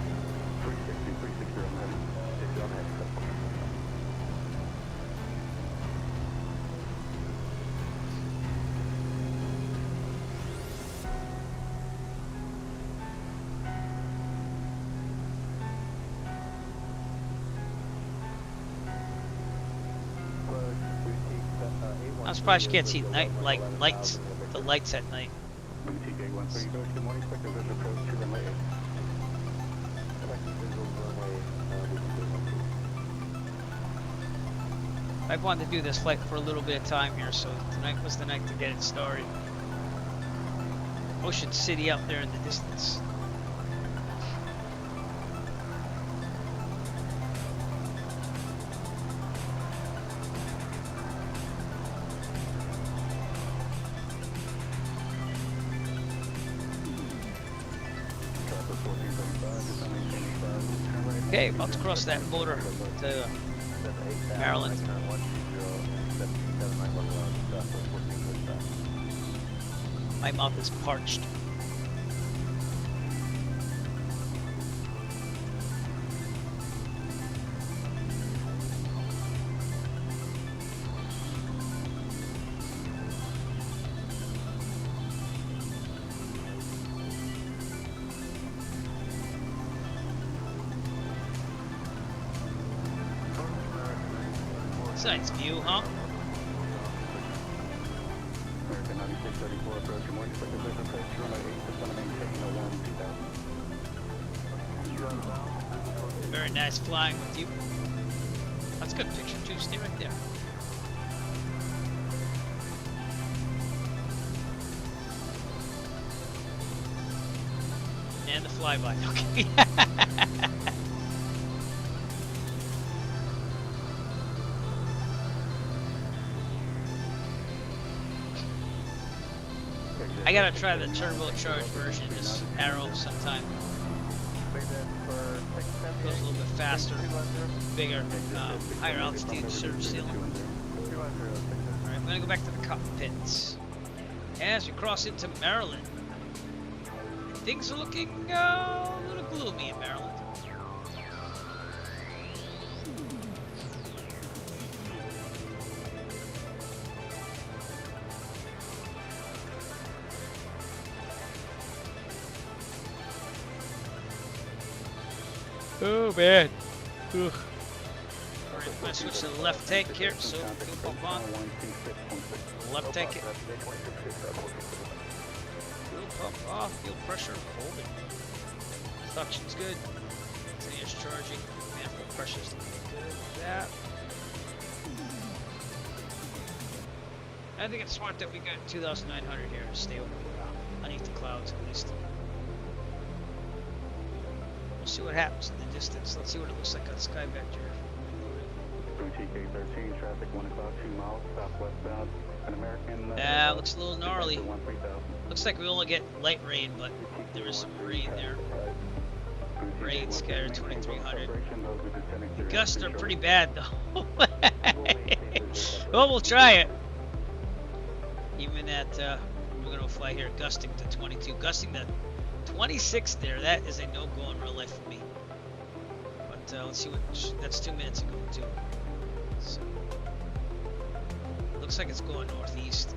I'm surprised you can't see night lights, the lights at night. I wanted to do this flight for a little bit of time here, so tonight was the night to get it started. Ocean City up there in the distance. Okay, about to cross that border to Maryland. My mouth is parched. Nice view, huh? Very nice flying with you. That's a good picture too. Stay right there. And the flyby. Okay. I gotta try the turbocharged version of this Arrow sometime. Goes a little bit faster, bigger, higher altitude surge ceiling. Alright, I'm gonna go back to the cockpits. As we cross into Maryland, things are looking a little gloomy in Maryland. Oh man. Ugh. Alright, I'm gonna switch to the left tank here, so fuel pump on. Left tank it. Fuel pump off, fuel pressure holding. Suction's good. Continuous charging. Manifold pressure's looking good. That. I think it's smart that we got 2,900 here to stay over underneath the clouds at least. We'll see what happens in the distance. Let's see what it looks like on Sky Vector. TK13, traffic 1 o'clock, 2 miles, southwestbound, an American. Looks a little gnarly. Looks like we only get light rain, but there is some rain there. Rain scattered 2,300. The gusts are pretty bad though. Well, we'll try it. Even at, we're going to fly here gusting to 22. Gusting to 26 there, that is a no-go in real life for me. But let's see what, that's 2 minutes ago too. So, looks like it's going northeast.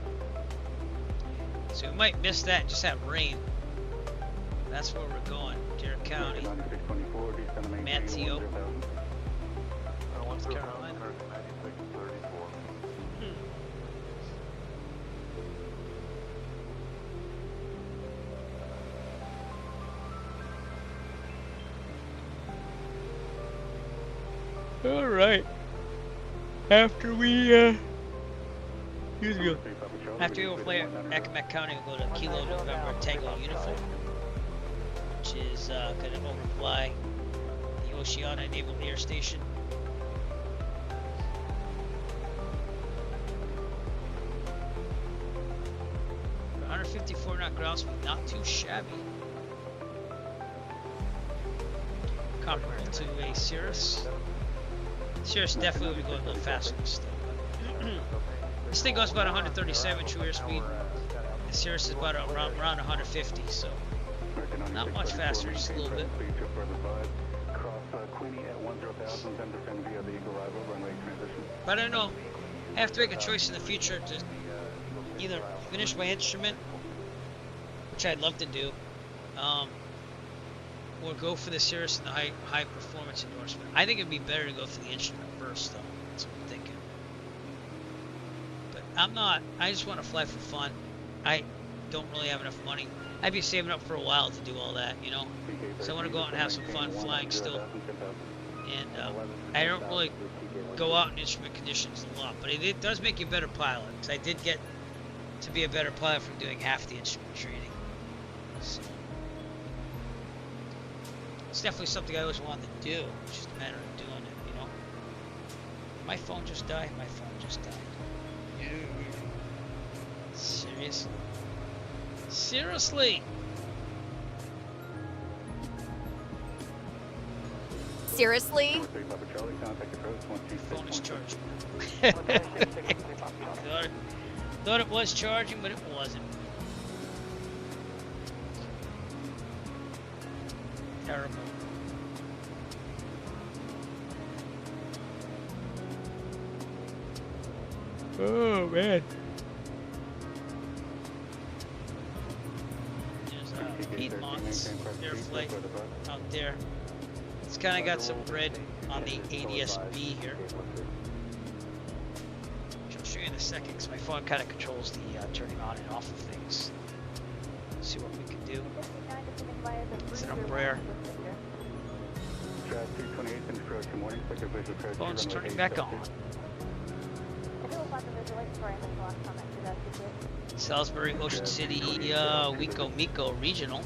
So we might miss that and just have rain. That's where we're going, Garrett County, Manteo, North Carolina. All right. After we after we overfly Accomack County, we'll go to Kilo November Tango Uniform, which is going to overfly the Oceana Naval Air Station. 154 knot ground speed, not too shabby. Comparable to a Cirrus. Cirrus definitely will be going a little faster than this thing. This thing goes about 137 true airspeed. The Cirrus is about around 150, so not much faster, just a little bit. But I don't know. I have to make a choice in the future to either finish my instrument, which I'd love to do, or go for the Cirrus and the high performance endorsement. I think it'd be better to go for the instrument first, though. That's what I'm thinking. But I'm not. I just want to fly for fun. I don't really have enough money. I'd be saving up for a while to do all that, you know. So I want to go out and have some fun flying still. And I don't really go out in instrument conditions a lot, but it does make you a better pilot. Because I did get to be a better pilot from doing half the instrument training. So it's definitely something I always wanted to do. It's just a matter of doing it, you know. My phone just died. My phone just died. Seriously? Seriously? Seriously? My phone is charging. Thought it was charging, but it wasn't. Terrible. Oh man. There's Piedmont's air flight out there. It's kind of got some red on the ADS-B here. Which I'll show you in a second because my phone kind of controls the turning on and off of things. Let's see what we can do. It's an Embraer. Phone's turning back on. Salisbury, Ocean City, Miko Regional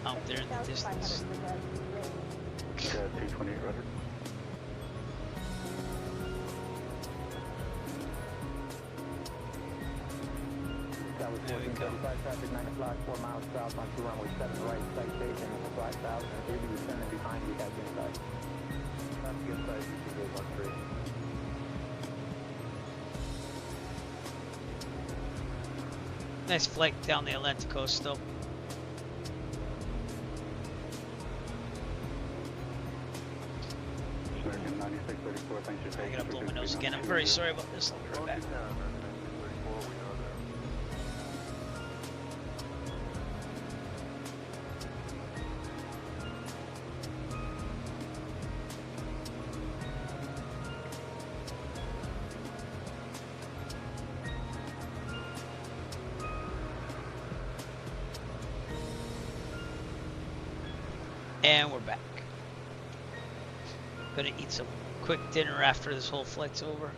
out there in the distance. There we go. Traffic 9 o'clock, 4 miles south on 2 runway 7 right, citation 5000, 30 descending behind you guys inside. Traffic inside, you 13. Nice flight down the Atlantic coast though. I gotta blow my nose again. I'm very sorry about this. I'll be right back. And we're back. Gonna eat some quick dinner after this whole flight's over.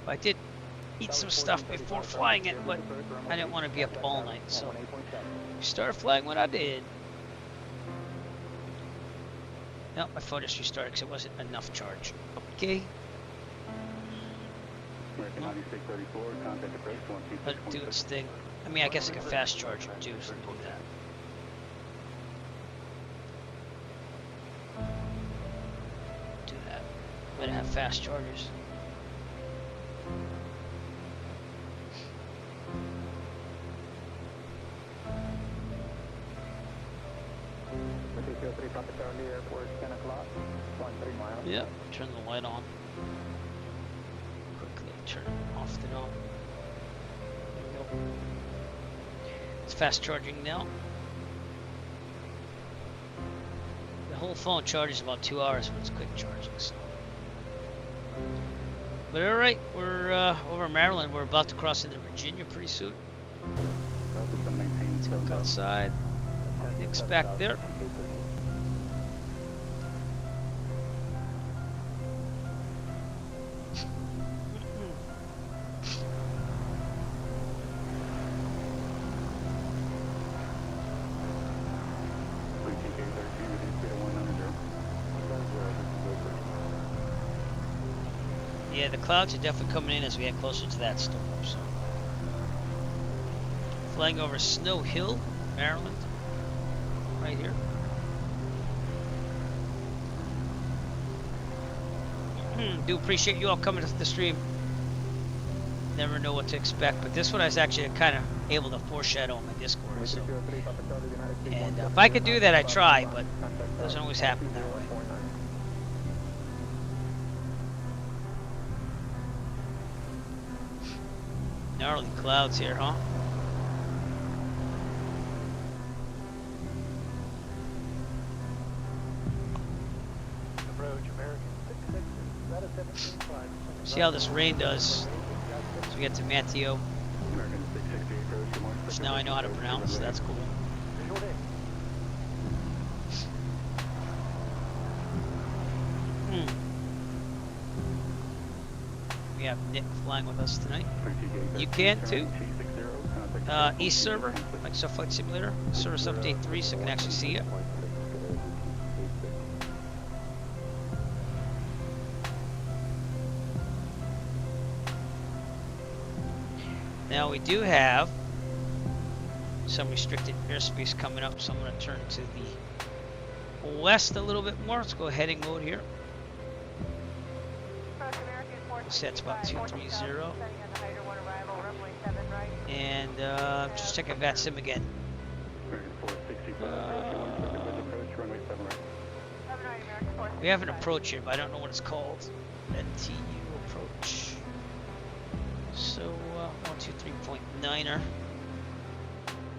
I did eat some stuff before flying it, but I didn't want to be up all night, so we started flying when I did. No, my phone just restarted because it wasn't enough charge. Okay. Let it do its thing. I mean, I guess I can fast charge it too, so do that. Better have fast chargers. Yep, turn the light on. Quickly turn it off and on. There we go. It's fast charging now. The whole phone charges about 2 hours when it's quick charging. So. But alright, we're over Maryland. We're about to cross into Virginia pretty soon. Let's look outside. Nick's back there. Yeah, the clouds are definitely coming in as we get closer to that storm. So flying over Snow Hill, Maryland, right here. Do appreciate you all coming to the stream. Never know what to expect, but this one I was actually kind of able to foreshadow on my Discord. So. And if I could do that, I try, but it doesn't always happen that way. Gnarly clouds here, huh? See how this rain does as we get to Manteo, which now I know how to pronounce, so that's cool. We have Nick flying with us tonight. You can too. East server, Microsoft Flight Simulator, service update 3, so I can actually see it. Now we do have some restricted airspace coming up, so I'm going to turn to the west a little bit more. Let's go heading mode here. Set's about 230. And just checking VATSIM again. We have an approach here, but I don't know what it's called. NTU approach. So 123.9er. Well,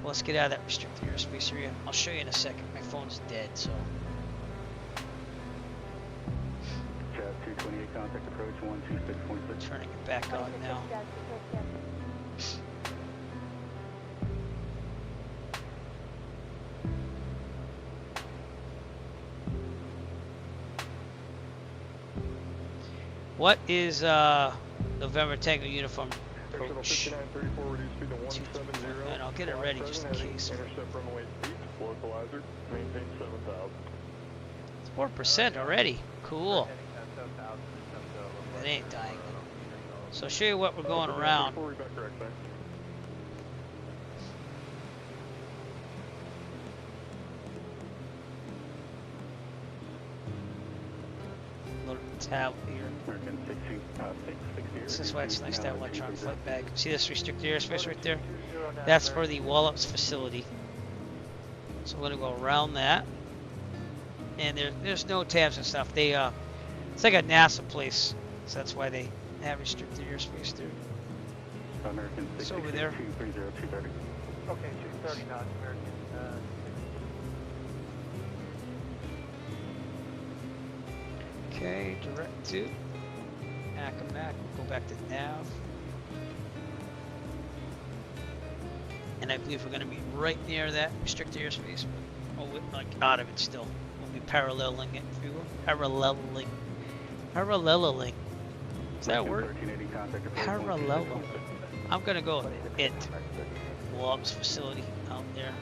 let's get out of that restricted airspace area. I'll show you in a second. My phone's dead, so. Chat 228 contact approach 126.6. Turning it back on now. What is November Tango uniform approach? And I'll get it ready just in case. It's 4% already. Cool. That ain't dying. So I'll show you what we're going around. Tab here. This is why it's nice to have electronic flight bag. See this restricted airspace right there? That's for the Wallops facility. So I'm gonna go around that. And there's no tabs and stuff. They it's like a NASA place, so that's why they have restricted airspace there. It's over there. Okay, 230 knots, American. Okay, direct to Accomack. We'll go back to nav. And I believe we're going to be right near that restricted airspace. Oh, like out of it still. We'll be paralleling it, if you will. Paralleling. Paralleling. Is that a word? Parallel. I'm going to go with it. Wallops facility out there.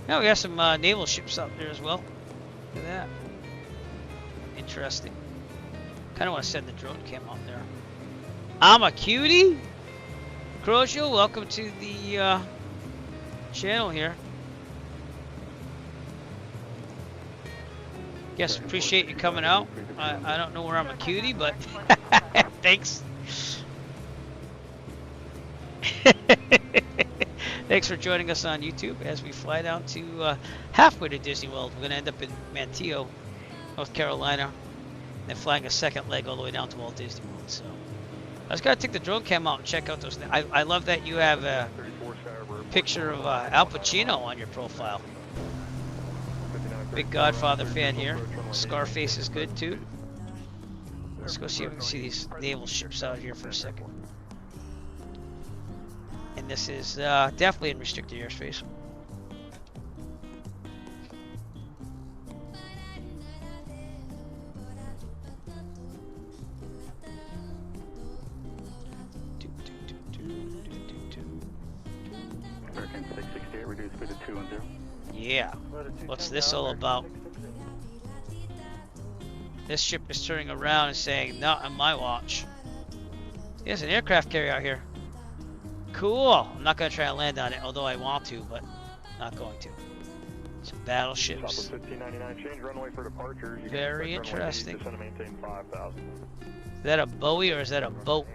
Now we have some naval ships out there as well. Look at that. Interesting. Kind of want to send the drone cam out there. I'm a cutie. Crocio, welcome to the channel here. Yes, appreciate you coming out. I don't know where I'm a cutie, but thanks. Thanks for joining us on YouTube as we fly down to halfway to Disney World. We're going to end up in Manteo, North Carolina, and then flying a second leg all the way down to Walt Disney World. So I just gotta take the drone cam out and check out those. I love that you have a picture of Al Pacino on your profile. Big Godfather fan here. Scarface is good too. Let's go see if we can see these naval ships out here for a second. And this is definitely in restricted airspace. Yeah, what's this all about? This ship is turning around and saying, not on my watch. There's an aircraft carrier out here. Cool. I'm not going to try and land on it, although I want to, but not going to. Some battleships. 1599, change runway for departure. You Very can expect interesting. runway 80, descend to maintain 5,000. Is that a Bowie or is that a boat?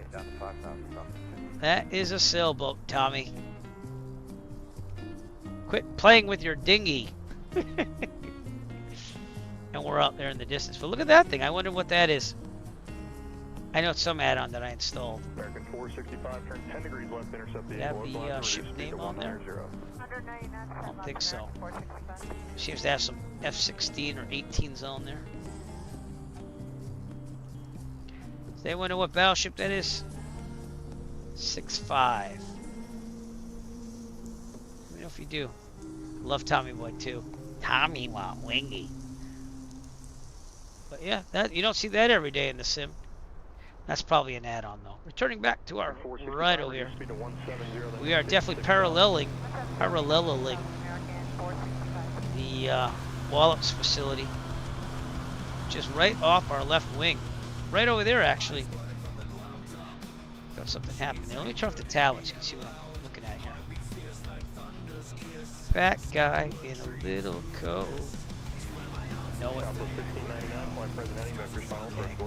That is a sailboat, Tommy. Quit playing with your dinghy. And we're out there in the distance. But look at that thing. I wonder what that is. I know it's some add-on that I installed. American 465, turn 10 degrees left, intercept the Have the ship name on there? I don't think so. Seems to have some F-16 or 18 zone there. Does anyone know what battleship that is? 6.5. Let me know if you do. Love Tommy Boy too. Tommy Wingy. But yeah, that you don't see that every day in the sim. That's probably an add-on though. Returning back to our right over here. We are definitely paralleling the Wallops facility. Just right off our left wing. Right over there actually. Got something happening there. Let me turn off the towers. You can see what I'm looking at here. Fat guy in a little coat. Know it.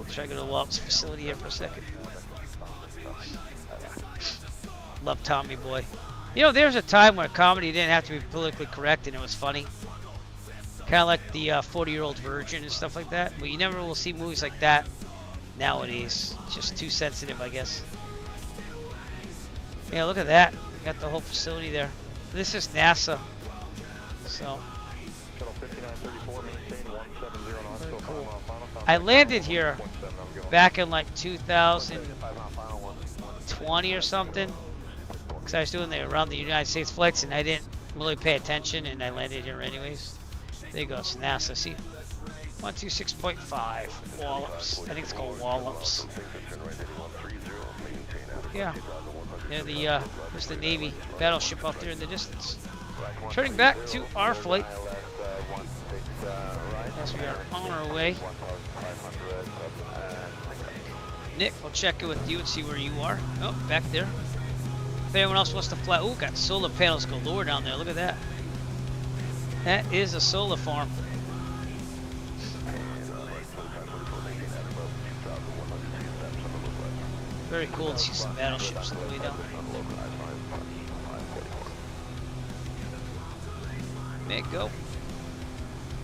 Try to go to the Wallops facility here for a second. Love Tommy Boy. You know, there's a time where comedy didn't have to be politically correct and it was funny. Kind of like the 40-Year-Old Virgin and stuff like that. But you never will see movies like that nowadays. It's just too sensitive, I guess. Yeah, look at that. Got the whole facility there. This is NASA. So. Very cool. I landed here back in like 2020 or something. Because I was doing around the United States flights and I didn't really pay attention and I landed here anyways. There you go, it's NASA. See? 126.5. Wallops. I think it's called Wallops. Yeah. There's the Navy battleship out there in the distance. Turning back to our flight. As we are on our way. Nick, I'll check in with you and see where you are. Oh, back there. If anyone else wants to fly. Ooh, got solar panels galore down there. Look at that. That is a solar farm. Very cool to see some battleships all the way down. There you go.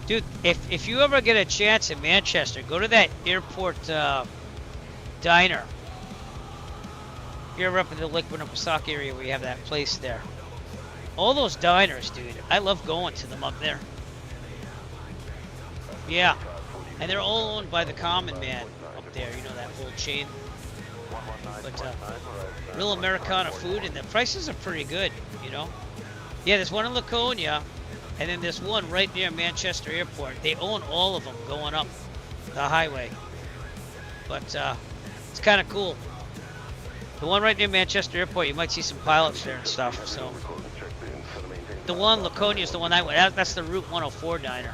Dude, if you ever get a chance in Manchester, go to that airport diner. If you're ever up in the Lake Winnipesaukee area where you have that place there. All those diners, dude, I love going to them up there. Yeah. And they're all owned by the common man up there, you know, that whole chain. But real Americana food, and the prices are pretty good, you know. Yeah, there's one in Laconia, and then there's one right near Manchester Airport. They own all of them going up the highway. But it's kind of cool. The one right near Manchester Airport, you might see some pilots there and stuff. So the one Laconia is the one I went. That's the Route 104 diner.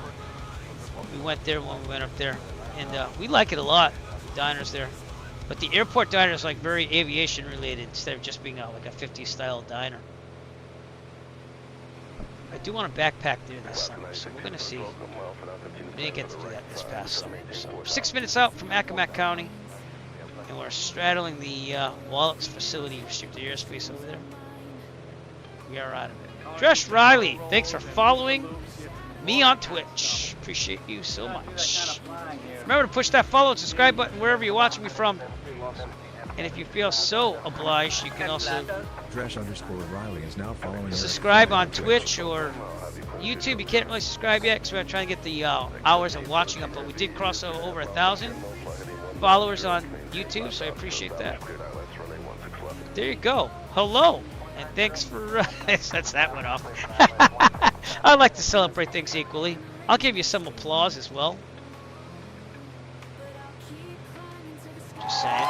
We went there when we went up there, and we like it a lot. The diners there. But the airport diner is like very aviation related instead of just being like a 50s style diner. I do want to backpack there this summer, so we're gonna see. We didn't get to do that this past summer. So we're 6 minutes out from Accomack County, and we're straddling the Wallops facility, restricted airspace over there. We are out of it. Josh Riley, thanks for following me on Twitch. Appreciate you so much. Remember to push that follow and subscribe button wherever you're watching me from. And if you feel so obliged, you can also Dresh_Riley is now following subscribe on Twitch or YouTube. You can't really subscribe yet because we're trying to get the hours of watching up, but we did cross over 1,000 followers on YouTube, so I appreciate that. There you go. Hello, and thanks for that's that one off. I like to celebrate things equally. I'll give you some applause as well. Just saying.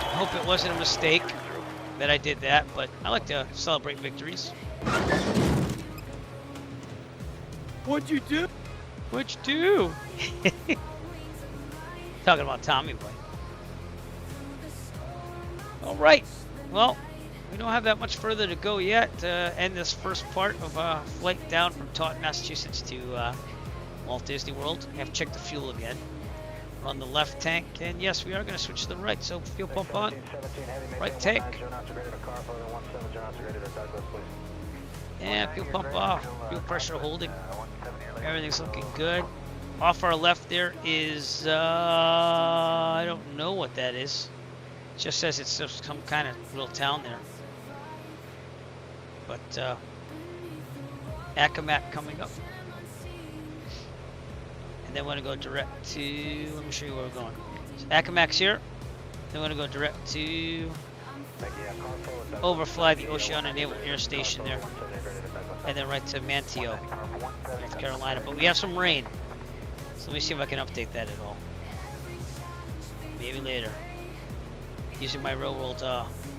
I hope it wasn't a mistake that I did that, but I like to celebrate victories. What'd you do? What'd you do? Talking about Tommy Boy. All right. Well, we don't have that much further to go yet to end this first part of a flight down from Taunton, Massachusetts to Walt Disney World. We have to check the fuel again. We're on the left tank, and yes, we are going to switch to the right, so fuel pump on. Right tank. And fuel pump off. Fuel pressure holding. Everything's looking good. Off our left there is, I don't know what that is. It just says it's some kind of little town there. But Accomack coming up. And then we're going to go direct to, let me show you where we're going. So Accomack's here. Then we're going to go direct to overfly the Oceana Naval Air Station there. And then right to Manteo, North Carolina. But we have some rain. So let me see if I can update that at all. Maybe later. Using my real world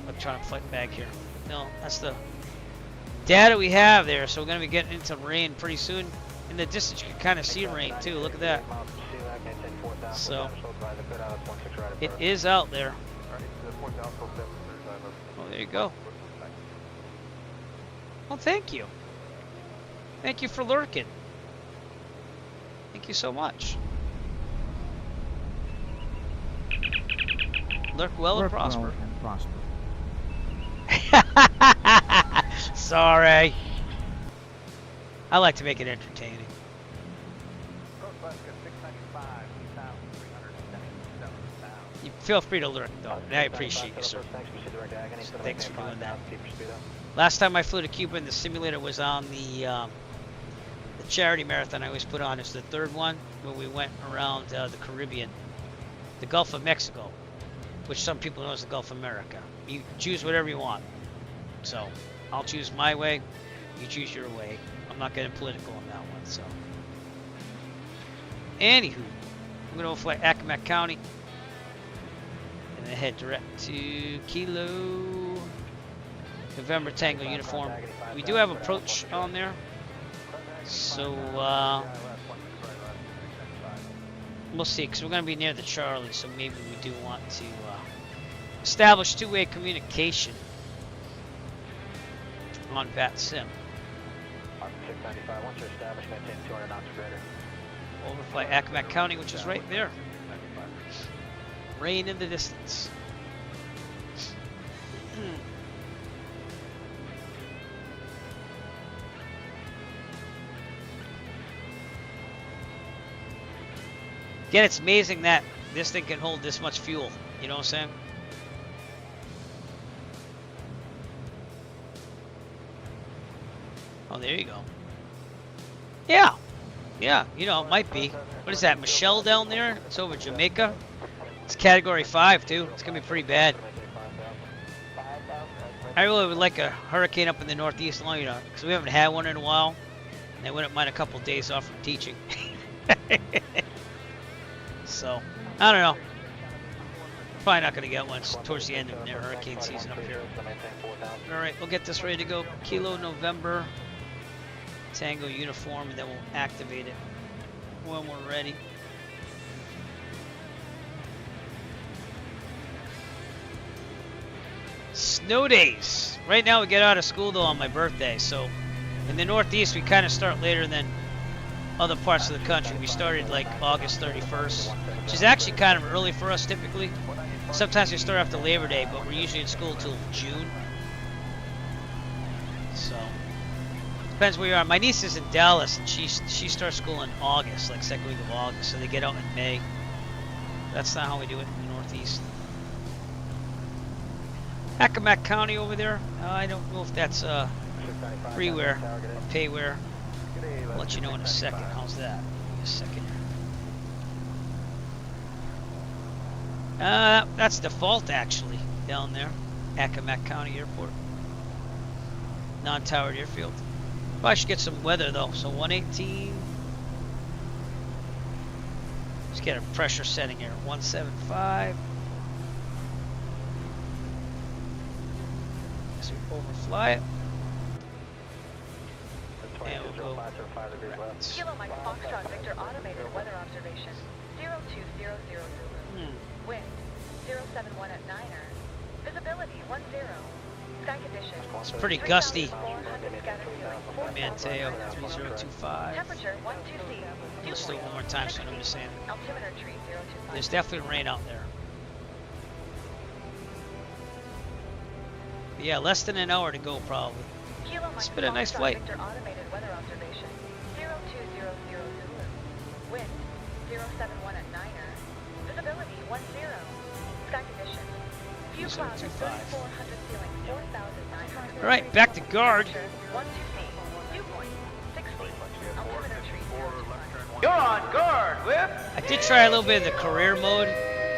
electronic flight bag here. No, that's the data we have there. So we're going to be getting into rain pretty soon. In the distance you can kind of see rain too. Look at that. So it is out there. Oh, there you go. Well, thank you. Thank you for lurking. Thank you so much. Lurk well and prosper. Sorry. I like to make it entertaining. You feel free to lurk though, and I appreciate you, sir. So thanks for doing that. Last time I flew to Cuba and the simulator was on the charity marathon I always put on. It's the third one where we went around the Caribbean, the Gulf of Mexico, which some people know as the Gulf of America. You choose whatever you want. So I'll choose my way, you choose your way. I'm not getting political on that one. So anywho, I'm going to overfly Accomack County and then head direct to Kilo November Tango uniform. We do have approach on there. So we'll see, because we're going to be near the Charlie, so maybe we do want to establish two-way communication on VATSIM. Overfly Accomack County, which is right there. Rain in the distance. Again, it's amazing that this thing can hold this much fuel. You know what I'm saying? Oh, there you go. Yeah. Yeah, you know, it might be. What is that, Michelle down there? It's over Jamaica. It's category 5, too. It's going to be pretty bad. I really would like a hurricane up in the northeast, you know, because we haven't had one in a while. And I wouldn't mind a couple of days off from teaching. So, I don't know. Probably not going to get one towards the end of their hurricane season up here. Alright, we'll get this ready to go. Kilo November Tango uniform, and then we'll activate it when we're ready. Snow days. Right now we get out of school though on my birthday, so in the Northeast we kind of start later than other parts of the country. We started like August 31st, which is actually kind of early for us typically. Sometimes we start after Labor Day, but we're usually in school till June. So depends where you are. My niece is in Dallas, and she starts school in August, like second week of August, so they get out in May. That's not how we do it in the Northeast. Accomack County over there. I don't know if that's freeware or payware. I'll let you know in a second. How's that? Give me a second here. That's default actually down there. Accomack County Airport. Non-towered airfield. Probably should get some weather though. So 118. Let's get a pressure setting here. 175. So we overfly it. And we'll go. Kilo Mike Foxtrot Victor automated weather observation 02000. Wind 071 at 9er. Visibility It's pretty gusty. Manteo 3025. Let's do it one more time so I don't miss anything. There's definitely rain out there. But yeah, less than an hour to go probably. It's been a nice flight. Wind 071 at 9er. Visibility 10. Sky conditions. View clouds 3400 ceiling 4900. All right, back to guard. 120. Viewpoint 60. Altimeter tree 025. You're on guard, Whip! I did try a little bit of the career mode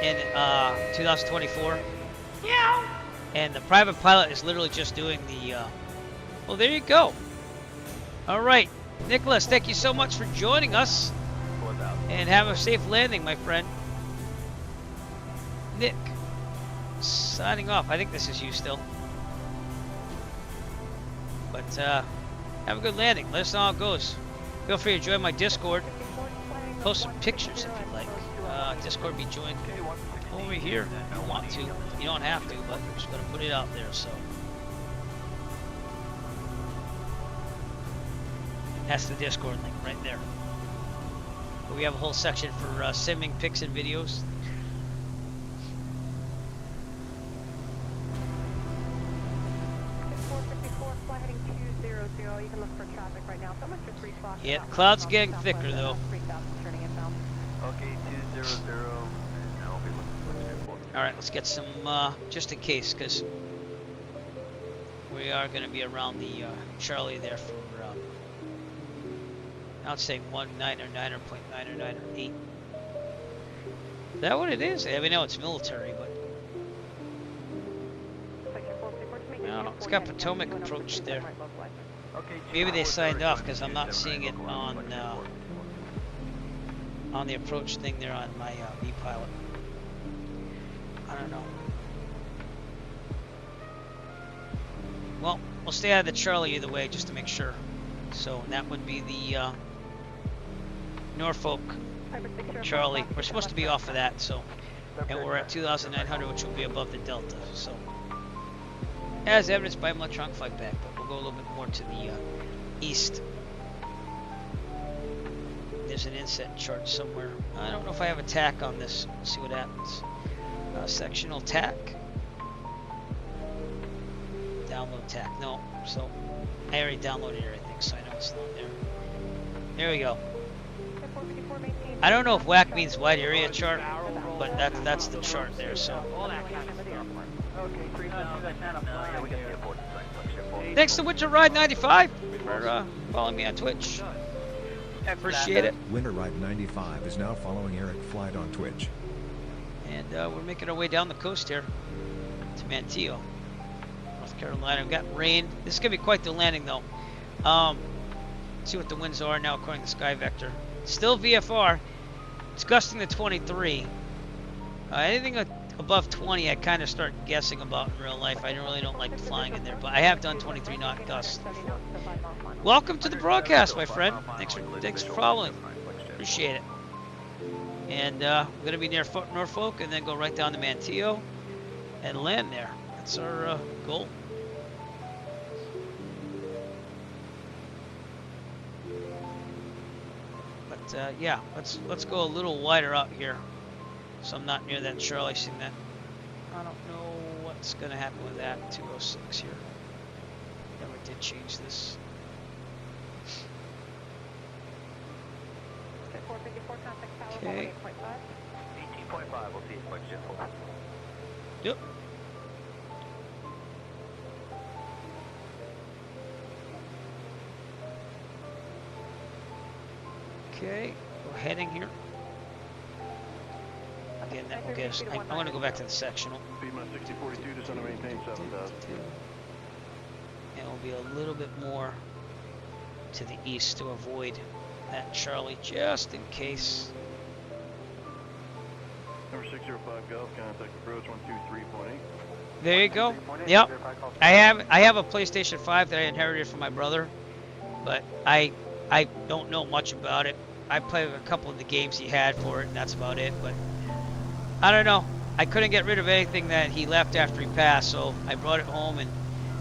in 2024. Yeah. And the private pilot is literally just doing the. Well, there you go. All right, Nicholas, thank you so much for joining us. And have a safe landing, my friend. Nick, signing off. I think this is you still. But have a good landing. Let us know how it goes. Feel free to join my Discord. Post some pictures if you'd like. Discord be joined over here if you want to. You don't have to, but I'm just going to put it out there. So that's the Discord link right there. We have a whole section for simming pics and videos. Yeah, clouds getting thicker though. Okay, 200. All right, let's get some just in case, because we are going to be around the Charlie there for. I'd say 19 or 9 or 0.9 or 9 or 8. Is that what it is? I mean, no, it's military, but no, it's got Potomac approach there. Maybe they signed off because I'm not seeing it on the approach thing there on my V-Pilot. I don't know. Well, we'll stay out of the Charlie either way, just to make sure. So that would be the Norfolk Charlie. We're supposed to be off of that, so, and we're at 2,900, which will be above the Delta. So, as evidenced by electronic flight back, but we'll go a little bit more to the east. There's an inset chart somewhere. I don't know if I have a tack on this. We'll see what happens. Sectional tack. Download tack. No, so I already downloaded everything, so I know it's not there. There we go. I don't know if WAC means wide area chart, but that's the chart there. So thanks to Winter Ride 95 for following me on Twitch. I appreciate it. Winter Ride 95 is now following Eric Flight on Twitch. And we're making our way down the coast here to Manteo, North Carolina. We've got rain. This is going to be quite the landing, though. See what the winds are now according to Sky Vector. Still VFR. It's gusting to 23. Anything above 20, I kind of start guessing about in real life. I really don't like flying in there, but I have done 23 knot gusts before. Welcome to the broadcast, my friend. Thanks for following. Appreciate it. And we're going to be near Norfolk and then go right down to Manteo and land there. That's our goal. But yeah, let's go a little wider out here, so I'm not near that Charlie segment. I don't know what's going to happen with that 206 here. Never did change this. Okay. 18.5, we'll see you quick, Jim. Yep. Okay, we're heading here. Again, that will get us. I'm going to go back to the sectional. Piedmont 6042 just on the maintain 7,000. And we'll be a little bit more to the east to avoid that Charlie, just in case. Number 605 Golf, contact approach 123.8. There you go. Yep. I have a PlayStation 5 that I inherited from my brother, but I don't know much about it. I played a couple of the games he had for it, and that's about it. But I don't know. I couldn't get rid of anything that he left after he passed, so I brought it home and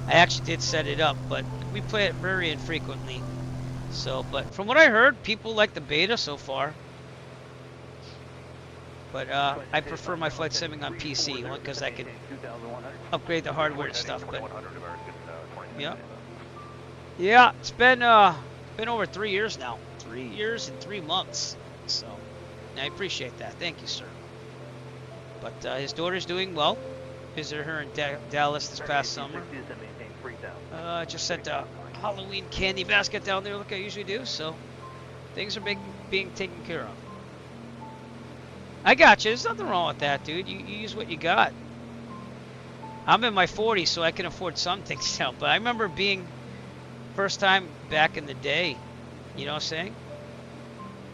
I actually did set it up, but we play it very infrequently. So, but from what I heard, people like the beta so far. But I prefer my flight simming on PC because I can upgrade the hardware and stuff. But yeah, yeah, it's been over 3 years now. 3 years and 3 months. So I appreciate that. Thank you, sir. But his daughter's doing well. Visited her in Dallas this past summer. Just sent a Halloween candy basket down there like I usually do. So things are being taken care of. I got you. There's nothing wrong with that, dude. You use what you got. I'm in my 40s, so I can afford some things now. But I remember being first time back in the day. You know what I'm saying?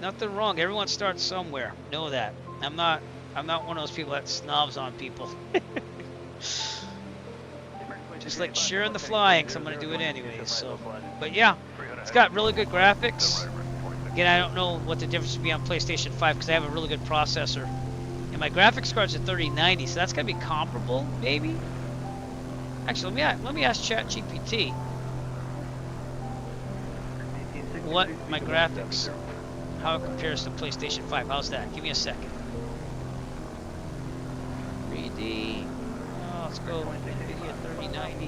Nothing wrong. Everyone starts somewhere. Know that. I'm not one of those people that snobs on people. Just like sharing the flying, so I'm gonna do it anyways. So, but yeah, it's got really good graphics. Again, I don't know what the difference would be on PlayStation 5 because I have a really good processor, and my graphics card's a 3090, so that's gonna be comparable, maybe. Actually, let me ask ChatGPT what my graphics, how it compares to PlayStation 5. How's that? Give me a second. 3D. Oh, let's go NVIDIA 3090.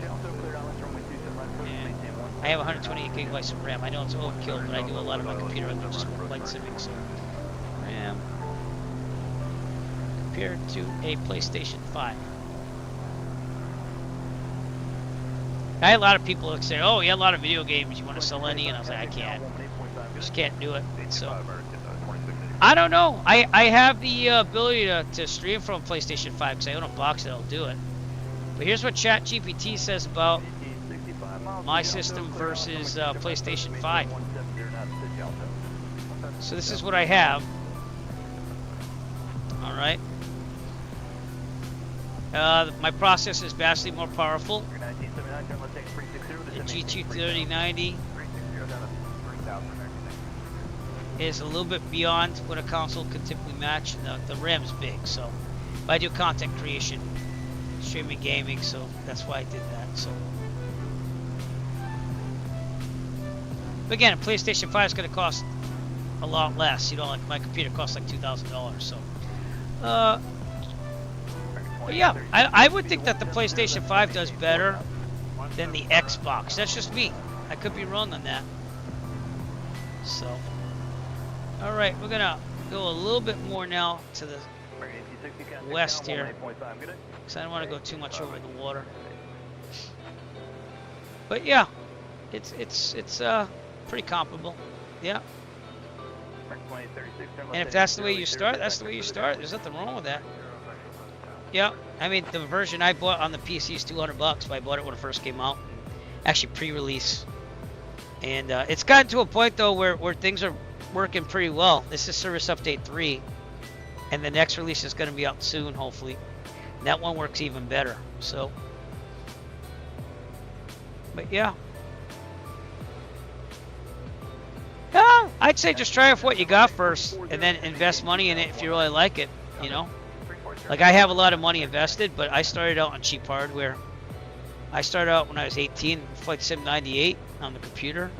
And I have 128 gigabytes of RAM. I know it's overkill, but I do a lot of my computer other than just flight simming. So RAM compared to a PlayStation 5. I had a lot of people that say, "Oh, you have a lot of video games. You want to sell any?" And I was like, "I can't. Just can't do it." So I don't know. I have the ability to stream from PlayStation 5 because I own a box that'll do it. But here's what ChatGPT says about my system versus PlayStation 5. So this is what I have. All right. My processor is vastly more powerful. The G2 3090 is a little bit beyond what a console could typically match. The RAM's big, so I do content creation, streaming, gaming, so that's why I did that. So, but again, a PlayStation 5 is going to cost a lot less. You know, like my computer costs like $2,000. So, but yeah, I would think that the PlayStation 5 does better than the Xbox. That's just me. I could be wrong on that. So, all right, we're gonna go a little bit more now to the west here, because I don't want to go too much over the water. But yeah, it's pretty comparable. Yeah. And if that's the way you start, that's the way you start. There's nothing wrong with that. Yeah, I mean, the version I bought on the PC is $200, but I bought it when it first came out. Actually, pre-release. And it's gotten to a point, though, where things are working pretty well. This is Service Update 3. And the next release is going to be out soon, hopefully. And that one works even better. So, but yeah. I'd say just try off what you got first, and then invest money in it if you really like it, you know. Like, I have a lot of money invested, but I started out on cheap hardware. I started out when I was 18, Flight Sim 98 on the computer.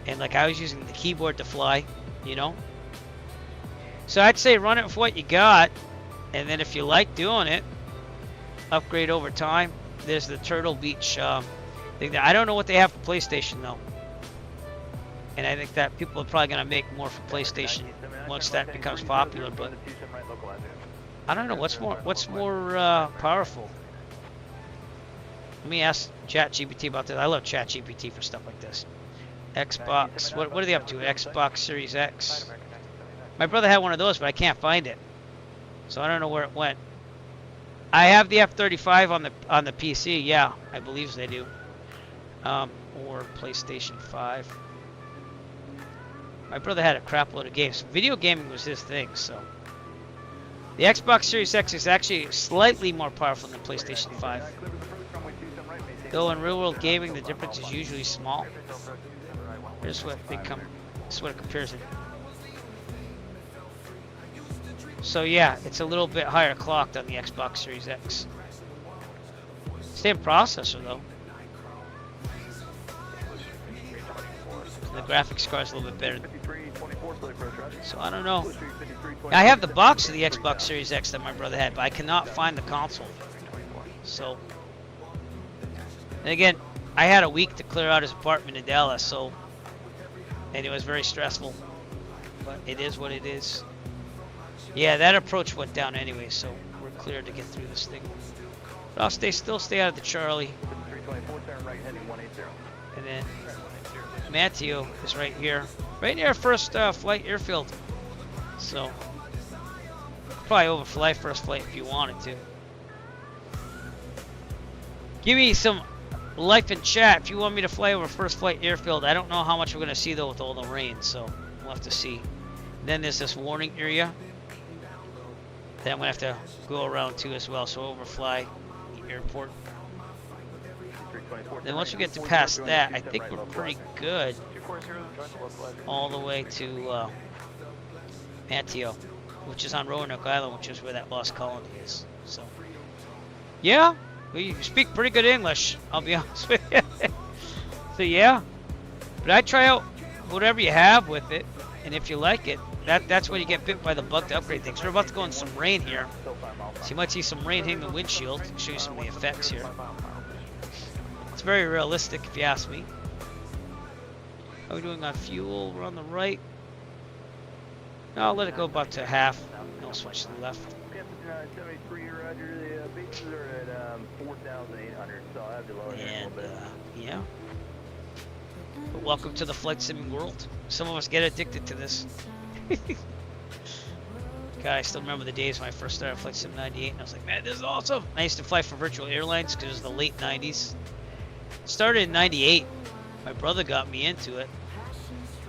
And, like, I was using the keyboard to fly, you know. So I'd say run it with what you got. And then if you like doing it, upgrade over time. There's the Turtle Beach thing. I don't know what they have for PlayStation, though. And I think that people are probably going to make more for PlayStation once that becomes popular. But I don't know what's more powerful. Let me ask ChatGPT about this. I love ChatGPT for stuff like this. Xbox. What are they up to? Xbox Series X. My brother had one of those, but I can't find it, so I don't know where it went. I have the F-35 on the PC. Yeah, I believe they do. Or PlayStation 5. My brother had a crap load of games. Video gaming was his thing, so. The Xbox Series X is actually slightly more powerful than PlayStation 5. Though in real-world gaming, the difference is usually small. Here's what it compares it. So yeah, it's a little bit higher clocked on the Xbox Series X. Same processor though. The graphics card is a little bit better. So I don't know. I have the box of the Xbox Series X that my brother had, but I cannot find the console. So, and again, I had a week to clear out his apartment in Dallas, so, and it was very stressful. But it is what it is. Yeah, that approach went down anyway, so we're clear to get through this thing. But I'll stay out of the Charlie. And then Manteo is right here, right near first flight airfield. So probably overfly first flight if you wanted to. Give me some life in chat if you want me to fly over first flight airfield. I don't know how much we're gonna see though with all the rain, so we'll have to see. And then there's this warning area that I'm gonna have to go around to as well. So overfly the airport. Then once we get to past that, I think we're pretty good all the way to Manteo, which is on Roanoke Island, which is where that lost colony is. So, yeah, you speak pretty good English, I'll be honest with you. So yeah, but I try out whatever you have with it, and if you like it, that's when you get bit by the bug to upgrade things. We're about to go in some rain here, so you might see some rain hitting the windshield. I'll show you some of the effects here. It's very realistic if you ask me. How are we doing on fuel? We're on the right. No, I'll let it go about to half. I'll switch to the left. 73, Roger. The bases are at 4,800, so I'll have to lower it a little bit. Yeah. But welcome to the flight simming world. Some of us get addicted to this. God, I still remember the days when I first started Flight Sim 98, and I was like, man, this is awesome. I used to fly for Virtual Airlines because it was the late 90s. Started in 98. My brother got me into it,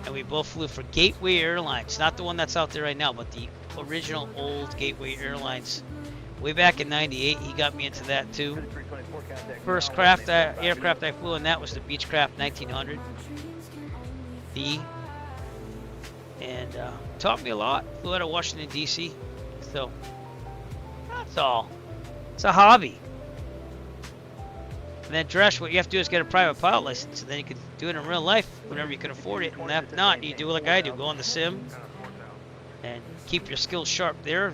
and we both flew for Gateway Airlines, not the one that's out there right now, but the original old Gateway Airlines. Way back in 98, he got me into that too. First aircraft I flew in that was the Beechcraft 1900 B, and taught me a lot. Flew out of Washington D.C. So that's all. It's a hobby. And then, Dresh, what you have to do is get a private pilot license, and then you can do it in real life whenever you can afford it. And if not, you do like I do, go on the sim and keep your skills sharp there.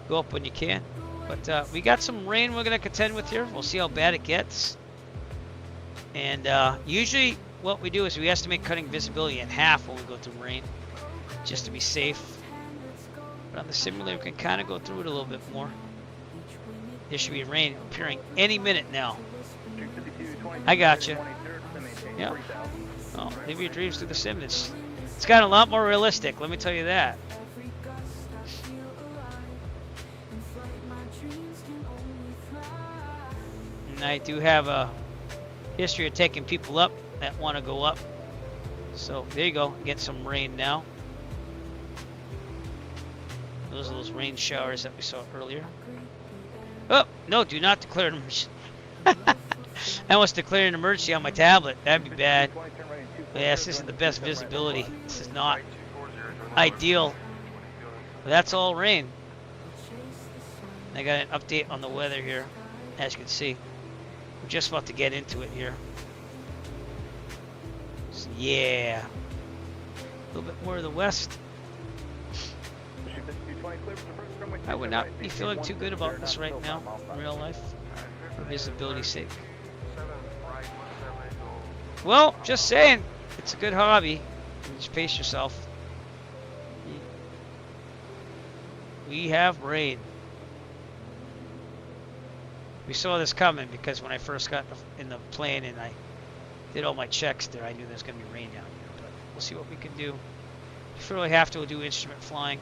Go up when you can. But we got some rain we're going to contend with here. We'll see how bad it gets. And usually what we do is we estimate cutting visibility in half when we go through rain, just to be safe. But on the simulator, we can kind of go through it a little bit more. There should be rain appearing any minute now. I got you. Yeah. Oh, live your dreams through the sim. It's gotten a lot more realistic, let me tell you that. And I do have a history of taking people up that want to go up. So there you go, get some rain now. Those are those rain showers that we saw earlier. Oh, no, do not declare an emergency. I almost declared an emergency on my tablet. That'd be bad. Yes, this is the best visibility. This is not ideal. But that's all rain. I got an update on the weather here, as you can see. We're just about to get into it here. So, yeah. A little bit more to the west. I would not be feeling too good about this right now in real life, for visibility's sake. Well, just saying, it's a good hobby. Just pace yourself. We have rain. We saw this coming because when I first got in the plane and I did all my checks there, I knew there was going to be rain down here. But we'll see what we can do. If we really have to, do instrument flying.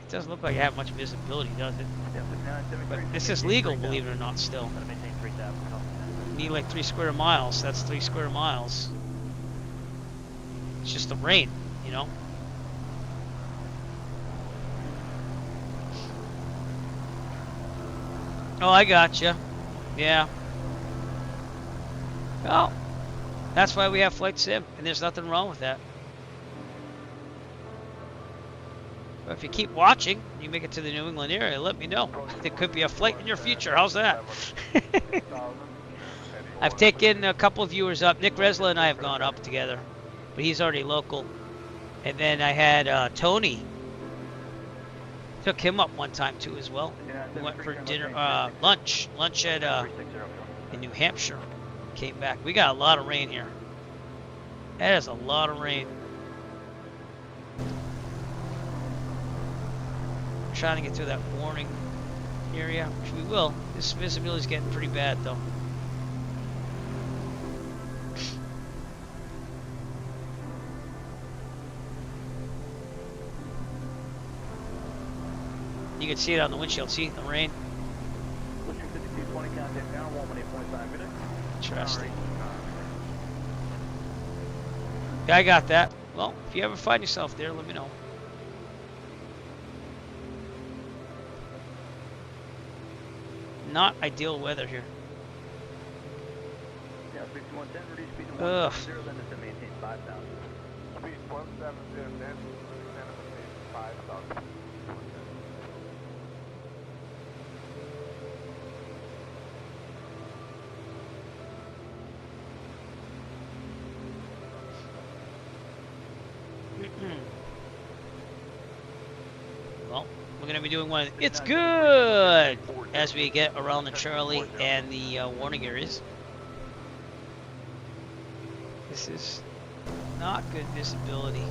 It doesn't look like I have much visibility, does it? But this is legal, believe it or not, still. You need like 3 square miles. That's 3 square miles. It's just the rain, you know? Oh, I gotcha. Yeah. Well, that's why we have Flight Sim, and there's nothing wrong with that. But if you keep watching, you make it to the New England area, let me know. There could be a flight in your future. How's that? I've taken a couple of viewers up. Nick Resla and I have gone up together, but he's already local. And then I had Tony. Took him up one time too as well. We went for dinner, lunch at in New Hampshire. Came back. We got a lot of rain here. That is a lot of rain. Trying to get through that warning area, which we will. This visibility is getting pretty bad though. You can see it on the windshield. See the rain. Interesting. Yeah, I got that. Well, if you ever find yourself there, let me know. Not ideal weather here. Ugh. Well, we're going to be doing one. It's good as we get around the Charlie and the warning areas. This is not good visibility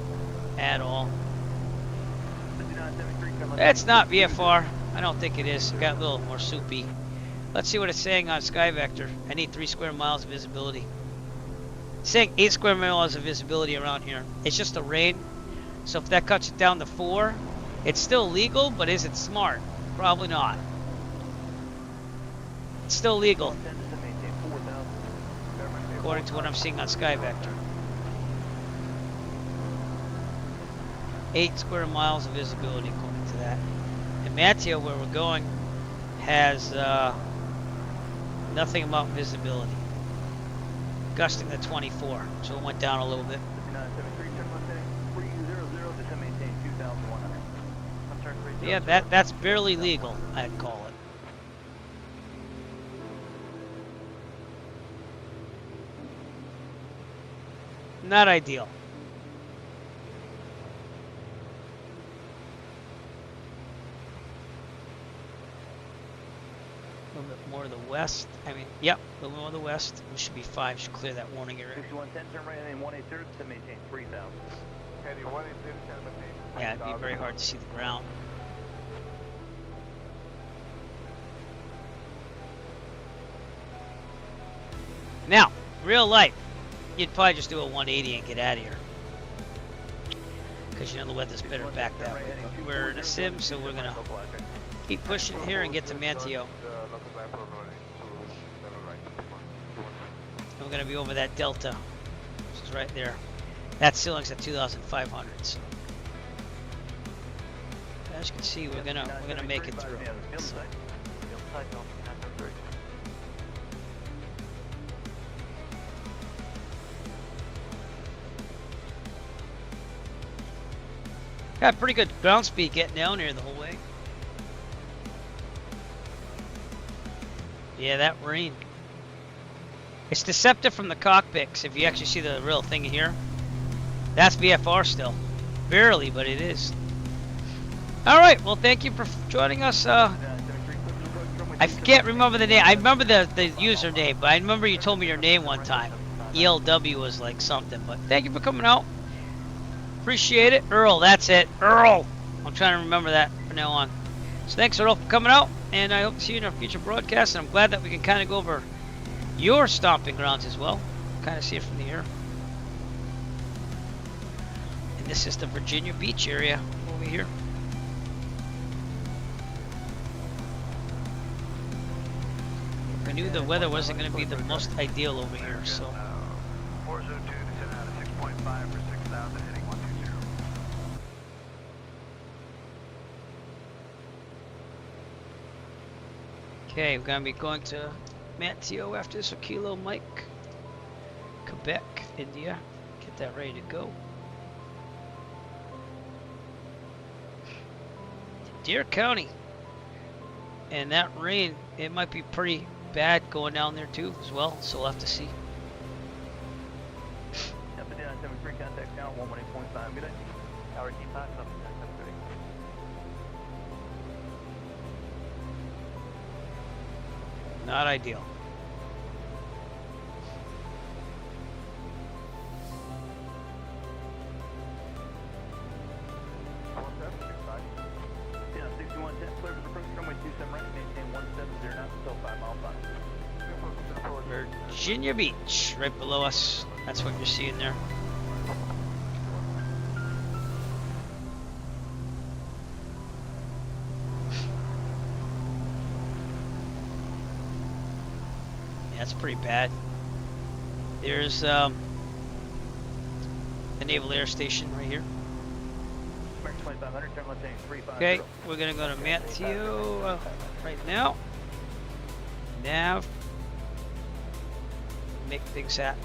at all. It's not VFR. I don't think it is. It got a little more soupy. Let's see what it's saying on Sky Vector. I need 3 square miles of visibility. It's saying 8 square miles of visibility around here. It's just the rain. So if that cuts it down to 4, it's still legal, but is it smart? Probably not. It's still legal, according to what I'm seeing on Sky Vector. 8 square miles of visibility, according to that. And Manteo, where we're going, has nothing about visibility. Gusting to 24, so it went down a little bit. Yeah, that's barely legal, I'd call it. Not ideal. A little bit more to the west. I mean, yep, a little more to the west. We should be fine. Should clear that warning area. 6110, turn right in 180 to maintain 3000. Yeah, it'd be very hard to see the ground. Now, real life, you'd probably just do a 180 and get out of here. Because you know the weather's better back that way. But we're in a sim, so we're going to keep pushing here and get to Manteo. And we're going to be over that delta, which is right there. That ceiling's at 2,500. So. As you can see, we're gonna make it through. So. Got pretty good ground speed getting down here the whole way. Yeah, that rain. It's deceptive from the cockpits. If you actually see the real thing here, that's VFR still. Barely, but it is. Alright, well thank you for joining us. I can't remember the name. I remember the username, but I remember you told me your name one time. ELW was like something, but thank you for coming out. Appreciate it. Earl, that's it. Earl! I'm trying to remember that from now on. So thanks Earl for coming out, and I hope to see you in our future broadcasts, and I'm glad that we can kind of go over your stomping grounds as well. Kind of see it from the air. And this is the Virginia Beach area over here. I knew the weather wasn't going to be the most ideal over here, so. 402 to 10 out of 6.5 for 6,000, heading 120. Okay, we're going to be going to Manteo after this, or Kilo Mike, Quebec, India. Get that ready to go. Deer County. And that rain, it might be pretty bad going down there too as well, so we'll have to see. Contact down 118.5. Good day. Tower team 5, up 730. Not ideal. Yeah, 6110, clear for the approach runway 27 right, maintain 1709 until 5 mile 5. Virginia Beach, right below us. That's what you're seeing there. That's pretty bad. There's the Naval Air Station right here. Okay, we're gonna go to Manteo right now. Nav. Make things happen.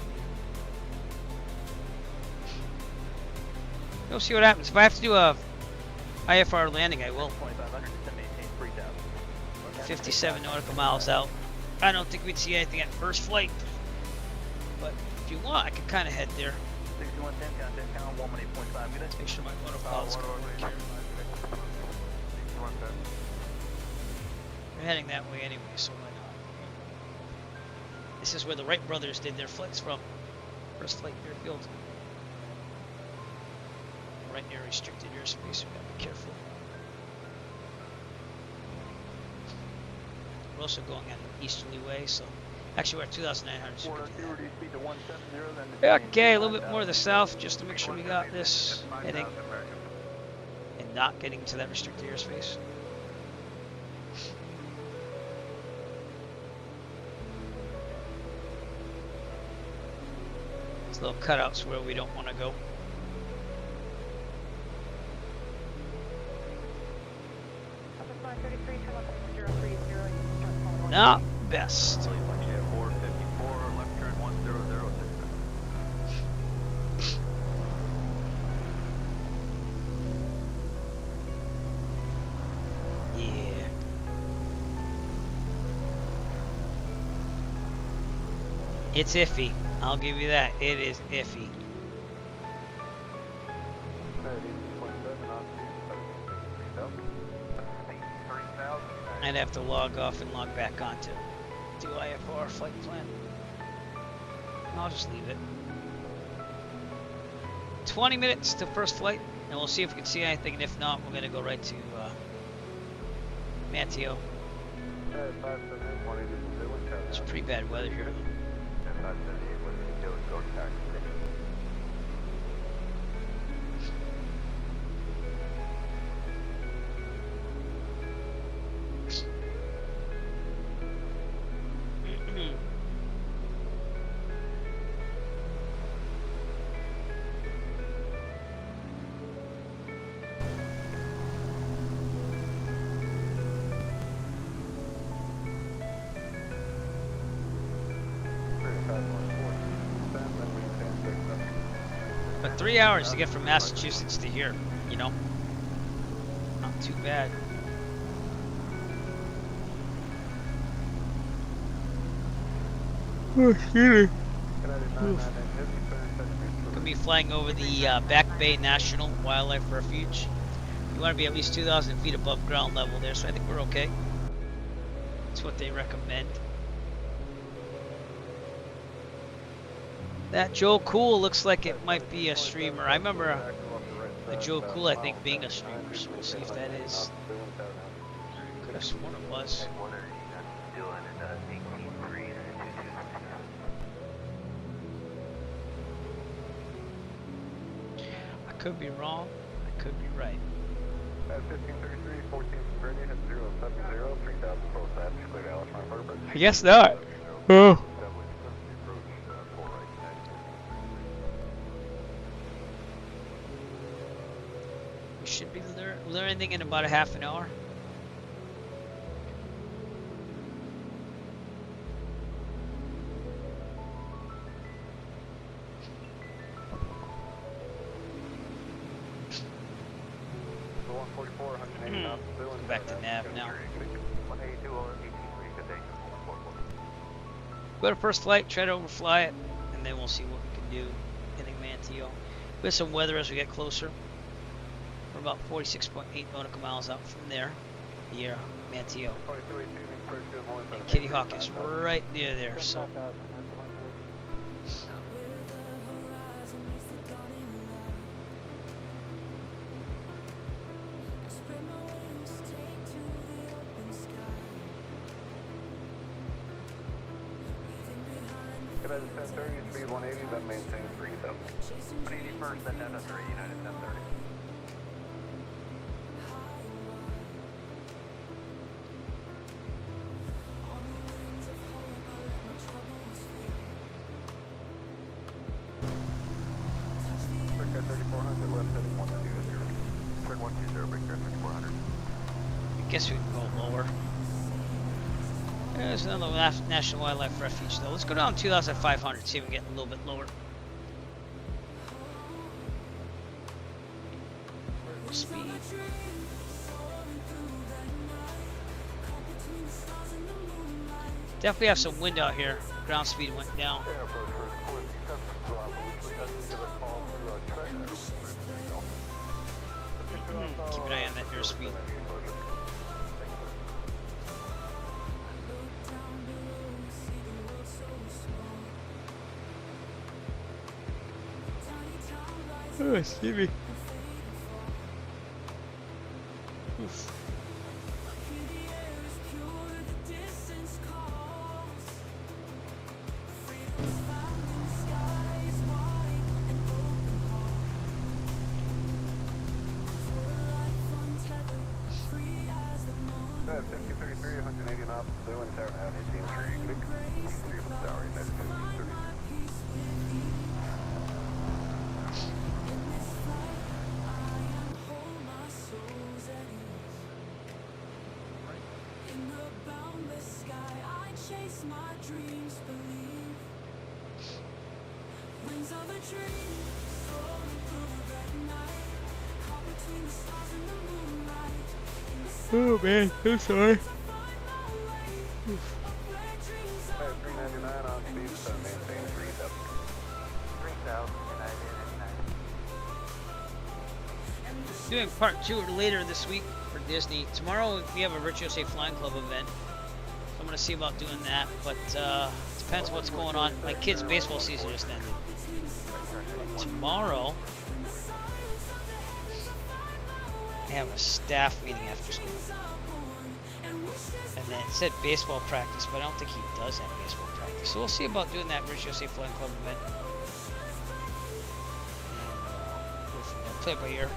We'll see what happens. If I have to do a IFR landing, I will. 57 nautical miles out. I don't think we'd see anything at first flight, but if you want, I could kind of head there. 6110, contact count 118.5. Good day. Make sure my protocol is going. We're heading that way anyway, so why not? This is where the Wright brothers did their flights from. First flight airfield. Right near restricted airspace, we gotta be careful. We're also going on an easterly way, so actually we're at 2,900. So okay, a little bit more to the south, just to make sure we got this heading and not getting to that restricted airspace. There's little cutouts where we don't want to go. Not best. 454, left turn 1006. Yeah. It's iffy. I'll give you that. It is iffy. I'd have to log off and log back on to do IFR flight plan. I'll just leave it. 20 minutes to first flight, and we'll see if we can see anything, and if not, we're going to go right to Manteo. It's pretty bad weather here. But 3 hours to get from Massachusetts to here, you know? Not too bad. Oh, excuse me. Gonna be flying over the Back Bay National Wildlife Refuge. You want to be at least 2,000 feet above ground level there, so I think we're okay. That's what they recommend. That Joe Cool looks like it might be a streamer. I remember the Joe Cool, I think, being a streamer, so we'll see if that is. Could have sworn it was. I could be wrong. I could be right. 1533, 14 ready, head 070, 3000 full set, clear to Alice Run purpose. I guess not. Oh. We should be learning in about a half an hour. 144, 180 knots. Go back to nav now. 182 or 83, good day. Go to first flight, try to overfly it, and then we'll see what we can do hitting Manteo. We have some weather as we get closer. We're about 46.8 nautical miles out from there. Yeah, Manteo. And Kitty Hawk is right near there, so. United 1030, speed 180, then maintain 3000. 181st, then down to 3, United 1030. Breaker 3400, left heading 120. Turn 120, breaker 3400. I guess we can go lower. There's another National Wildlife Refuge though. Let's go down 2,500, see if we can get a little bit lower. Speed. Definitely have some wind out here. Ground speed went down. Keep an eye on that airspeed. Oh, excuse me. Oof. That's 5033, 180 knots, blue and tower out 18 3, good. 3 from tower, United 5033. Oh man, I'm sorry. 399 on speed, so maintain 3000. 3000, United. Doing part 2 or later this week for Disney. Tomorrow we have a Virtual Safe Flying Club event. So I'm gonna see about doing that, but depends what's going on. My kids' baseball season just ended. Tomorrow I have a staff meeting after school. And then it said baseball practice, but I don't think he does have baseball practice. So we'll see about doing that Virtual Safe Flying Club event. And go from there. Play it by ear.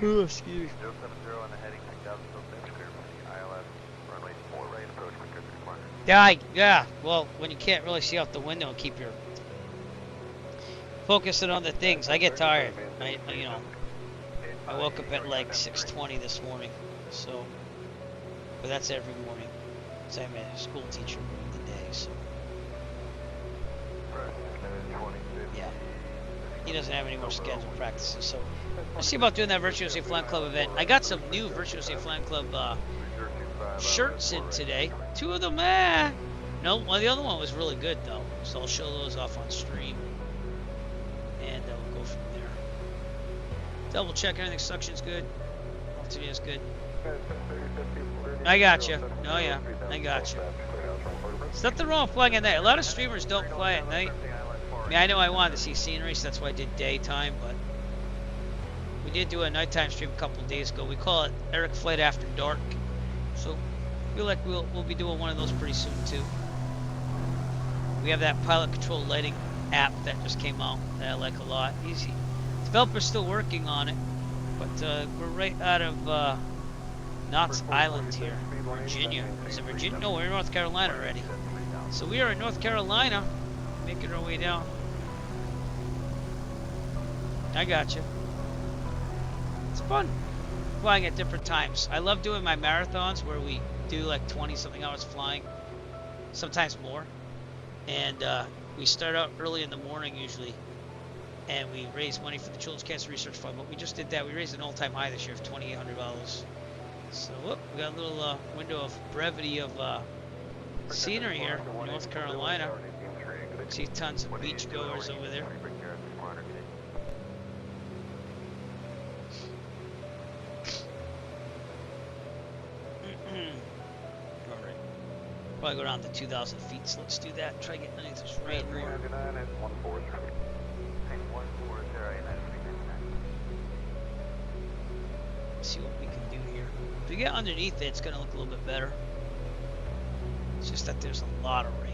Oh, excuse me. 070 on the heading 6000, clear from the ILS, runway 4 right, approach quicker 3 corners. Yeah, well, when you can't really see out the window and keep your focusing on the things, I get tired. I woke up at like 6:20 this morning, so, but that's every morning. So I'm a school teacher during the day, so. Yeah. He doesn't have any more scheduled practices, so we'll see about doing that Virtual Safe Flying Club event. I got some new Virtual Safe Flying Club shirts in today. 2 of them, no, well, the other one was really good though, so I'll show those off on stream, and we'll go from there. Double check everything, suction's good, altitude good. I got you. Oh yeah, I got you. There's nothing wrong with flying at night. A lot of streamers don't fly at night. I mean, I know I wanted to see scenery, so that's why I did daytime, but we did do a nighttime stream a couple of days ago. We call it Eric Flight After Dark, so I feel like we'll be doing one of those pretty soon too. We have that pilot control lighting app that just came out that I like a lot. Easy. Developer's still working on it, but we're right out of Knott's Island here, Virginia. Is it Virginia? No, we're in North Carolina already. So we are in North Carolina, making our way down. I got you. It's fun flying at different times. I love doing my marathons where we do like 20-something hours flying, sometimes more. And we start out early in the morning usually, and we raised money for the Children's Cancer Research Fund. But we just did that. We raised an all-time high this year of $2,800. So whoop, we got a little window of brevity of scenery here in North Carolina. See tons of beach goers over there. Alright. Probably go down to 2,000 feet, so let's do that. Try getting underneath this rain more. See what we can do here. If we get underneath it, it's going to look a little bit better. It's just that there's a lot of rain.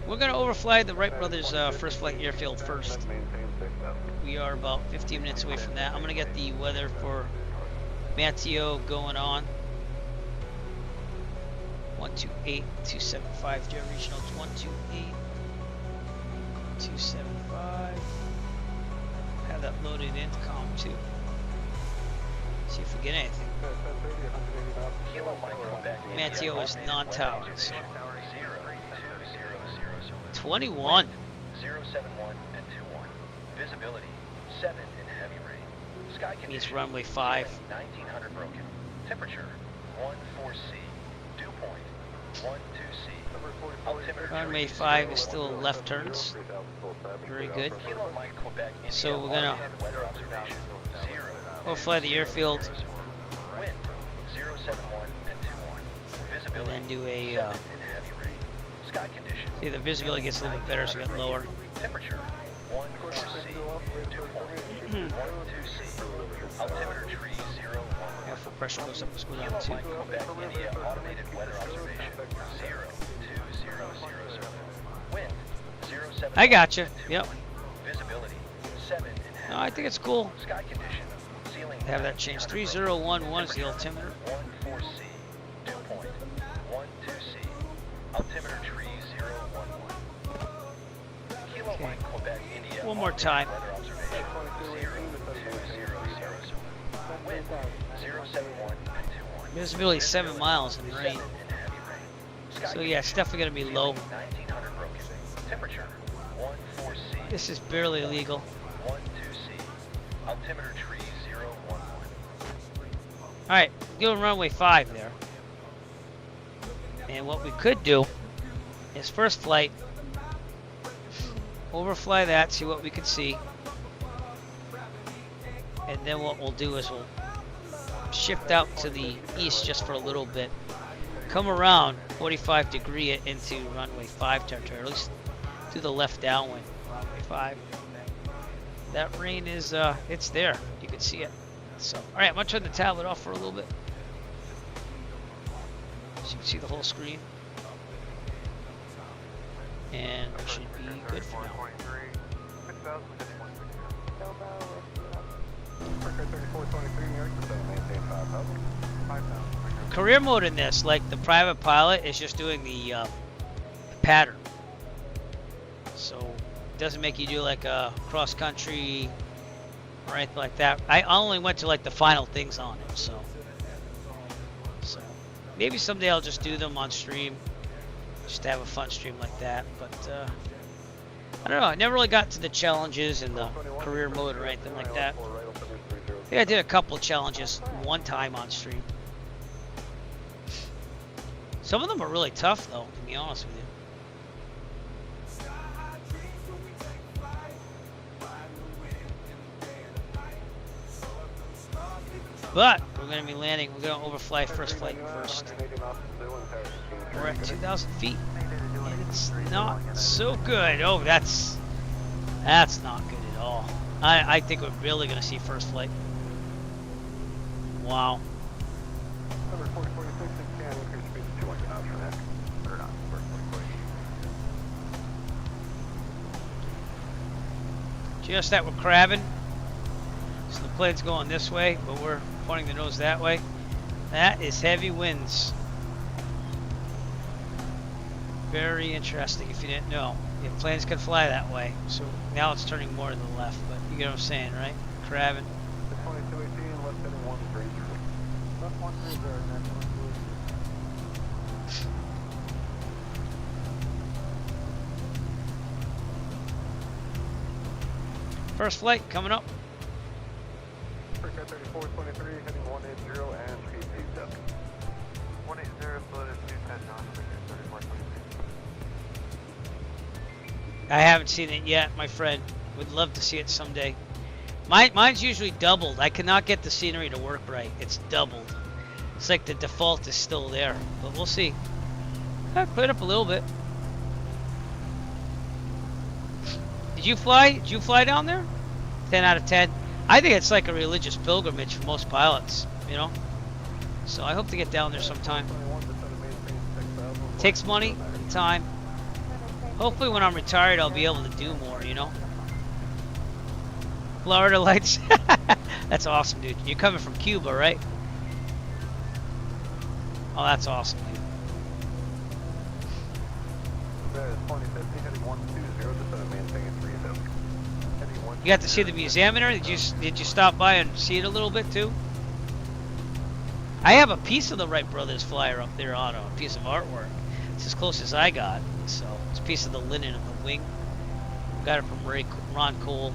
We're going to overfly the Wright Brothers first flight airfield first. We are about 15 minutes away from that. I'm going to get the weather for Manteo going on. 128-275, Joe Regional 128-275. Have that loaded in column 2. See if we get anything. Manteo is non-tower. 21. 071 and 21. Visibility 7 in heavy rain. Sky condition. Means runway 5. 1900 broken. Temperature 14C. Dew point 12C. Altimeter Runway 5 is still left turns. Very good. So we're gonna overfly the airfield Wind 071 and 21. and then do a Sky condition. see the visibility gets a little bit better, so we get lower. Temperature 14C. Dew point 12C. Altimeter tree 01. Airflow pressure goes up, let's go down 2. Quebec, India, automated weather observation 02000. Wind 07. I gotcha. Yep. Visibility 7 in half. No, I think it's cool. Sky condition. Ceiling Have that change. 3011 is the altimeter. 14C. Dew point 12C. Altimeter tree 011. Kilo Okay. Mike, Quebec, India. One more time. Weather observation 02000. Wind 071 and 21. Visibility 7 miles in rain. So yeah, it's definitely gonna be low. 1900 broken. Temperature 14C. This is barely illegal. 12C. Altimeter tree 011. Alright, doing runway 5 there. And what we could do is first flight, overfly that, see what we can see. And then what we'll do is we'll shift out to the east just for a little bit. Come around 45 degree it into runway 5 territory, at least to the left downwind, runway 5. That rain is, it's there. You can see it. So, alright, I'm going to turn the tablet off for a little bit. So you can see the whole screen. And we should be good for now. Career mode in this, like the private pilot, is just doing the pattern. So it doesn't make you do like a cross country or anything like that. I only went to like the final things on it, so maybe someday I'll just do them on stream, just to have a fun stream like that. But I don't know. I never really got to the challenges and the career mode or anything like that. I think I did a couple of challenges one time on stream. Some of them are really tough, though, to be honest with you. But we're going to be landing. We're going to overfly first flight first. We're at 2,000 feet, and it's not so good. Oh, that's not good at all. I think we're really going to see first flight. Wow. Just that we're crabbing. So the plane's going this way, but we're pointing the nose that way. That is heavy winds. Very interesting if you didn't know. Yeah, planes can fly that way. So now it's turning more to the left, but you get what I'm saying, right? Crabbing. 2218, left heading 130. Left 130, next 130. First flight coming up. American 3423, heading 180 and speed 27. 180, floated 210 knots, 3423. I haven't seen it yet, my friend. Would love to see it someday. Mine's usually doubled. I cannot get the scenery to work right. It's doubled. It's like the default is still there, but we'll see. Cleared up a little bit. Did you fly? Did you fly down there? 10 out of 10. I think it's like a religious pilgrimage for most pilots, you know? So I hope to get down there sometime. Takes money and time. Hopefully when I'm retired I'll be able to do more, you know? Florida lights. That's awesome, dude. You're coming from Cuba, right? Oh, that's awesome, dude. You got to see the museum in there? Did you stop by and see it a little bit too? I have a piece of the Wright Brothers flyer up there on a piece of artwork. It's as close as I got. So it's a piece of the linen of the wing. Got it from Ron Cole.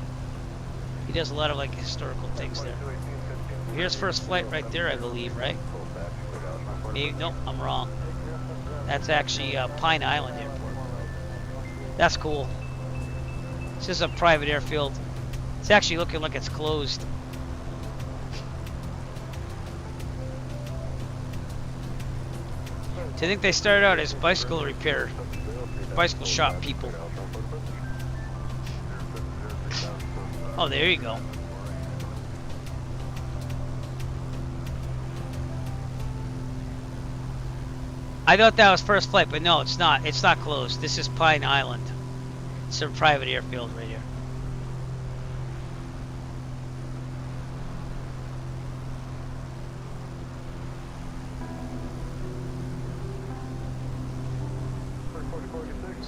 He does a lot of like historical things there. Here's first flight right there, I believe, right? Maybe, nope, I'm wrong. That's actually Pine Island Airport. That's cool. This is a private airfield. It's actually looking like it's closed. I think they started out as bicycle repair, bicycle shop people. Oh, there you go. I thought that was first flight, but no, it's not. It's not closed. This is Pine Island. It's a private airfield right here.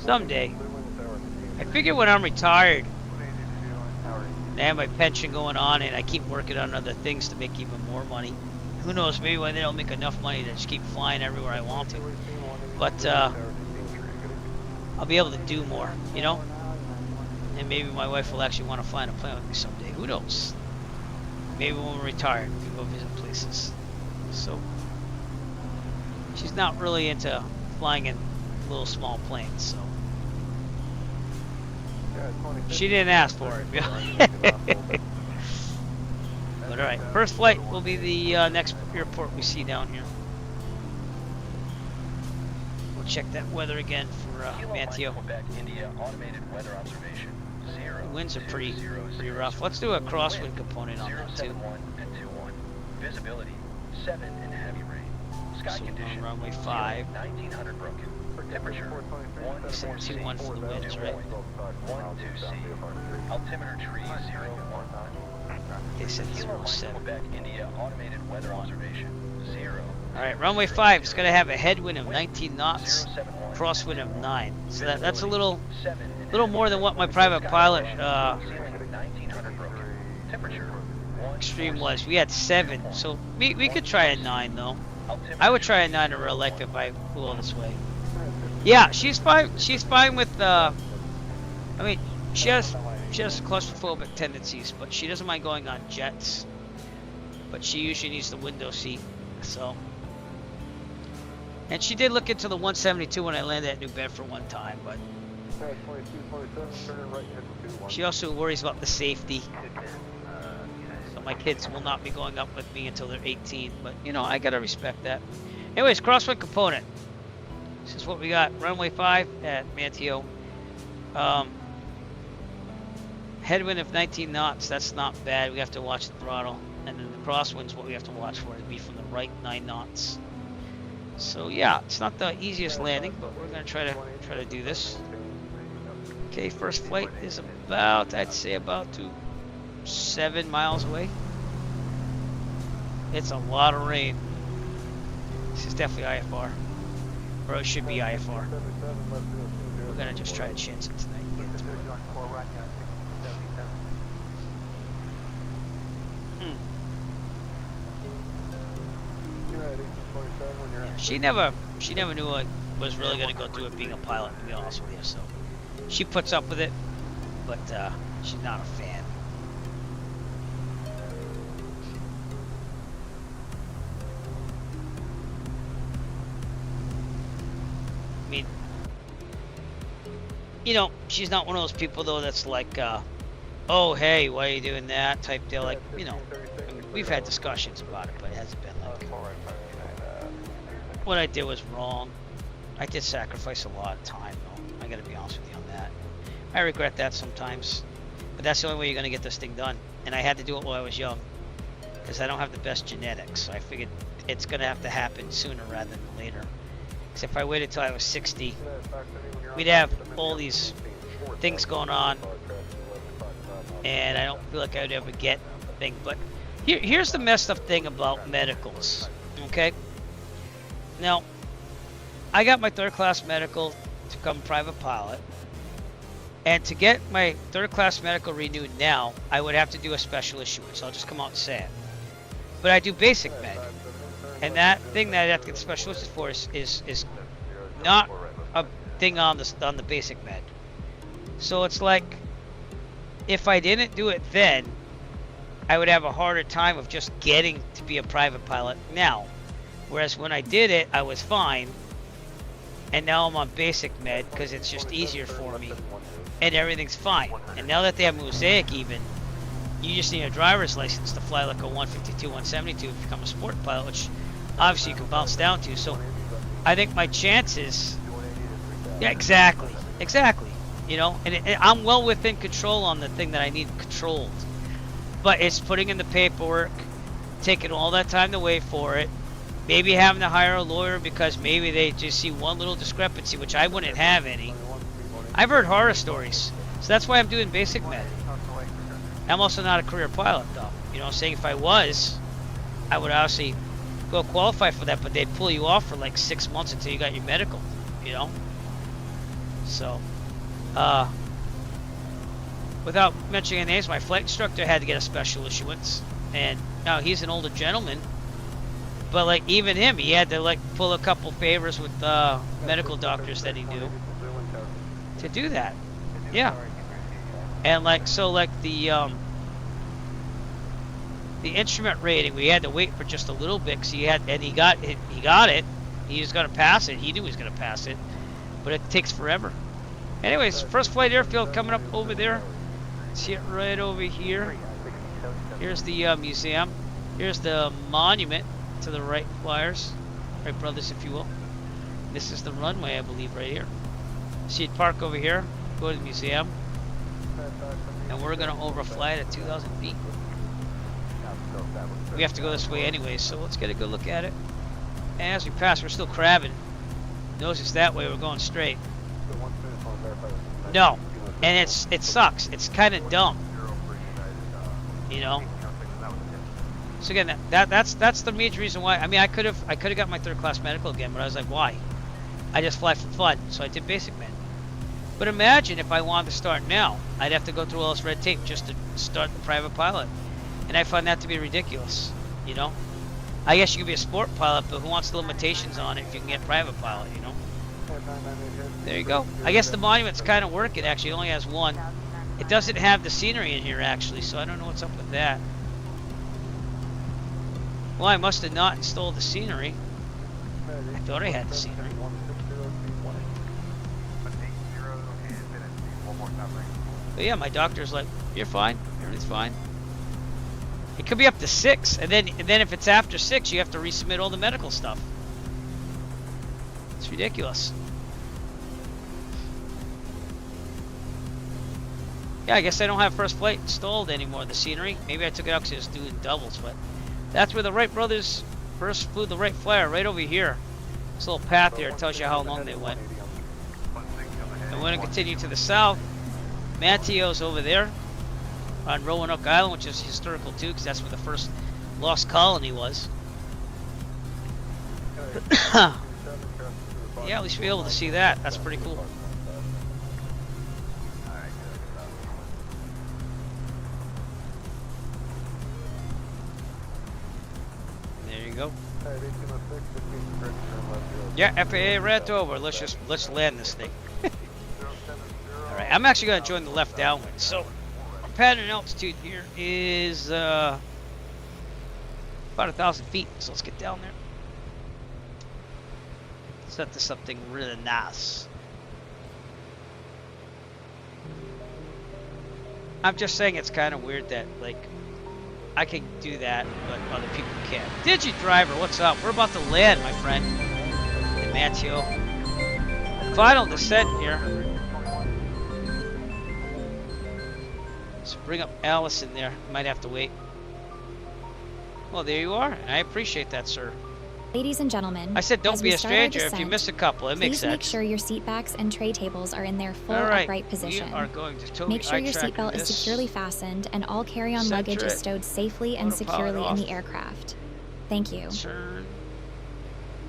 Someday. I figure when I'm retired, I have my pension going on and I keep working on other things to make even more money. Who knows, maybe when they don't make enough money to just keep flying everywhere I want to. But I'll be able to do more, you know? And maybe my wife will actually want to fly on a plane with me someday. Who knows? Maybe when we're retired, we go visit places. So, she's not really into flying in little small planes, so. She didn't ask for it. But alright, first flight will be the next airport we see down here. We'll check that weather again for Manteo. The winds are pretty rough. Let's do a crosswind component on that too. Visibility 7 in heavy rain. Sky condition runway 5. 1900 broken. Temperature 141 for the winds, right? 12C. Altimeter tree 01. They said 07. Quebec, India, automated weather observation 0. Alright, runway 5 is going to have a headwind of 19 knots, crosswind of 9. So that's a little more than what my private pilot extreme was. We had 7, so we could try a 9 though. I would try a 9 in real life if I flew all this way. Yeah, she's fine. She's fine with I mean, she has claustrophobic tendencies, but she doesn't mind going on jets. But she usually needs the window seat, so. And she did look into the 172 when I landed at New Bedford one time, but she also worries about the safety. So my kids will not be going up with me until they're 18, but you know, I gotta respect that. Anyways, crosswind component. This is what we got. Runway 5 at Manteo. Headwind of 19 knots. That's not bad. We have to watch the throttle. And then the crosswind's what we have to watch for. It'd be from the right 9 knots. So yeah, it's not the easiest landing, but we're gonna try to do this. Okay, first flight is about, I'd say about 7 miles away. It's a lot of rain. This is definitely IFR. Or it should be IFR. We're gonna just try to chance it tonight. Yeah, she never knew I was really gonna go through it being a pilot, to be honest with you. So she puts up with it, but she's not a fan. you know, she's not one of those people though that's like, oh hey, why are you doing that type deal. Like, you know, I mean, we've had discussions about it, but it hasn't been like what I did was wrong. I did sacrifice a lot of time though. I gotta be honest with you on that. I regret that sometimes, but that's the only way you're gonna get this thing done. And I had to do it while I was young because I don't have the best genetics. So I figured it's gonna have to happen sooner rather than later. Because if I waited till I was 60, we'd have all these things going on, and I don't feel like I'd ever get a thing. But here's the messed up thing about medicals, okay? Now, I got my third-class medical to become a private pilot, and to get my third-class medical renewed now, I would have to do a special issuance. I'll just come out and say it. But I do basic med, and that thing that I have to get special issuance for is not a thing on the basic med. So it's like, if I didn't do it then, I would have a harder time of just getting to be a private pilot now. Whereas when I did it, I was fine. And now I'm on basic med because it's just easier for me. And everything's fine. And now that they have Mosaic even, you just need a driver's license to fly like a 152, 172 to become a sport pilot, which obviously you can bounce down to. So I think my chances... Yeah, exactly. Exactly. You know, and I'm well within control on the thing that I need controlled. But it's putting in the paperwork, taking all that time to wait for it, maybe having to hire a lawyer because maybe they just see one little discrepancy, which I wouldn't have any. I've heard horror stories, so that's why I'm doing basic med. I'm also not a career pilot, though. You know, saying if I was, I would obviously go qualify for that, but they'd pull you off for like 6 months until you got your medical, you know? So, without mentioning names, my flight instructor had to get a special issuance, and now he's an older gentleman, but like even him, he had to like pull a couple favors with medical doctors that he knew to do that. Yeah, and like so, like the instrument rating, we had to wait for just a little bit because he got it. He was gonna pass it. He knew he was gonna pass it, but it takes forever. Anyways, first flight airfield coming up over there. See it right over here. Here's the museum. Here's the monument to the Wright flyers, Wright brothers, if you will. This is the runway, I believe, right here. See it park over here. Go to the museum, and we're gonna overfly it at 2,000 feet. We have to go this way anyway, so let's get a good look at it. And as we pass, we're still crabbing. Notice it's that way. We're going straight. No, and it sucks. It's kind of dumb, you know. So again, that's the major reason why. I mean, I could have got my third class medical again, but I was like, why? I just fly for fun, so I did basic med. But imagine if I wanted to start now, I'd have to go through all this red tape just to start the private pilot, and I find that to be ridiculous. You know, I guess you could be a sport pilot, but who wants the limitations on it if you can get private pilot? You know. There you go. I guess the monument's kind of working, actually. It only has one. It doesn't have the scenery in here, actually, so I don't know what's up with that. Well, I must have not installed the scenery. I thought I had the scenery. But yeah, my doctor's like, you're fine. Everything's fine. It could be up to 6, and then if it's after 6, you have to resubmit all the medical stuff. It's ridiculous. Yeah, I guess I don't have first flight installed anymore, the scenery. Maybe I took it out because it was doing doubles, but that's where the Wright brothers first flew the Wright flyer, right over here. This little path here tells you how long they went. And we're going to continue to the south. Manteo's over there on Roanoke Island, which is historical too, because that's where the first lost colony was. Yeah, at least be able to see that. That's pretty cool. There you go. Yeah, FAA red over. Let's land this thing. All right, I'm actually going to join the left downwind. So our pattern altitude here is about 1,000 feet. So let's get down there. Set to something really nice. I'm just saying it's kind of weird that, like, I can do that, but other people can't. Digi Driver, what's up? We're about to land, my friend. In Manteo. Final descent here. So bring up Allison there. Might have to wait. Well, there you are. I appreciate that, sir. Ladies and gentlemen, I said don't as be we a start our stranger if you descent, miss a couple. It makes please make sense. sure your seat backs and tray tables are in their full All right, upright position. we are going to totally Make sure your eye-track seatbelt is this. securely fastened and all carry-on Center luggage is it. stowed safely and Autopilot securely in off. the aircraft. Thank you. Turn.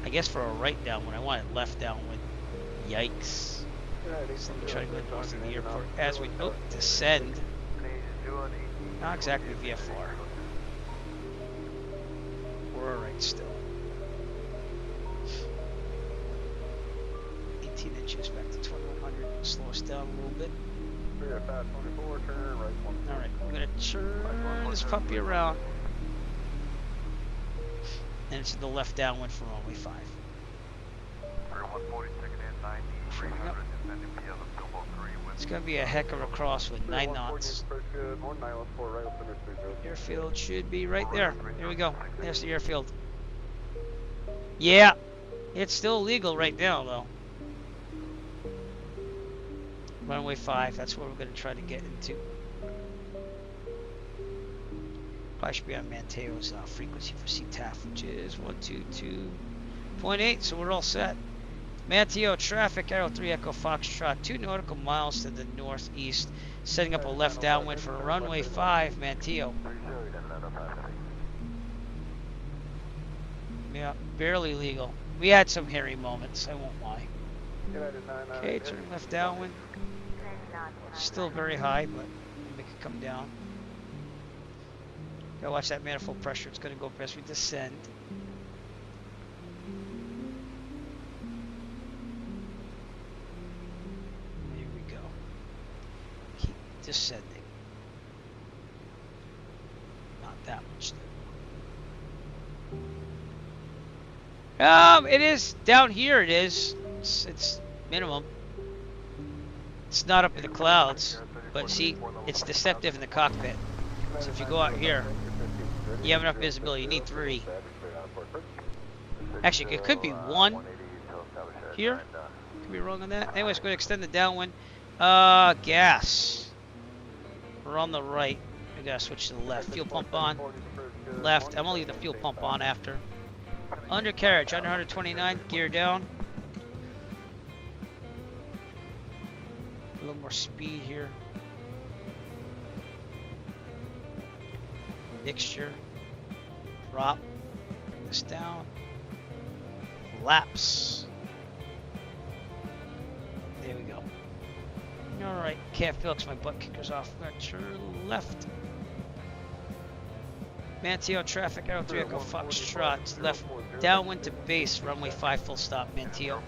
I guess for a right downwind. I want it left downwind. Yikes. So let me try to go north of the airport as we descend. Not exactly VFR. We're alright still. 18 inches back to 2100. Slow us down a little bit. Alright, we're gonna turn this puppy around. And it's to the left downwind from runway 5. It's gonna be a heck of a cross with 9 knots. Airfield should be right there. There we go. There's the airfield. Yeah, it's still legal right now though. Runway 5, that's where we're gonna try to get into. Probably should be on Manteo's frequency for CTAF, which is 122.8, so we're all set. Manteo traffic, Arrow 3 Echo Foxtrot, 2 nautical miles to the northeast, setting up a left downwind for runway 5, Manteo. Yeah, barely legal. We had some hairy moments, I won't lie. Okay, turn left downwind. Still very high, but make it come down. Gotta watch that manifold pressure. It's gonna go up as we descend. Here we go. Keep descending. Not that much though. It is down here. It is. It's minimum. It's not up in the clouds, but see, it's deceptive in the cockpit. So if you go out here, you have enough visibility. You need 3. Actually, it could be 1 here. Could be wrong on that. Anyways, going to extend the downwind. Gas. We're on the right. We gotta switch to the left. Fuel pump on. Left. I'm gonna leave the fuel pump on after. Undercarriage, under 129. Gear down. A little more speed here. Mixture. Drop. Bring this down. Flaps. There we go. Alright, can't feel because my butt kicker's off. I'm gonna turn left. Manteo traffic, Arrow 3 Echo Foxtrot. Left downwind to base, runway 5 full stop, Manteo.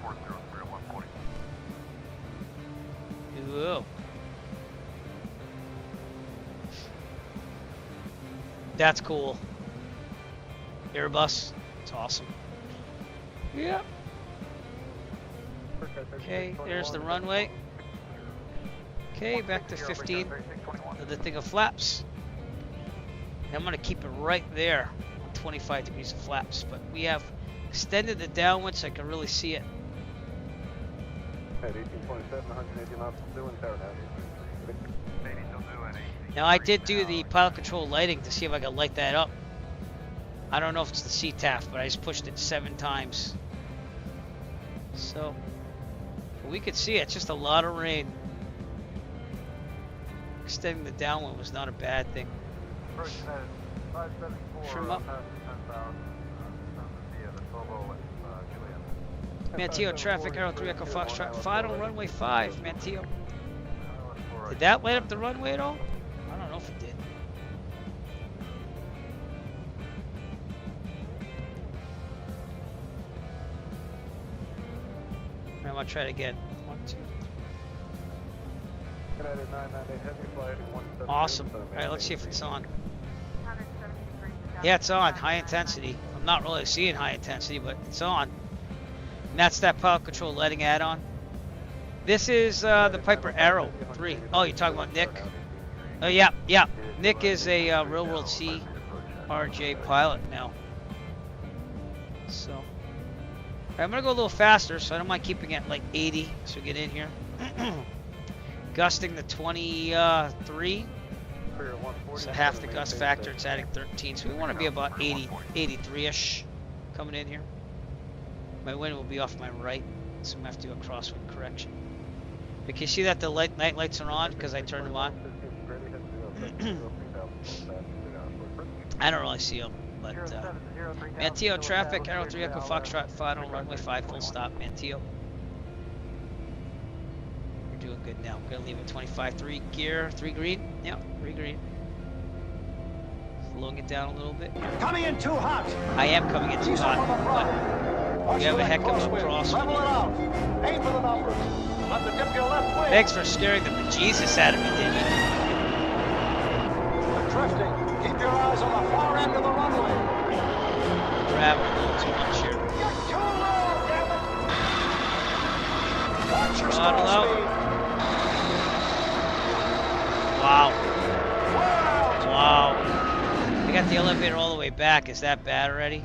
Whoa. That's cool. Airbus. It's awesome. Yeah. Okay, there's the runway. Okay, back to 15. Another thing of flaps. And I'm going to keep it right there on 25 degrees of flaps. But we have extended the downwind so I can really see it. Now I did do the pilot control lighting to see if I could light that up. I don't know if it's the CTAF, but I just pushed it 7 times. So we could see it. It's just a lot of rain. Extending the downwind was not a bad thing. Trim up. Manteo traffic, Arrow 3 Echo Foxtrot, final runway 5, Manteo. Did that light up the runway at all? I don't know if it did. I'm gonna try it again. 1, 2. Awesome. Alright, let's see if it's on. Yeah, it's on. High intensity. I'm not really seeing high intensity, but it's on. And that's that pilot control lighting add-on. This is the Piper Arrow 3. Oh, you're talking about Nick? Oh yeah, yeah. Nick is a Real World C RJ pilot now. So I'm gonna go a little faster, so I don't mind keeping it like 80 as we get in here. Gusting to 23. So half the gust factor, it's adding 13. So we want to be about 80, 83-ish coming in here. My wind will be off my right, so I'm gonna have to do a crosswind correction. But can you see that the night lights are on because I turned them on? I don't really see them, but Manteo traffic, Arrow 3 Echo Foxtrot, final runway 5, full stop, Manteo. You're doing good now. I'm gonna leave it 25-3 gear, 3 green. Yeah, 3 green. Slowing it down a little bit. Coming in too hot. I am coming in too hot, but we have a heck of a crosswind. Aim for the numbers. Let the dip your left wing. Thanks for scaring the bejesus out of me, did you? Drifting. Keep your eyes on the far end of the runway. Grab a little too much here. You're too low, damn it. Watch your Throttle stall out. speed. Wow. Wow. I got the elevator all the way back. Is that bad already?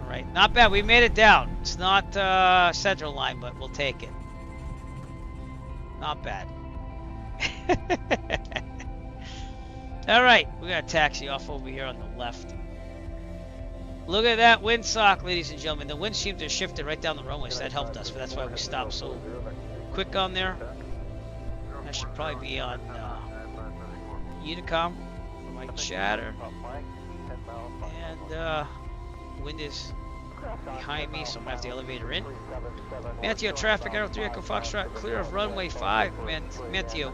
Alright, not bad. We made it down. It's not central line, but we'll take it. Not bad. Alright, we got a taxi off over here on the left. Look at that windsock, ladies and gentlemen. The wind seemed to have shifted right down the runway, so that helped us, but that's why we stopped so quick on there. I should probably be on Unicom for my chatter. And wind is behind me, so I'm going to have the elevator in. Manteo traffic, Arrow 3 Echo Foxtrot, clear of runway 5, Manteo.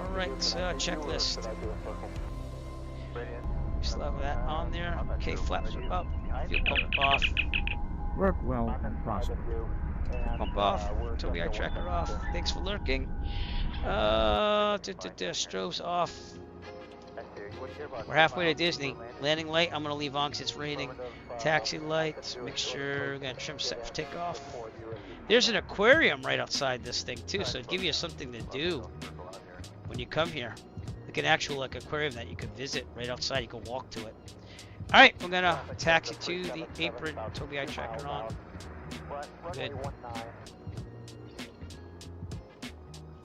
Alright, checklist. Still have that on there. Okay, flaps are up. Fuel pump off. Work well and prosper. Pump off. Tobii eye tracker off. Thanks for lurking. Strobes off. We're halfway to Disney. Landing light, I'm going to leave on because it's raining. Taxi lights, mixture, we're going to trim set for takeoff. There's an aquarium right outside this thing too, so it'll give you something to do when you come here. Like an actual aquarium that you could visit right outside. You can walk to it. Alright, we're going to taxi to the apron. Tobii eye tracker on. Good.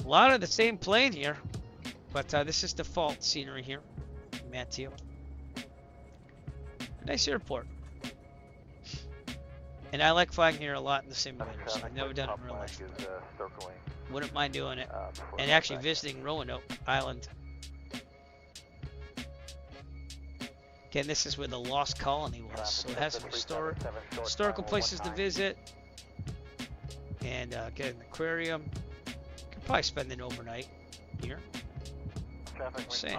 A lot of the same plane here, but this is default scenery here. Manteo. Nice airport. And I like flying here a lot in the simulators. I've never done it in real life. Wouldn't mind doing it. And actually visiting Roanoke Island. Again, this is where the Lost Colony was. So it has some historical places to visit. And get an aquarium. Could probably spend an overnight here. Same.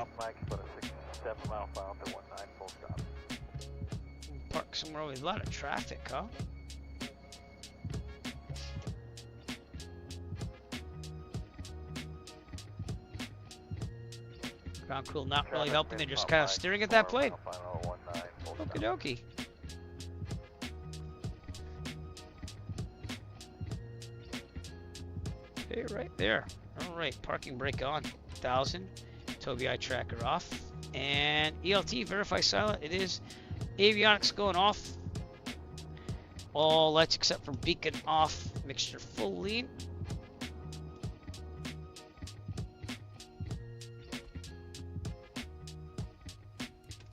Park somewhere with a lot of traffic, huh? Ground crew not really helping, they're just kind of staring at that plane. Okie dokie. Okay, right there. Alright, parking brake on. 1000. Tobii eye tracker off. And ELT, verify silent. It is avionics going off. All lights except for beacon off. Mixture full lean.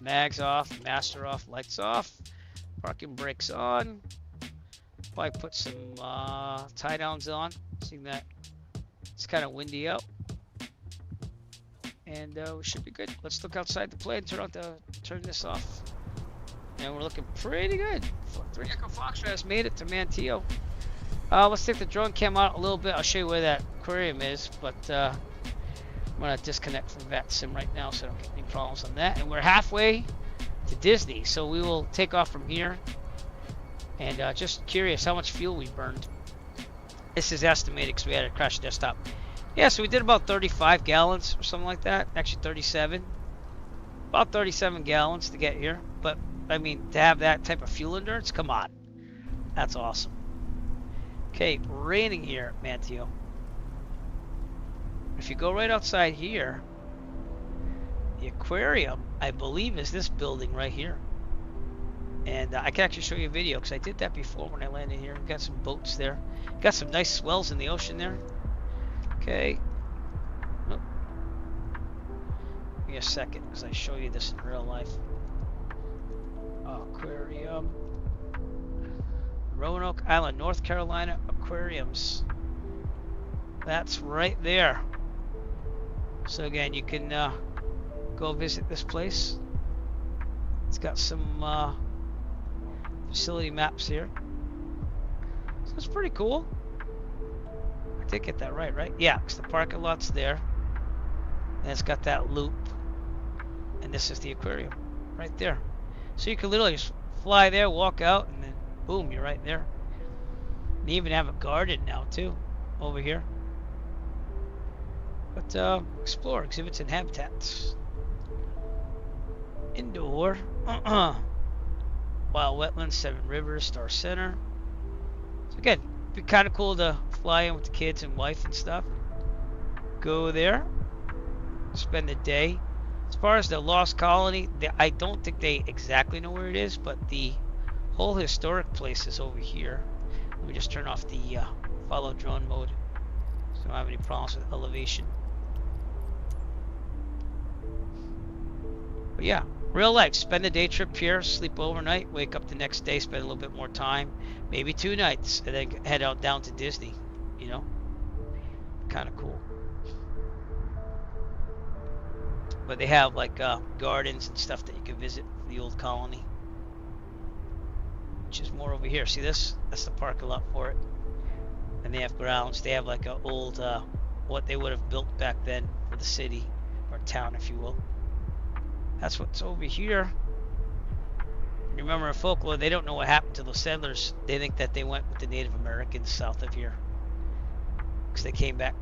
Mags off, master off, lights off. Parking brakes on. Probably put some tie downs on. Seeing that it's kind of windy out. And we should be good. Let's look outside the plane. Turn this off. And we're looking pretty good. 3 Echo Foxtrot has made it to Manteo. Let's take the drone cam out a little bit. I'll show you where that aquarium is, but I'm gonna disconnect from VATSIM right now so I don't get any problems on that. And we're halfway to Disney, so we will take off from here. And just curious how much fuel we burned. This is estimated because we had a crash desktop. Yeah, so we did about 35 gallons or something like that. Actually 37. About 37 gallons to get here. But, I mean, to have that type of fuel endurance, come on. That's awesome. Okay, raining here at Manteo. if you go right outside here, the aquarium, I believe, is this building right here. And I can actually show you a video because I did that before when I landed here. Got some boats there. Got some nice swells in the ocean there. Okay. Oh. Give me a second as I show you this in real life. Aquarium. Roanoke Island, North Carolina Aquariums. That's right there. So again, you can go visit this place. It's got some facility maps here. So it's pretty cool. I did get that right? Yeah, because the parking lot's there. And it's got that loop. And this is the aquarium right there. So you can literally just fly there, walk out, and then boom, you're right there. They even have a garden now too, over here. But explore exhibits and habitats. Indoor. Wild Wetlands, Seven Rivers, Star Center. So again, it'd be kind of cool to fly in with the kids and wife and stuff. Go there, spend the day. As far as the Lost Colony, I don't think they exactly know where it is, but the whole historic place is over here. Let me just turn off the follow drone mode, so I don't have any problems with elevation. But yeah, real life. Spend a day trip here, sleep overnight, wake up the next day, spend a little bit more time, maybe 2 nights, and then head out down to Disney. You know, kind of cool. But they have like gardens and stuff that you can visit for the old colony, which is more over here. See this? That's the parking lot for it. And they have grounds. They have like a old what they would have built back then for the city or town, if you will. That's what's over here. Remember, in folklore, they don't know what happened to those settlers. They think that they went with the Native Americans south of here, because they came back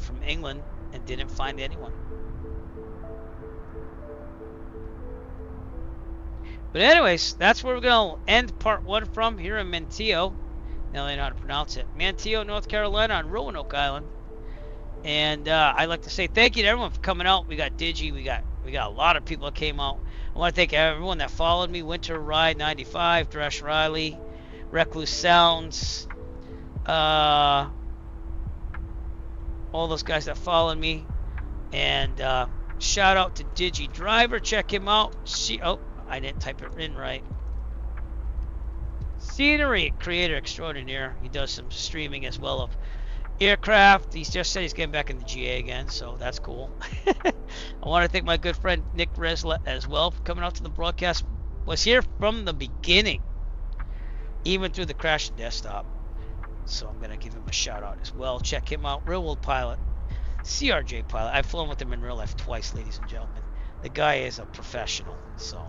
from England and didn't find anyone. But anyways, that's where we're going to end part 1 from here in Manteo. Now I know how to pronounce it. Manteo, North Carolina on Roanoke Island. And I'd like to say thank you to everyone for coming out. We got Digi. We got a lot of people that came out. I want to thank everyone that followed me. Winter Ride 95, Dresh Riley, Recluse Sounds, all those guys that followed me. And shout out to Digi Driver. Check him out. Oh, I didn't type it in right. Scenery creator extraordinaire. He does some streaming as well of aircraft. He's just said he's getting back into GA again, so that's cool. I want to thank my good friend Nick Reslet as well for coming out to the broadcast. Was here from the beginning, even through the crash desktop. So I'm gonna give him a shout out as well. Check him out. Real World Pilot, CRJ Pilot. I've flown with him in real life twice, ladies and gentlemen. The guy is a professional. So,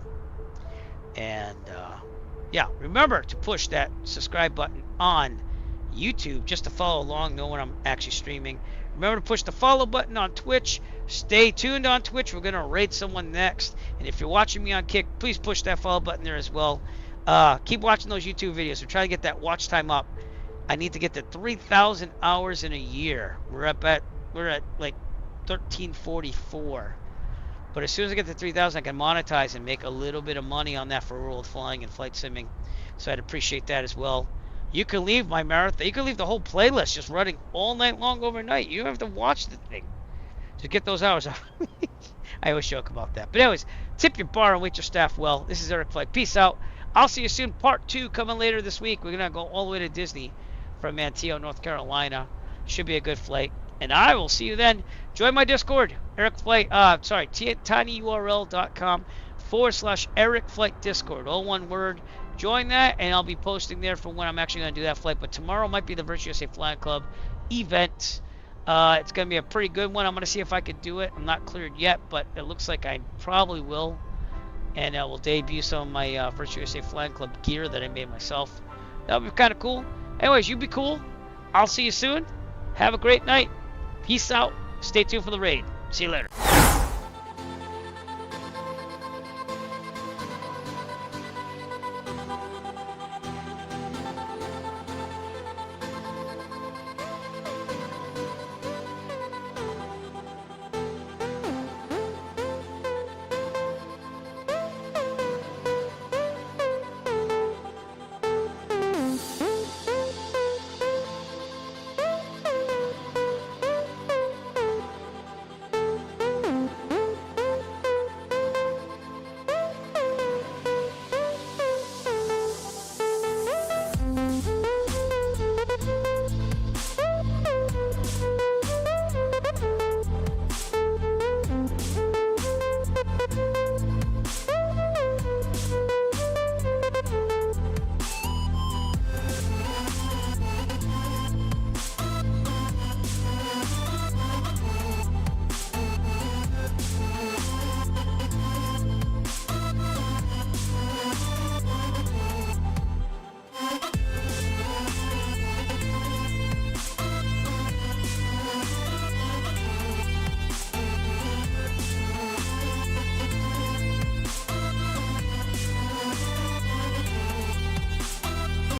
and yeah, remember to push that subscribe button on YouTube just to follow along, know when I'm actually streaming. Remember to push the follow button on Twitch. Stay tuned on Twitch. We're going to raid someone next. And if you're watching me on Kick, please push that follow button there as well. Keep watching those YouTube videos. We're trying to get that watch time up. I need to get to 3,000 hours in a year. We're at like 1344. But as soon as I get to 3,000, I can monetize and make a little bit of money on that for world flying and flight simming. So I'd appreciate that as well. You can leave my marathon. You can leave the whole playlist just running all night long overnight. You don't have to watch the thing to get those hours out. I always joke about that. But anyways, tip your bar and wait your staff well. This is Eric Flight. Peace out. I'll see you soon. Part 2 coming later this week. We're going to go all the way to Disney from Manteo, North Carolina. Should be a good flight. And I will see you then. Join my Discord. Eric Flight. tinyurl.com/Eric Flight Discord. All one word. Join that, and I'll be posting there for when I'm actually going to do that flight. But tomorrow might be the Virtual USA Flying Club event. It's going to be a pretty good one. I'm going to see if I could do it. I'm not cleared yet, but it looks like I probably will. And I will debut some of my Virtual USA Flying Club gear that I made myself. That would be kind of cool. Anyways, you be cool. I'll see you soon. Have a great night. Peace out. Stay tuned for the raid. See you later.